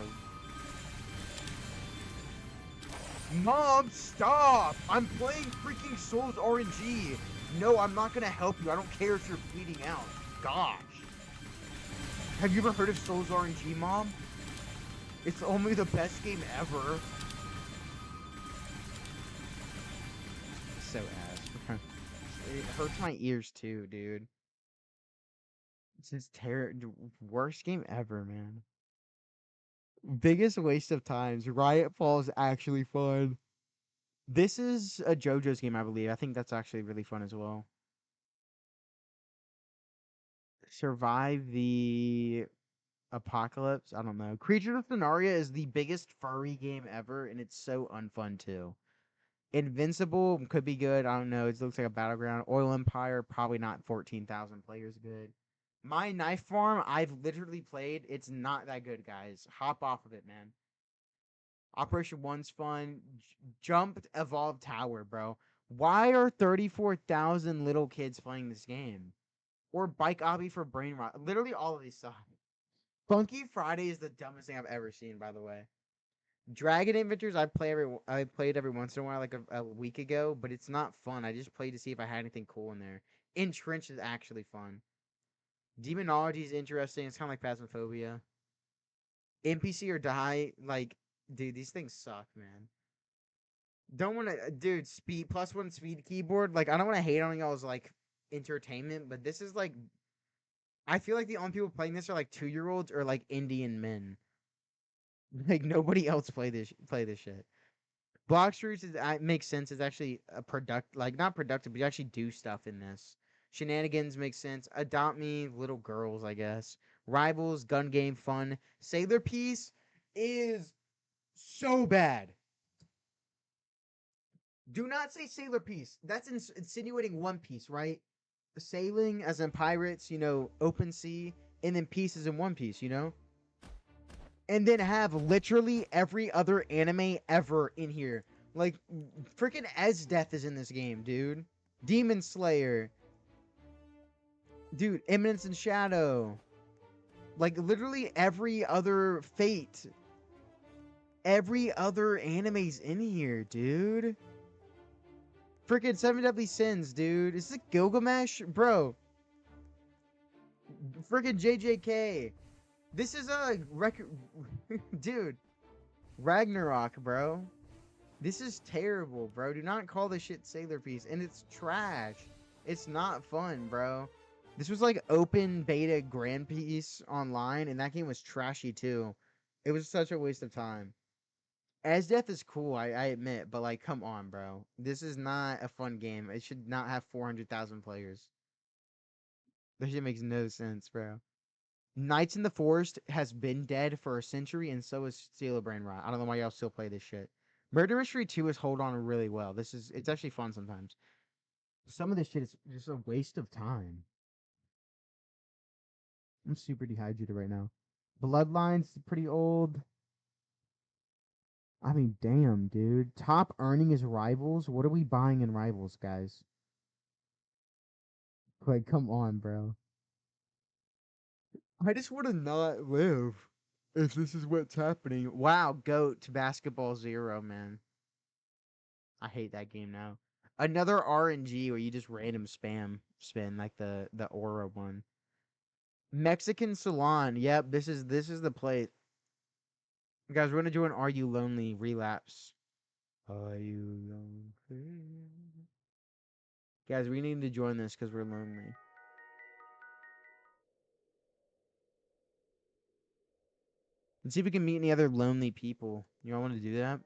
Mom, stop! I'm playing freaking Souls RNG. No, I'm not gonna help you. I don't care if you're bleeding out. Gosh. Have you ever heard of Souls RNG, Mom? It's only the best game ever. So ass. It hurts my ears too, dude. This is worst game ever, man. Biggest waste of times. Riot Fall is actually fun. This is a JoJo's game, I believe. I think that's actually really fun as well. Survive the Apocalypse. I don't know. Creature of Fenaria is the biggest furry game ever, and it's so unfun too. Invincible could be good. I don't know. It looks like a battleground. Oil Empire, probably not 14,000 players good. My Knife Farm, I've literally played. It's not that good, guys. Hop off of it, man. Operation 1's fun. Jumped Evolved Tower, bro. Why are 34,000 little kids playing this game? Or Bike Obby for Brain Rot. Literally all of these suck. Funky Friday is the dumbest thing I've ever seen, by the way. Dragon Adventures, I played every once in a while, like a week ago, but it's not fun. I just played to see if I had anything cool in there. Entrench is actually fun. Demonology is interesting. It's kind of like Phasmophobia. NPC or Die, like, dude, these things suck, man. Don't want to, dude, speed, +1 speed keyboard. Like, I don't want to hate on y'all's, like, entertainment, but this is, like, I feel like the only people playing this are, like, 2-year-olds or, like, Indian men. Like, nobody else play this shit. Blox Fruits makes sense. It's actually not productive, but you actually do stuff in this. Shenanigans makes sense. Adopt Me, Little Girls, I guess. Rivals, gun game, fun. Sailor Piece is so bad. Do not say Sailor Piece. That's insinuating One Piece, right? Sailing as in pirates, open sea, and then Piece as in One Piece, And then have literally every other anime ever in here. Like, freaking Esdeath is in this game, dude. Demon Slayer. Dude, Eminence and Shadow. Like, literally every other Fate. Every other anime's in here, dude. Freaking Seven Deadly Sins, dude. Is this Gilgamesh? Bro. Freaking JJK. This is a record. Dude. Ragnarok, bro. This is terrible, bro. Do not call this shit Sailor Piece. And it's trash. It's not fun, bro. This was like open beta Grand Piece online, and that game was trashy too. It was such a waste of time. As Death is cool, I admit, but like, come on, bro. This is not a fun game. It should not have 400,000 players. That shit makes no sense, bro. Knights in the Forest has been dead for a century, and so is Steel Brain Rot. I don't know why y'all still play this shit. Murder Mystery 2 is hold on really well. It's actually fun sometimes. Some of this shit is just a waste of time. I'm super dehydrated right now. Bloodlines pretty old. I mean, damn, dude. Top earning is Rivals. What are we buying in Rivals, guys? Like, come on, bro. I just want to not live if this is what's happening. Wow, GOAT to Basketball Zero, man. I hate that game now. Another RNG where you just random spam spin like the Aura one. Mexican Salon. Yep, this is the plate. Guys, we're gonna do an Are You Lonely relapse. Are you lonely? Guys, we need to join this because we're lonely. Let's see if we can meet any other lonely people. You all want to do that?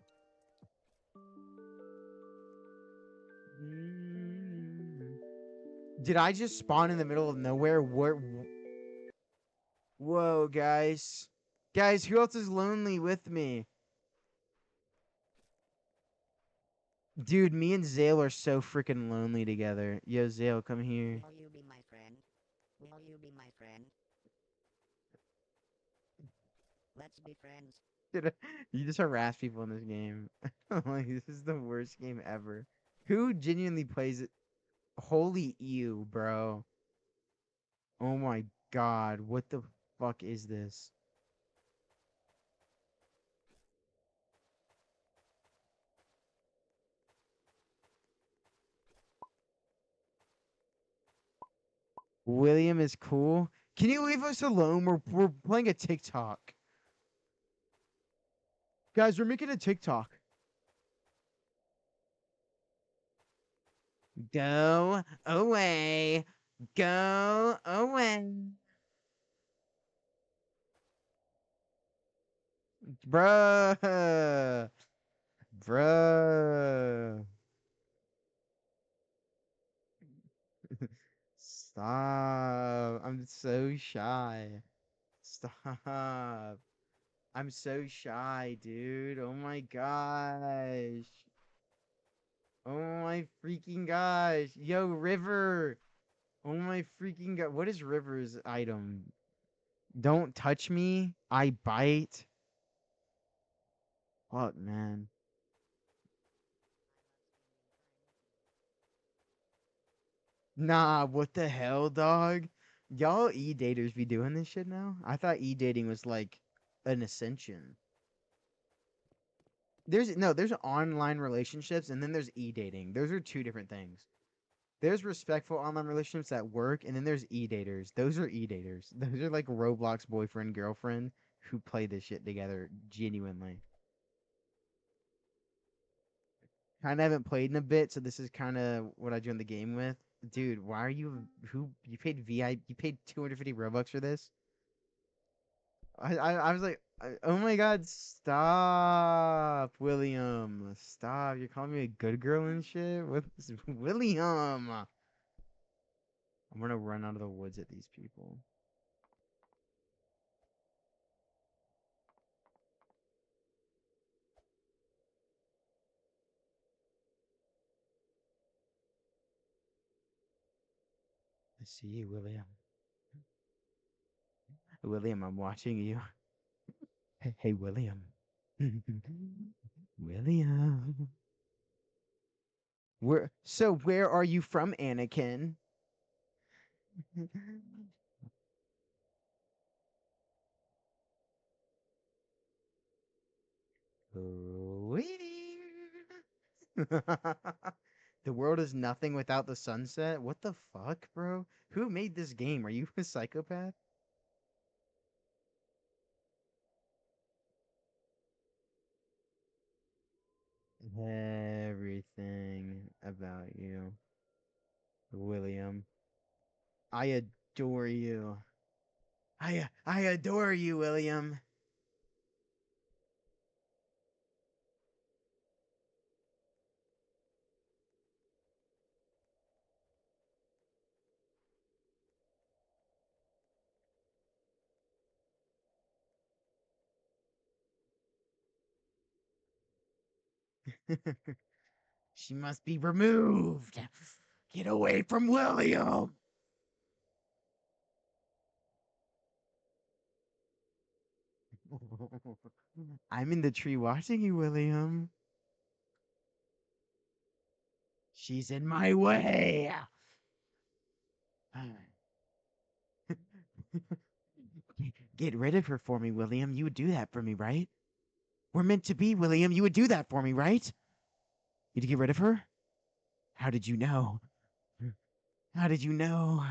Did I just spawn in the middle of nowhere? Whoa, guys. Guys, who else is lonely with me? Dude, me and Zale are so freaking lonely together. Yo, Zale, come here. Will you be my friend? Will you be my friend? Let's be friends. Dude, you just harass people in this game. Like, this is the worst game ever. Who genuinely plays it? Holy ew, bro. Oh my god, what the fuck is this? William is cool. Can you leave us alone? We're playing a TikTok. Guys, we're making a TikTok. Go away. Go away. Bruh. Bruh. Stop. I'm so shy. Stop. I'm so shy, dude. Oh my gosh. Oh my freaking gosh. Yo, River. Oh my freaking god. What is River's item? Don't touch me. I bite. Fuck, man. Nah, what the hell, dog? Y'all e-daters be doing this shit now? I thought e-dating was like an ascension. There's online relationships and then there's e-dating. Those are two different things. There's respectful online relationships that work, and then there's e-daters. Those are e-daters. Those are like Roblox boyfriend, girlfriend who play this shit together genuinely. Kind of haven't played in a bit, so this is kind of what I joined the game with. Dude, why are you paid you paid 250 Robux for this? I was like, oh my god, stop, William, stop! You're calling me a good girl and shit. What, William? I'm gonna run out of the woods at these people. I see you, William. William, I'm watching you. Hey, William. William. Where are you from, Anakin? The world is nothing without the sunset. What the fuck, bro? Who made this game? Are you a psychopath? Everything about you, William. I adore you. I adore you, William. She must be removed. Get away from William. I'm in the tree watching you, William. She's in my way. Get rid of her for me, William. You would do that for me, right? We're meant to be, William. You would do that for me, right? You'd get rid of her? How did you know? How did you know?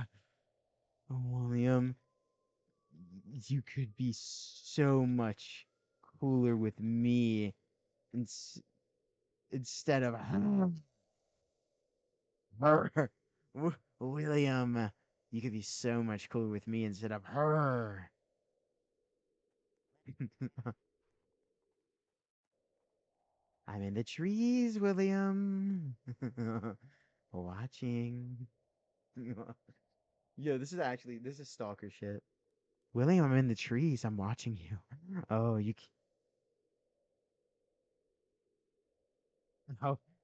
Oh, William, you could be so much cooler with me instead of her. William, you could be so much cooler with me instead of her. I'm in the trees, William. Watching. Yo, this is stalker shit. William, I'm in the trees. I'm watching you. Oh,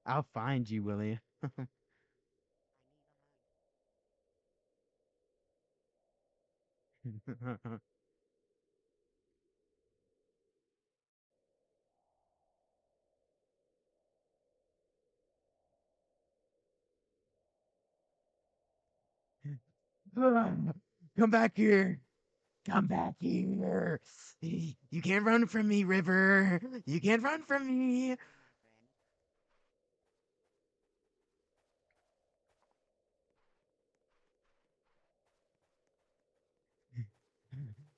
I'll find you, William. Come back here. Come back here. You can't run from me, River. You can't run from me.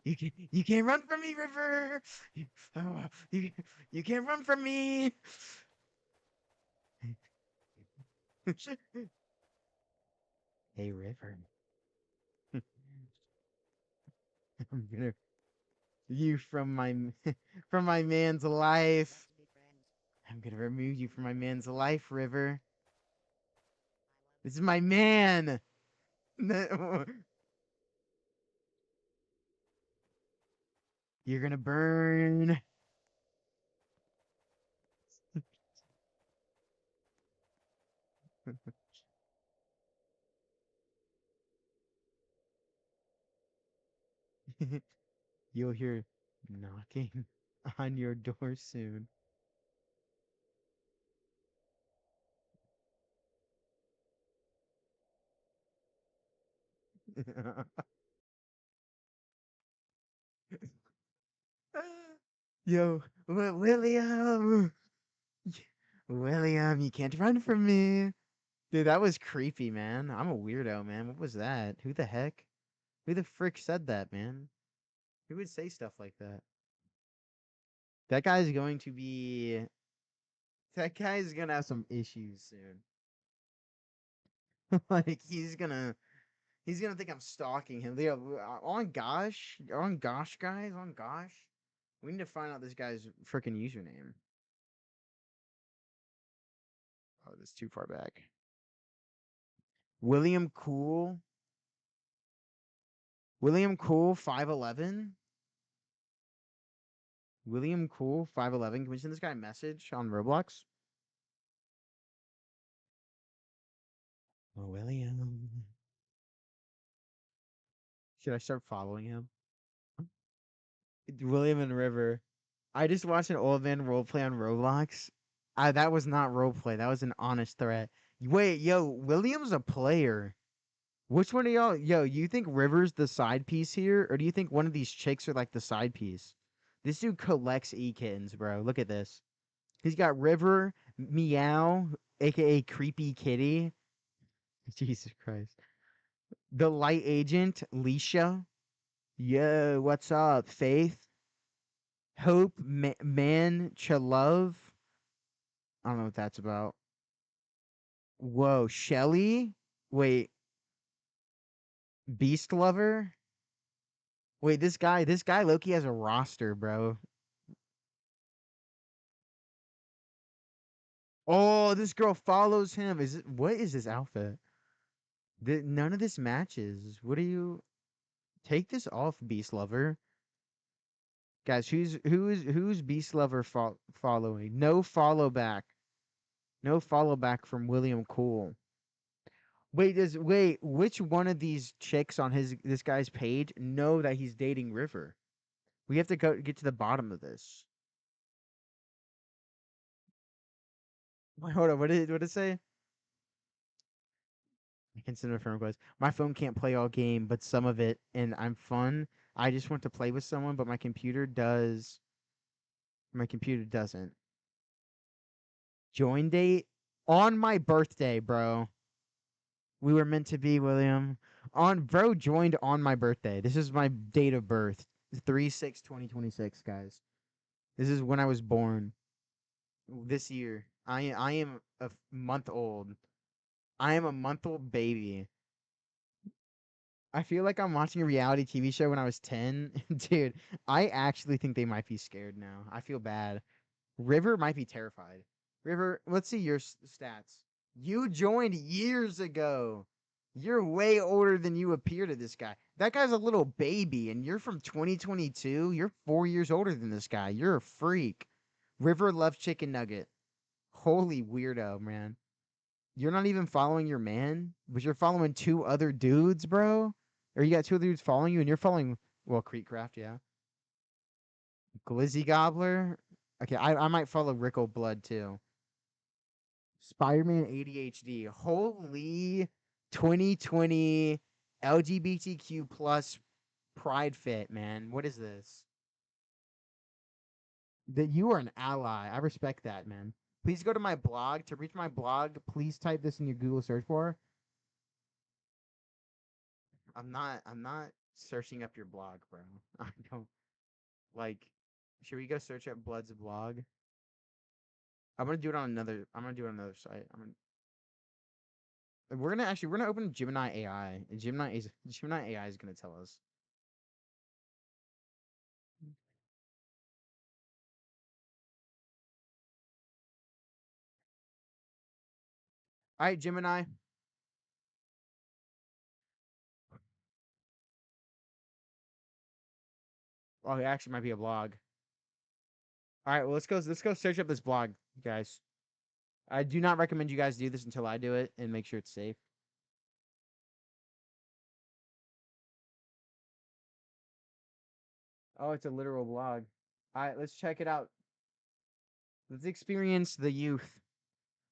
You can't run from me, River. Oh, you can't run from me. Hey, River. I'm gonna you from my from my man's life. Let's be friends. I'm gonna remove you from my man's life, River. This is my man. No. You're gonna burn. You'll hear knocking on your door soon. Yo, William. William, you can't run from me. Dude, that was creepy, man. I'm a weirdo, man. What was that? Who the heck? Who the frick said that, man? Who would say stuff like that? That guy's going to be. That guy's gonna have some issues soon. Like he's gonna think I'm stalking him. On gosh, guys, on gosh. We need to find out this guy's freaking username. Oh, that's too far back. William Cool. William Cool 511. William Cool 511. Can we send this guy a message on Roblox? Oh, William. Should I start following him? William and River. I just watched an old man roleplay on Roblox. That was not roleplay. That was an honest threat. Wait, yo, William's a player. Which one of y'all? Yo, you think River's the side piece here, or do you think one of these chicks are like the side piece? This dude collects e-kittens, bro. Look at this. He's got River, Meow, aka Creepy Kitty. Jesus Christ. The Light Agent, Leisha. Yo, what's up, Faith? Hope, Man, Chalove. I don't know what that's about. Whoa, Shelly? Wait, Beast Lover? Wait, this guy Loki has a roster, bro. Oh, this girl follows him. What is this outfit? None of this matches. What do you take this off, Beast Lover? Guys, who's Beast Lover following? No follow back. No follow back from William Cool. Which one of these chicks on this guy's page know that he's dating River? We have to get to the bottom of this. Wait, hold on. What did it say? I can send a friend request. My phone can't play all game, but some of it, and I'm fun. I just want to play with someone, but my computer does. My computer doesn't. Join date on my birthday, bro. We were meant to be, William. Bro joined on my birthday. This is my date of birth. 3/6/2026, guys. This is when I was born. This year. I am a month old. I am a month old baby. I feel like I'm watching a reality TV show when I was 10. Dude, I actually think they might be scared now. I feel bad. River might be terrified. River, let's see your stats. You joined years ago. You're way older than you appear to this guy. That guy's a little baby, and you're from 2022. You're 4 years older than this guy. You're a freak. River loves chicken nugget. Holy weirdo, man. You're not even following your man, but you're following two other dudes, bro? Or you got two other dudes following you, and you're following, well, Creekcraft, yeah. Glizzy Gobbler? Okay, I might follow Rickle Blood, too. Spider-Man ADHD. Holy 2020 LGBTQ plus Pride Fit, man. What is this? That you are an ally. I respect that, man. Please go to my blog. To reach my blog, please type this in your Google search bar. I'm not searching up your blog, bro. I don't like should we go search up Blood's blog? I'm gonna do it on another site. We're gonna open Gemini AI. And Gemini AI is gonna tell us. Alright, Gemini. Oh, it actually might be a blog. Alright, well let's go search up this blog, guys. I do not recommend you guys do this until I do it and make sure it's safe. Oh, it's a literal blog. Alright, let's check it out. Let's experience the youth.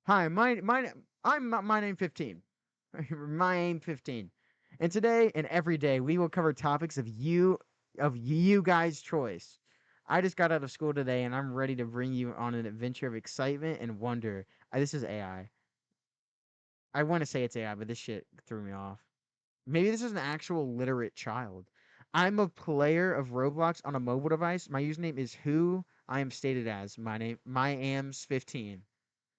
Hi, my name 15. My aim 15. And today and every day we will cover topics of you guys' choice. I just got out of school today and I'm ready to bring you on an adventure of excitement and wonder. This is AI. I want to say it's AI, but this shit threw me off. Maybe this is an actual literate child. I'm a player of Roblox on a mobile device. My username is who I am stated as. My ams15.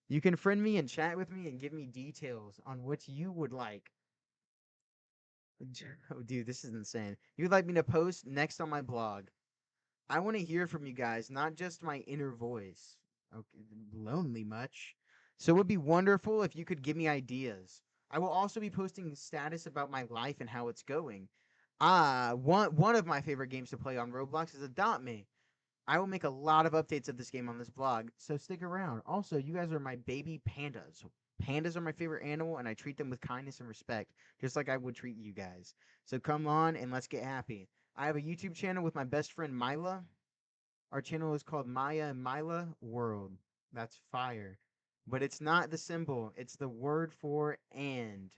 You can friend me and chat with me and give me details on what you would like. Oh, dude, this is insane. You'd like me to post next on my blog. I want to hear from you guys, not just my inner voice. Okay, lonely much. So it would be wonderful if you could give me ideas. I will also be posting status about my life and how it's going. One of my favorite games to play on Roblox is Adopt Me. I will make a lot of updates of this game on this blog, so stick around. Also, you guys are my baby pandas. Pandas are my favorite animal, and I treat them with kindness and respect, just like I would treat you guys. So come on and let's get happy. I have a YouTube channel with my best friend Mila. Our channel is called Maya and Mila World. That's fire. But it's not the symbol, it's the word for and.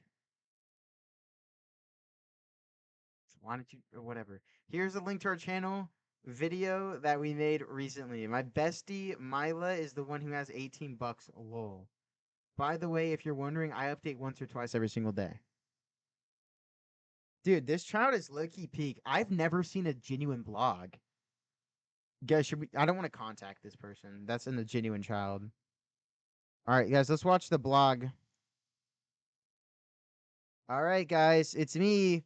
Why don't you, or whatever. Here's a link to our channel video that we made recently. My bestie, Mila, is the one who has 18 bucks, lol. By the way, if you're wondering, I update once or twice every single day. Dude, this child is low-key peak. I've never seen a genuine blog. Guys, I don't want to contact this person. That's in the genuine child. Alright, guys, let's watch the blog. Alright, guys, it's me,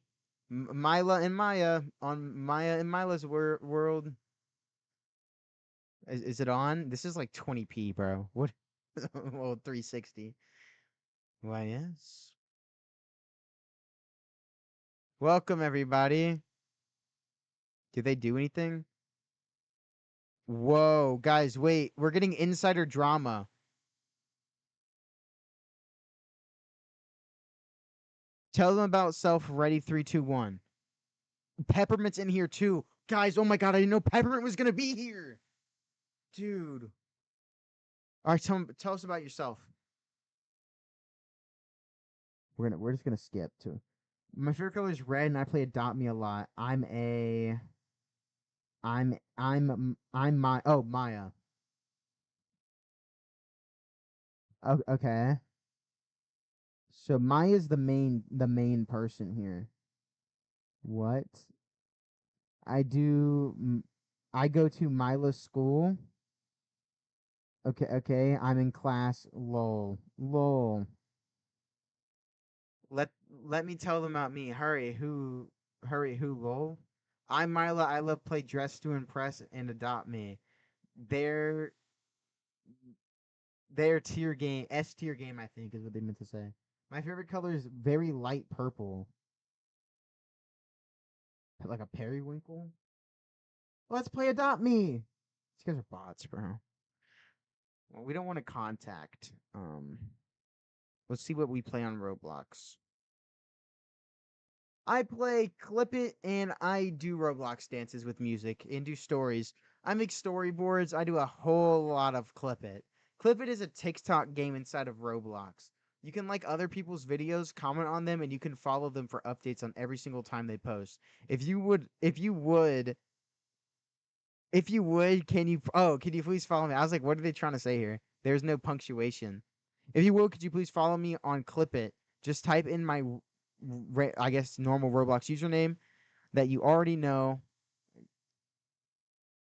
Mila and Maya, on Maya and Mila's world. Is it on? This is like 20p, bro. What? Well, 360. Why, yes. Welcome, everybody. Did they do anything? Whoa, guys, wait. We're getting insider drama. Tell them about self. Ready, 3, 2, 1. Peppermint's in here too, guys. Oh my god, I didn't know Peppermint was gonna be here, dude. All right, tell us about yourself. We're just gonna skip to. My favorite color is red, and I play Adopt Me a lot. I'm my Maya. Okay. So Maya's the main person here. What? I do. I go to Mila's school. Okay. I'm in class. Lol. Let me tell them about me. Hurry, who, lol? I'm Mila. I love play Dress to Impress and Adopt Me. Their their tier game, S tier game, I think is what they meant to say. My favorite color is very light purple, like a periwinkle. Let's play Adopt Me. These guys are bots, bro. Well, we don't want to contact. Let's see what we play on Roblox. I play Clip It, and I do Roblox dances with music and do stories. I make storyboards. I do a whole lot of Clip It. Clip It is a TikTok game inside of Roblox. You can like other people's videos, comment on them, and you can follow them for updates on every single time they post. If you would, can you please follow me? I was like, what are they trying to say here? There's no punctuation. If you will, could you please follow me on Clip It? Just type in my I guess normal Roblox username that you already know.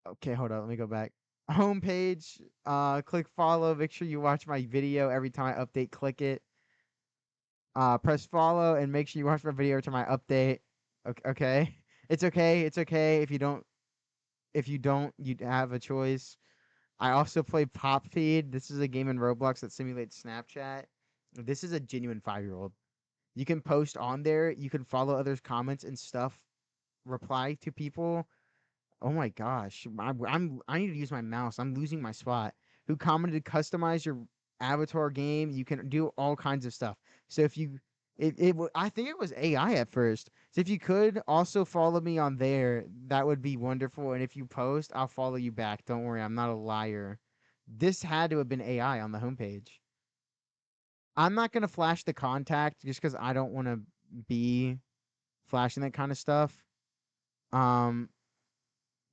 Okay, hold on, let me go back. Homepage, click follow. Make sure you watch my video every time I update. Click it. Press follow and make sure you watch my video every time I update. Okay. It's okay. It's okay if you don't. If you don't, you have a choice. I also play Pop Feed. This is a game in Roblox that simulates Snapchat. This is a genuine 5-year-old. You can post on there. You can follow others' comments and stuff. Reply to people. Oh my gosh, I need to use my mouse. I'm losing my spot. Who commented customize your avatar game? You can do all kinds of stuff. So if you, I think it was AI at first. So if you could also follow me on there, that would be wonderful. And if you post, I'll follow you back. Don't worry, I'm not a liar. This had to have been AI on the homepage. I'm not gonna flash the contact just because I don't want to be flashing that kind of stuff. Um,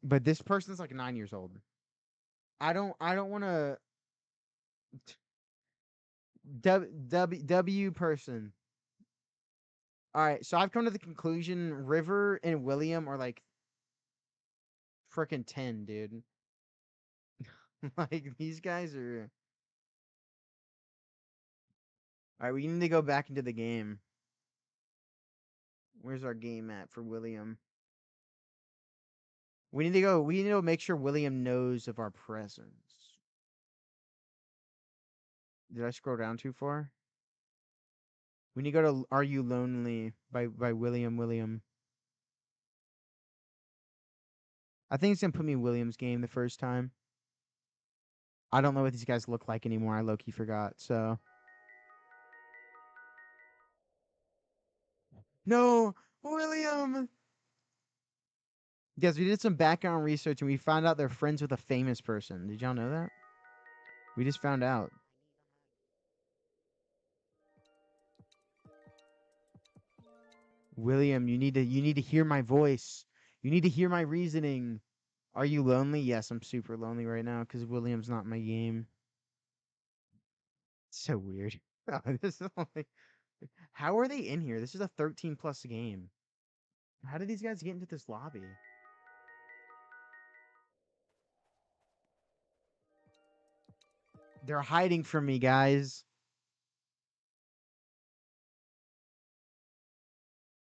but this person's like 9 years old. I don't want to W person. All right, so I've come to the conclusion River and William are like freaking 10, dude. Like these guys are. All right, we need to go back into the game. Where's our game at for William? We need to go. We need to make sure William knows of our presence. Did I scroll down too far? We need to go to "Are You Lonely" by William. I think it's gonna put me in William's game the first time. I don't know what these guys look like anymore. I low-key forgot. So no, William. Guys, we did some background research and we found out they're friends with a famous person. Did y'all know that? We just found out. William, you need to hear my voice. You need to hear my reasoning. Are you lonely? Yes, I'm super lonely right now because William's not in my game. It's so weird. This is like, how are they in here? This is a 13 plus game. How did these guys get into this lobby? They're hiding from me, guys.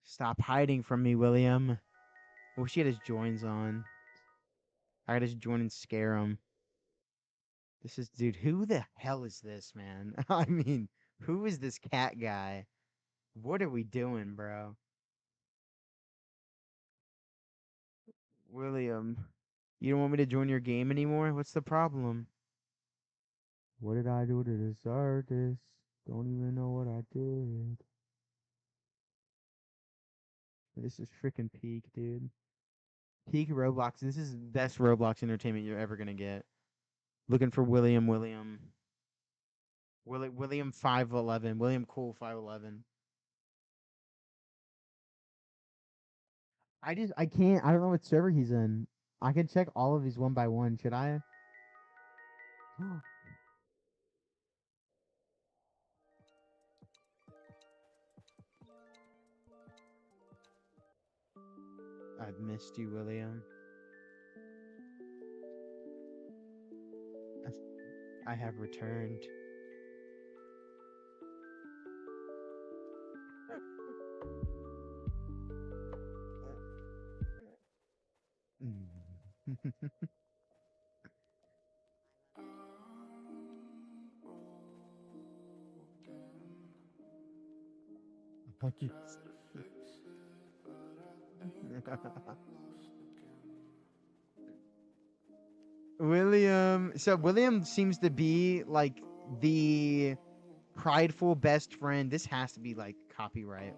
Stop hiding from me, William. I wish he had his joins on. I gotta just join and scare him. Dude, who the hell is this, man? I mean, who is this cat guy? What are we doing, bro? William, you don't want me to join your game anymore? What's the problem? What did I do to deserve this? Don't even know what I did. This is freaking peak, dude. Peak Roblox. This is best Roblox entertainment you're ever gonna get. Looking for William 511. William Cool 511. I can't. I don't know what server he's in. I can check all of these one by one. Should I? I've missed you, William. I have returned. Fuck you. William. So William seems to be like the prideful best friend. This has to be like copyright.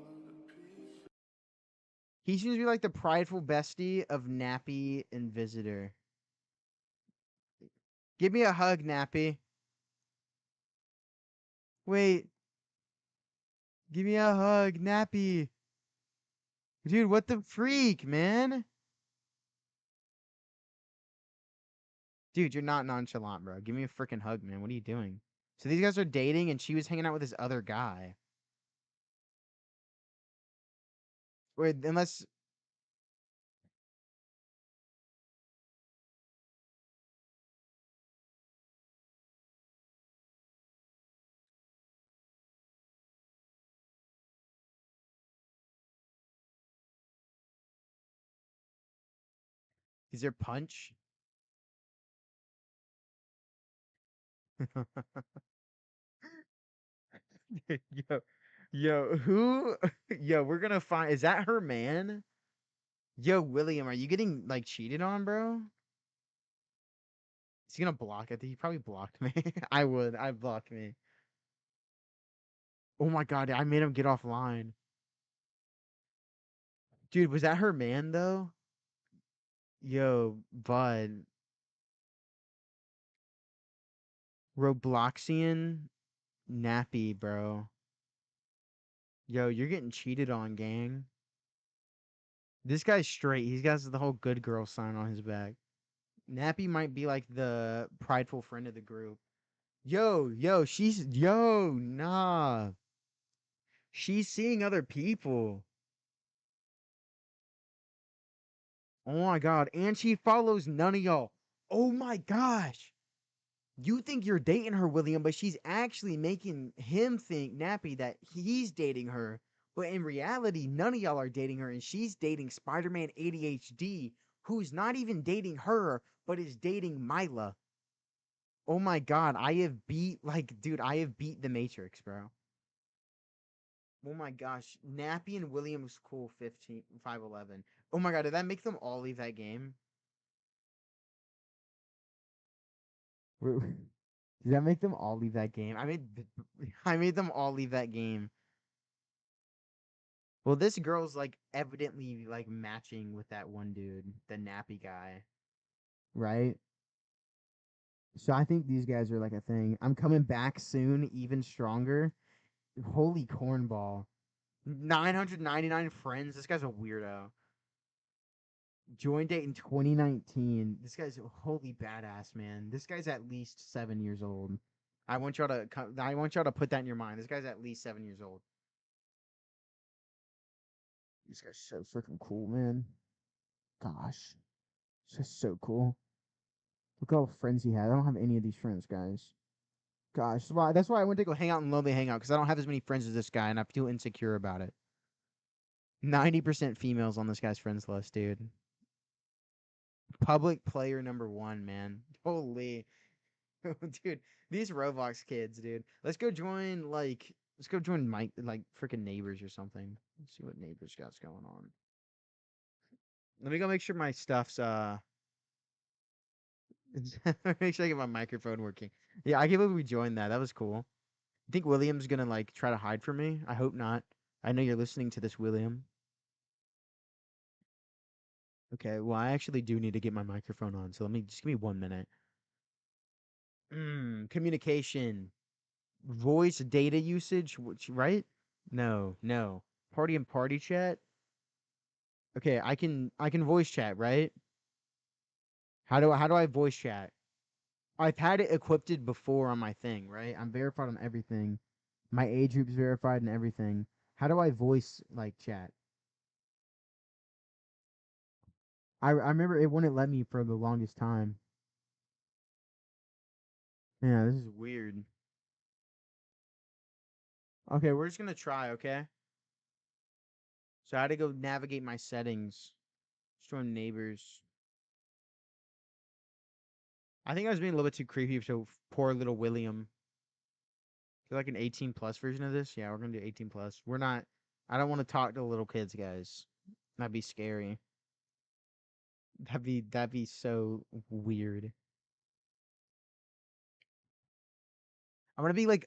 He seems to be like the prideful bestie of Nappy and Visitor. Give me a hug, Nappy. Wait. Give me a hug, Nappy. Dude, what the freak, man? Dude, you're not nonchalant, bro. Give me a freaking hug, man. What are you doing? So these guys are dating, and she was hanging out with this other guy. Wait, unless... Is there punch? Yo, who? Yo, we're gonna find. Is that her man? Yo, William, are you getting like cheated on, bro? Is he gonna block it? He probably blocked me. I would. I blocked me. Oh my god, I made him get offline. Dude, was that her man though? Yo, bud. Robloxian Nappy, bro. Yo, you're getting cheated on, gang. This guy's straight. He's got the whole good girl sign on his back. Nappy might be like the prideful friend of the group. Nah. She's seeing other people. Oh my god, and she follows none of y'all. Oh my gosh. You think you're dating her, William, but she's actually making him think, Nappy, that he's dating her. But in reality, none of y'all are dating her, and she's dating Spider-Man ADHD, who's not even dating her, but is dating Mila. Oh my god, I have beat, like, dude, I have beat the Matrix, bro. Oh my gosh, Nappy and William's cool 511. Oh my god, did that make them all leave that game? Did that make them all leave that game? I made them all leave that game. Well, this girl's like evidently like matching with that one dude, the Nappy guy. Right? So I think these guys are like a thing. I'm coming back soon, even stronger. Holy cornball. 999 friends. This guy's a weirdo. Joined date in 2019. This guy's a holy badass, man. This guy's at least 7 years old. I want y'all to put that in your mind. This guy's at least 7 years old. This guy's so freaking cool, man. Gosh. This guy's so cool. Look at all the friends he had. I don't have any of these friends, guys. Gosh, that's why I went to go hang out in Lonely Hangout, because I don't have as many friends as this guy, and I feel insecure about it. 90% females on this guy's friends list, dude. Public player number 1, man. Holy. Dude, these Roblox kids, dude. Let's go join Mike, like, freaking Neighbors or something. Let's see what Neighbors got going on. Let me go make sure my stuff's, make sure I get my microphone working. Yeah, I can't believe we joined that. That was cool. You think William's gonna, like, try to hide from me? I hope not. I know you're listening to this, William. Okay, well, I actually do need to get my microphone on, so let me just give me 1 minute. Communication, voice data usage, which, right? No, no. Party and party chat. Okay, I can voice chat, right? How do I voice chat? I've had it equipped before on my thing, right? I'm verified on everything. My age group's verified and everything. How do I voice like chat? I remember it wouldn't let me for the longest time. Yeah, this is weird. Okay, we're just gonna try, okay? So I had to go navigate my settings. Storm neighbors. I think I was being a little bit too creepy for poor little William. Feel like an 18 plus version of this? Yeah, we're gonna do 18 plus. We're not. I don't want to talk to little kids, guys. That'd be scary. That'd be so weird. I'm gonna be like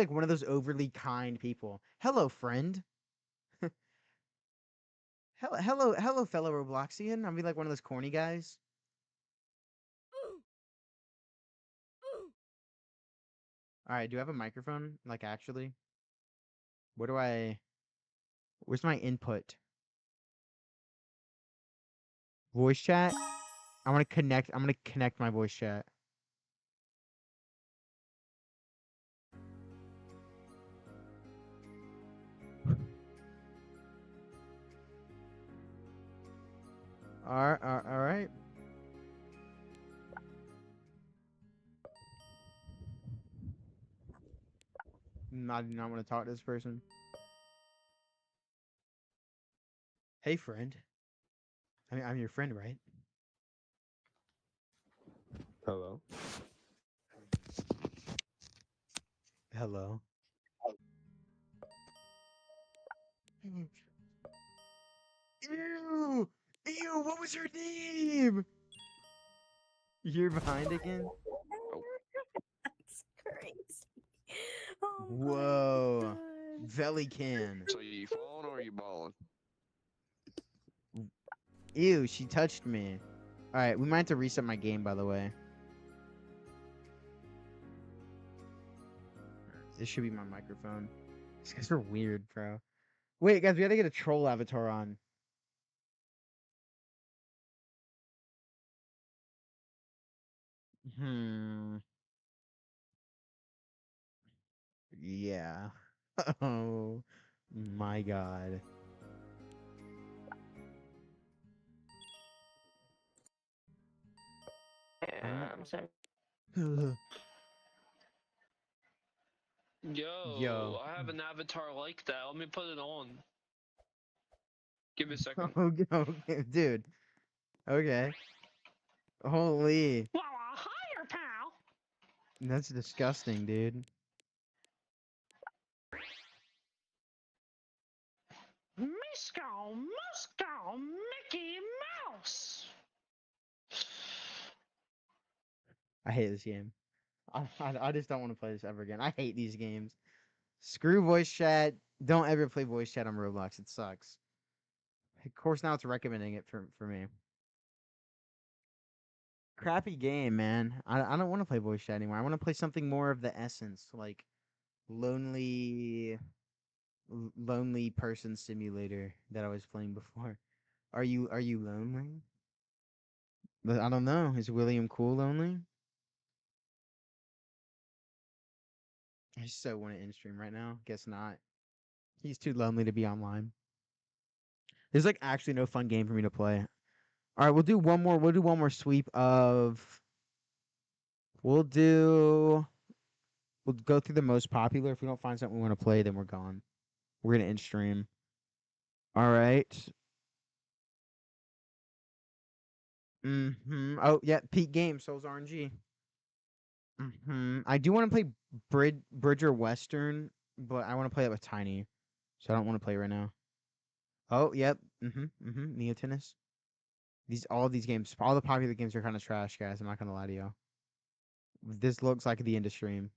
one of those overly kind people. Hello, friend. Hello, fellow Robloxian. I'm gonna be like one of those corny guys. All right, do I have a microphone? Like actually, where do I? Where's my input? Voice chat. I want to connect. I'm gonna connect my voice chat. All right. I do not want to talk to this person. Hey, friend. I mean, I'm your friend, right? Hello. Hello. Ew! Ew! What was her name? You're behind again? That's crazy. Oh Whoa. my god. Velican. So you falling or you balling? Ew, she touched me. Alright, we might have to reset my game, by the way. This should be my microphone. These guys are weird, bro. Wait, guys, we gotta get a troll avatar on. Hmm. Yeah. Oh my god. I'm sorry. Yo. Yo, I have an avatar like that. Let me put it on. Give me a second. Okay, dude. Okay. Holy. Wow, higher, pal. That's disgusting, dude. Misco, Mickey Mouse. I hate this game. I just don't want to play this ever again. I hate these games. Screw voice chat. Don't ever play voice chat on Roblox. It sucks. Of course, now it's recommending it for me. Crappy game, man. I don't want to play voice chat anymore. I want to play something more of the essence, like lonely lonely person simulator that I was playing before. Are you lonely? But I don't know. Is William Cool lonely? I so want to in stream right now. Guess not. He's too lonely to be online. There's like actually no fun game for me to play. All right, we'll do one more. We'll do one more sweep of. We'll do. We'll go through the most popular. If we don't find something we want to play, then we're gone. We're gonna end stream. All right. Oh yeah, Peak Game, Souls RNG. I do want to play Bridger Western, but I want to play it with Tiny, so I don't want to play right now. Oh yep. Neo Tennis. All these games, all the popular games are kind of trash, guys. I'm not gonna lie to you. This looks like the end of stream.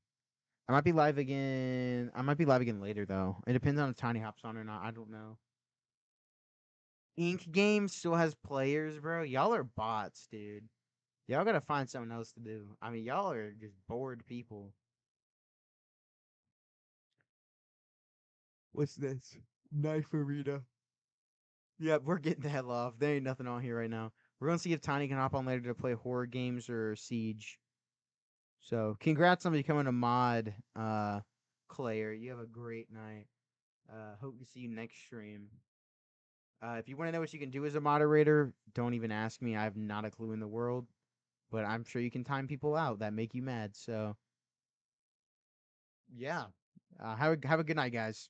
I might be live again. I might be live again later though. It depends on if Tiny hops on or not. I don't know. Ink Game still has players, bro. Y'all are bots, dude. Y'all gotta find something else to do. I mean, y'all are just bored people. What's this? Knife Arena. Yeah, we're getting the hell off. There ain't nothing on here right now. We're gonna see if Tiny can hop on later to play horror games or Siege. So, congrats on becoming a mod, Claire. You have a great night. Hope to see you next stream. If you want to know what you can do as a moderator, don't even ask me. I have not a clue in the world, but I'm sure you can time people out that make you mad. So, yeah. Have a good night, guys.